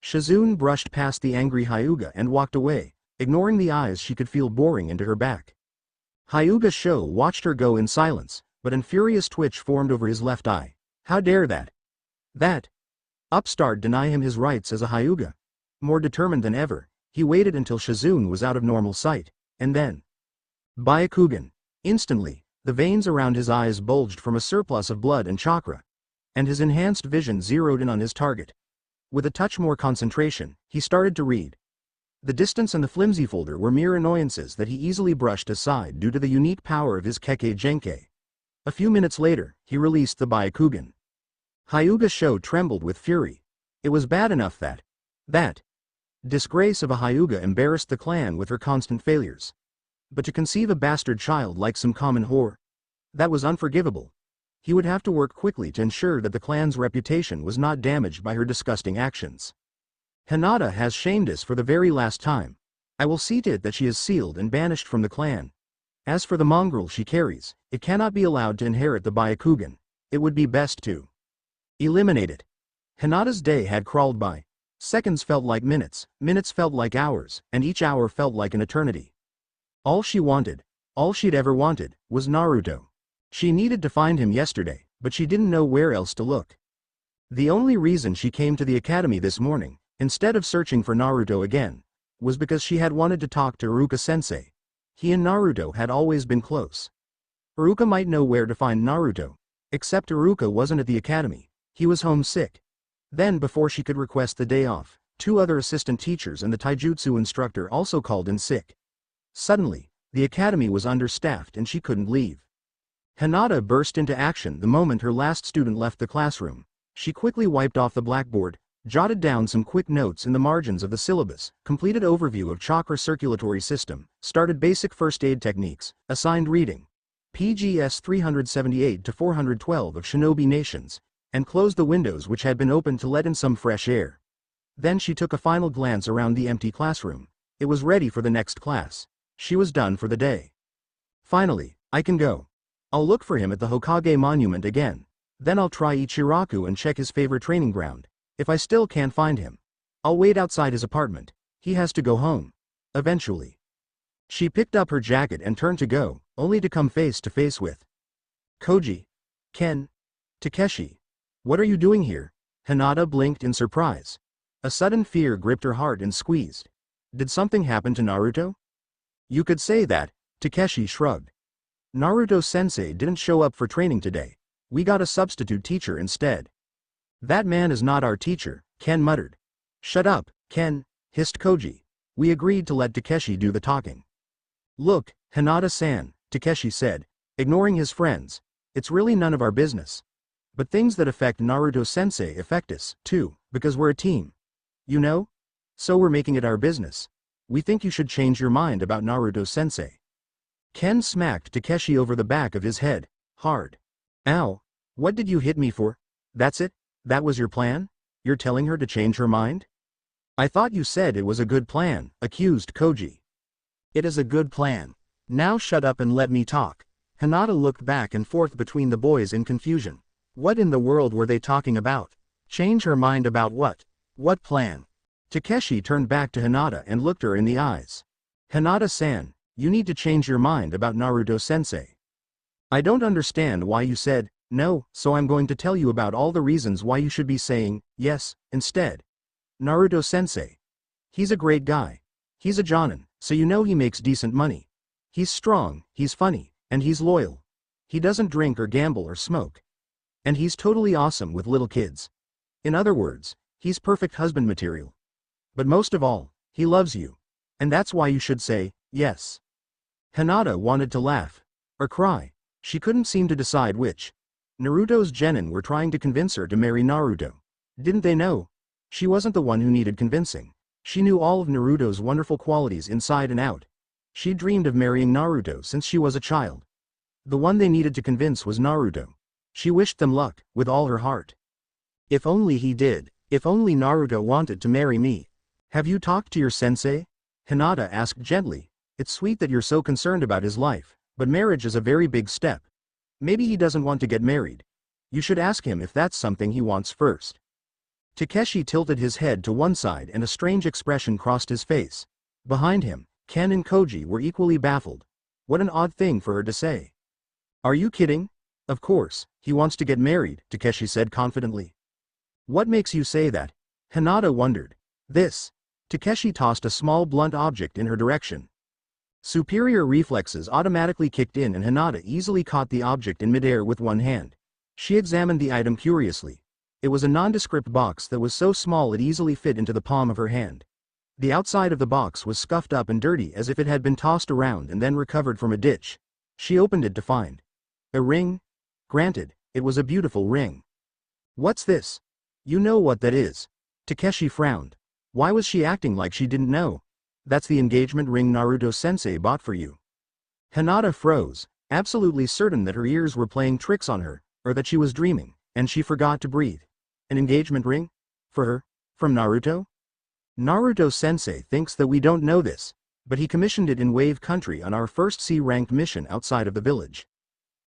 Shizune brushed past the angry Hyuga and walked away, ignoring the eyes she could feel boring into her back. Hyuga Sho watched her go in silence, but an furious twitch formed over his left eye. How dare that upstart deny him his rights as a Hyuga? More determined than ever, he waited until Shizune was out of normal sight, and then... Byakugan. Instantly, the veins around his eyes bulged from a surplus of blood and chakra, and his enhanced vision zeroed in on his target. With a touch more concentration, he started to read. The distance and the flimsy folder were mere annoyances that he easily brushed aside due to the unique power of his Kekkei Genkei. A few minutes later, he released the Byakugan. Hyuga Sho trembled with fury. It was bad enough that disgrace of a Hyuga embarrassed the clan with her constant failures. But to conceive a bastard child like some common whore? That was unforgivable. He would have to work quickly to ensure that the clan's reputation was not damaged by her disgusting actions. Hinata has shamed us for the very last time. I will see to it that she is sealed and banished from the clan. As for the mongrel she carries, it cannot be allowed to inherit the Byakugan. It would be best to eliminate it. Hinata's day had crawled by. Seconds felt like minutes, minutes felt like hours, and each hour felt like an eternity. All she wanted, all she'd ever wanted, was Naruto. She needed to find him yesterday, but she didn't know where else to look. The only reason she came to the academy this morning, instead of searching for Naruto again, was because she had wanted to talk to Iruka-sensei. He and Naruto had always been close. Iruka might know where to find Naruto, except Iruka wasn't at the academy. He was homesick. Then before she could request the day off, 2 other assistant teachers and the taijutsu instructor also called in sick. Suddenly, the academy was understaffed and she couldn't leave. Hinata burst into action the moment her last student left the classroom. She quickly wiped off the blackboard, jotted down some quick notes in the margins of the syllabus, completed overview of chakra circulatory system, started basic first aid techniques, assigned reading, PGS 378 to 412 of Shinobi Nations, and closed the windows which had been opened to let in some fresh air. Then she took a final glance around the empty classroom. It was ready for the next class. She was done for the day. Finally, I can go. I'll look for him at the Hokage monument again. Then I'll try Ichiraku and check his favorite training ground. If I still can't find him, I'll wait outside his apartment. He has to go home. Eventually. She picked up her jacket and turned to go, only to come face to face with Koji. Ken. Takeshi. What are you doing here? Hinata blinked in surprise. A sudden fear gripped her heart and squeezed. Did something happen to Naruto? You could say that, Takeshi shrugged. Naruto-sensei didn't show up for training today. We got a substitute teacher instead. That man is not our teacher, Ken muttered. Shut up, Ken, hissed Koji. We agreed to let Takeshi do the talking. Look, Hinata-san, Takeshi said, ignoring his friends, it's really none of our business. But things that affect Naruto-sensei affect us, too, because we're a team. You know? So we're making it our business. We think you should change your mind about Naruto-sensei. Ken smacked Takeshi over the back of his head, hard. Ow. What did you hit me for? That's it? That was your plan? You're telling her to change her mind? I thought you said it was a good plan, accused Koji. It is a good plan. Now shut up and let me talk. Hinata looked back and forth between the boys in confusion. What in the world were they talking about? Change her mind about what? What plan? Takeshi turned back to Hinata and looked her in the eyes. Hinata-san, you need to change your mind about Naruto-sensei. I don't understand why you said no, so I'm going to tell you about all the reasons why you should be saying yes instead. Naruto-sensei. He's a great guy. He's a jonin, so you know he makes decent money. He's strong, he's funny, and he's loyal. He doesn't drink or gamble or smoke. And he's totally awesome with little kids. In other words, he's perfect husband material. But most of all, he loves you. And that's why you should say yes. Hinata wanted to laugh or cry. She couldn't seem to decide which. Naruto's genin were trying to convince her to marry Naruto. Didn't they know? She wasn't the one who needed convincing. She knew all of Naruto's wonderful qualities inside and out. She dreamed of marrying Naruto since she was a child. The one they needed to convince was Naruto. She wished them luck, with all her heart. If only he did. If only Naruto wanted to marry me. Have you talked to your sensei? Hinata asked gently. It's sweet that you're so concerned about his life, but marriage is a very big step. Maybe he doesn't want to get married. You should ask him if that's something he wants first. Takeshi tilted his head to one side and a strange expression crossed his face. Behind him, Ken and Koji were equally baffled. What an odd thing for her to say. Are you kidding? Of course, he wants to get married, Takeshi said confidently. What makes you say that? Hinata wondered. This. Takeshi tossed a small blunt object in her direction. Superior reflexes automatically kicked in and Hinata easily caught the object in midair with one hand. She examined the item curiously. It was a nondescript box that was so small it easily fit into the palm of her hand. The outside of the box was scuffed up and dirty as if it had been tossed around and then recovered from a ditch. She opened it to find a ring? Granted, it was a beautiful ring. What's this? You know what that is. Takeshi frowned. Why was she acting like she didn't know? That's the engagement ring Naruto-sensei bought for you. Hinata froze, absolutely certain that her ears were playing tricks on her, or that she was dreaming, and she forgot to breathe. An engagement ring? For her? From Naruto? Naruto-sensei thinks that we don't know this, but he commissioned it in Wave Country on our first C-ranked mission outside of the village.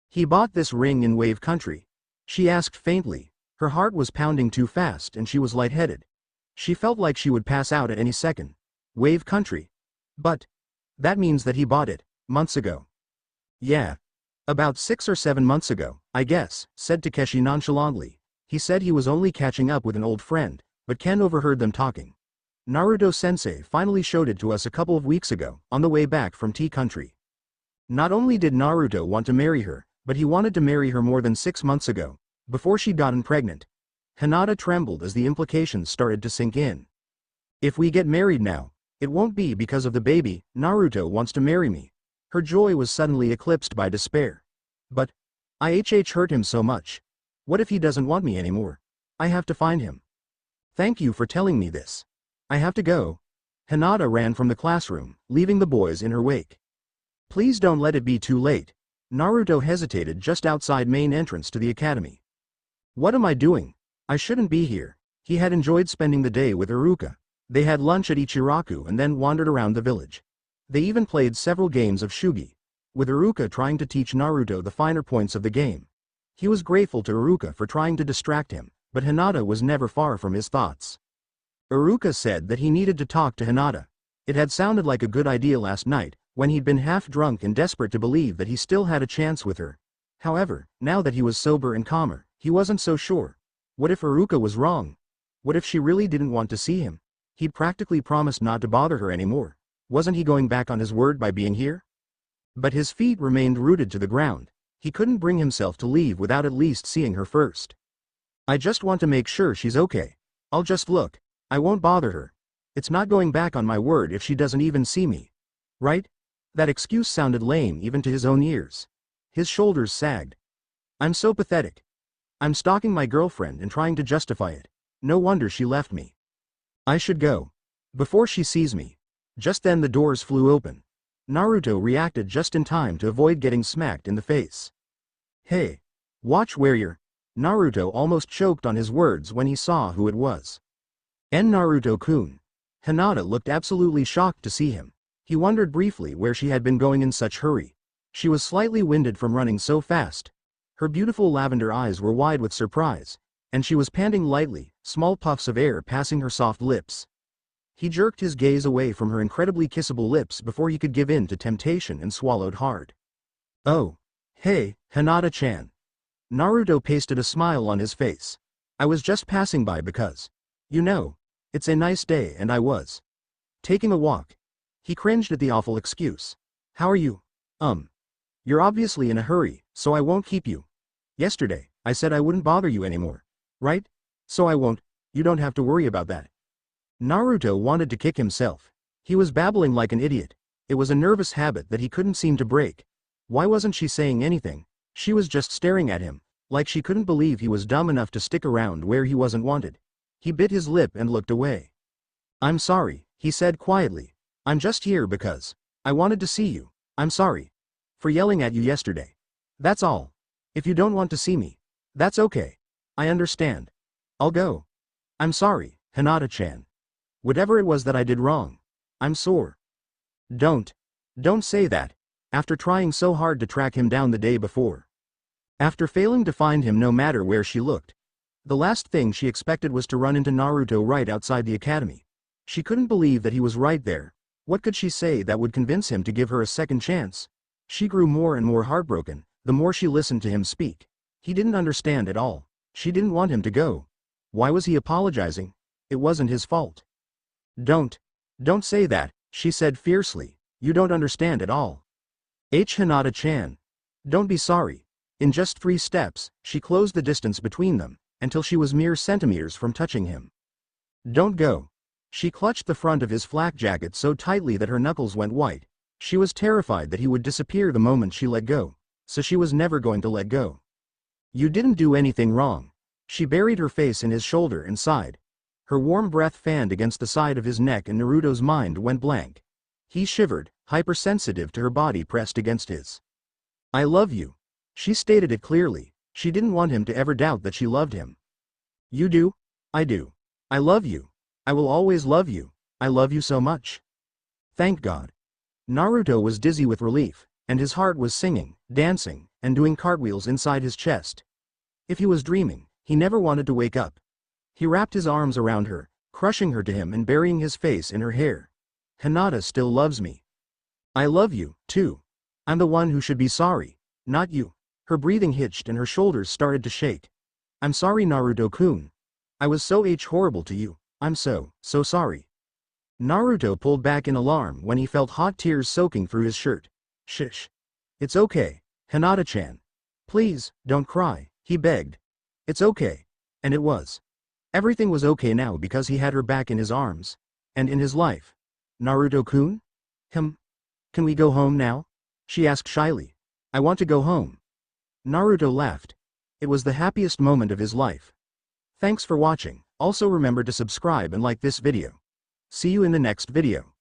He bought this ring in Wave Country. She asked faintly. Her heart was pounding too fast and she was lightheaded. She felt like she would pass out at any second. Wave Country. But that means that he bought it months ago. Yeah. About 6 or 7 months ago, I guess, said Takeshi nonchalantly. He said he was only catching up with an old friend, but Ken overheard them talking. Naruto-sensei finally showed it to us a couple of weeks ago, on the way back from T-Country. Not only did Naruto want to marry her, but he wanted to marry her more than 6 months ago, before she'd gotten pregnant. Hinata trembled as the implications started to sink in. If we get married now, it won't be because of the baby. Naruto wants to marry me. Her joy was suddenly eclipsed by despair. But IHH hurt him so much. What if he doesn't want me anymore? I have to find him. Thank you for telling me this. I have to go. Hinata ran from the classroom, leaving the boys in her wake. Please don't let it be too late. Naruto hesitated just outside main entrance to the academy. What am I doing? I shouldn't be here. He had enjoyed spending the day with Iruka. They had lunch at Ichiraku and then wandered around the village. They even played several games of shugi, with Iruka trying to teach Naruto the finer points of the game. He was grateful to Iruka for trying to distract him, but Hinata was never far from his thoughts. Iruka said that he needed to talk to Hinata. It had sounded like a good idea last night, when he'd been half drunk and desperate to believe that he still had a chance with her. However, now that he was sober and calmer, he wasn't so sure. What if Iruka was wrong? What if she really didn't want to see him? He'd practically promised not to bother her anymore. Wasn't he going back on his word by being here? But his feet remained rooted to the ground. He couldn't bring himself to leave without at least seeing her first. I just want to make sure she's okay. I'll just look. I won't bother her. It's not going back on my word if she doesn't even see me. Right? That excuse sounded lame even to his own ears. His shoulders sagged. I'm so pathetic. I'm stalking my girlfriend and trying to justify it. No wonder she left me. I should go. Before she sees me. Just then the doors flew open. Naruto reacted just in time to avoid getting smacked in the face. Hey. Watch where you're. Naruto almost choked on his words when he saw who it was. Naruto-kun. Hinata looked absolutely shocked to see him. He wondered briefly where she had been going in such hurry. She was slightly winded from running so fast. Her beautiful lavender eyes were wide with surprise, and she was panting lightly, small puffs of air passing her soft lips. He jerked his gaze away from her incredibly kissable lips before he could give in to temptation and swallowed hard. "Oh. Hey, Hinata-chan." Naruto pasted a smile on his face. "I was just passing by because, you know, it's a nice day and I was taking a walk." He cringed at the awful excuse. "How are you? You're obviously in a hurry, so I won't keep you. Yesterday, I said I wouldn't bother you anymore. Right? So I won't. You don't have to worry about that." Naruto wanted to kick himself. He was babbling like an idiot. It was a nervous habit that he couldn't seem to break. Why wasn't she saying anything? She was just staring at him, like she couldn't believe he was dumb enough to stick around where he wasn't wanted. He bit his lip and looked away. "I'm sorry," he said quietly. "I'm just here because I wanted to see you. I'm sorry for yelling at you yesterday. That's all. If you don't want to see me, that's okay. I understand. I'll go. I'm sorry, Hinata-chan. Whatever it was that I did wrong, I'm sore." Don't say that. After trying so hard to track him down the day before. After failing to find him no matter where she looked. The last thing she expected was to run into Naruto right outside the academy. She couldn't believe that he was right there. What could she say that would convince him to give her a second chance? She grew more and more heartbroken, the more she listened to him speak. He didn't understand at all. She didn't want him to go. Why was he apologizing? It wasn't his fault. Don't say that, she said fiercely. You don't understand at all. Hinata-chan. Don't be sorry. In just 3 steps, she closed the distance between them, until she was mere centimeters from touching him. Don't go. She clutched the front of his flak jacket so tightly that her knuckles went white. She was terrified that he would disappear the moment she let go, so she was never going to let go. You didn't do anything wrong. She buried her face in his shoulder and sighed. Her warm breath fanned against the side of his neck and Naruto's mind went blank. He shivered, hypersensitive to her body pressed against his. "I love you." She stated it clearly. She didn't want him to ever doubt that she loved him. "You do? I do. I love you. I will always love you. I love you so much." Thank God. Naruto was dizzy with relief, and his heart was singing, dancing, and doing cartwheels inside his chest. If he was dreaming, he never wanted to wake up. He wrapped his arms around her, crushing her to him and burying his face in her hair. "Hinata still loves me. I love you, too. I'm the one who should be sorry, not you." Her breathing hitched and her shoulders started to shake. "I'm sorry, Naruto-kun. I was so horrible to you. I'm so sorry." Naruto pulled back in alarm when he felt hot tears soaking through his shirt. "Shh. It's okay, Hinata-chan. Please, don't cry," he begged. "It's okay." And it was. Everything was okay now because he had her back in his arms. And in his life. "Naruto-kun? Can we go home now?" she asked shyly. "I want to go home." Naruto laughed. It was the happiest moment of his life. Thanks for watching. Also remember to subscribe and like this video. See you in the next video.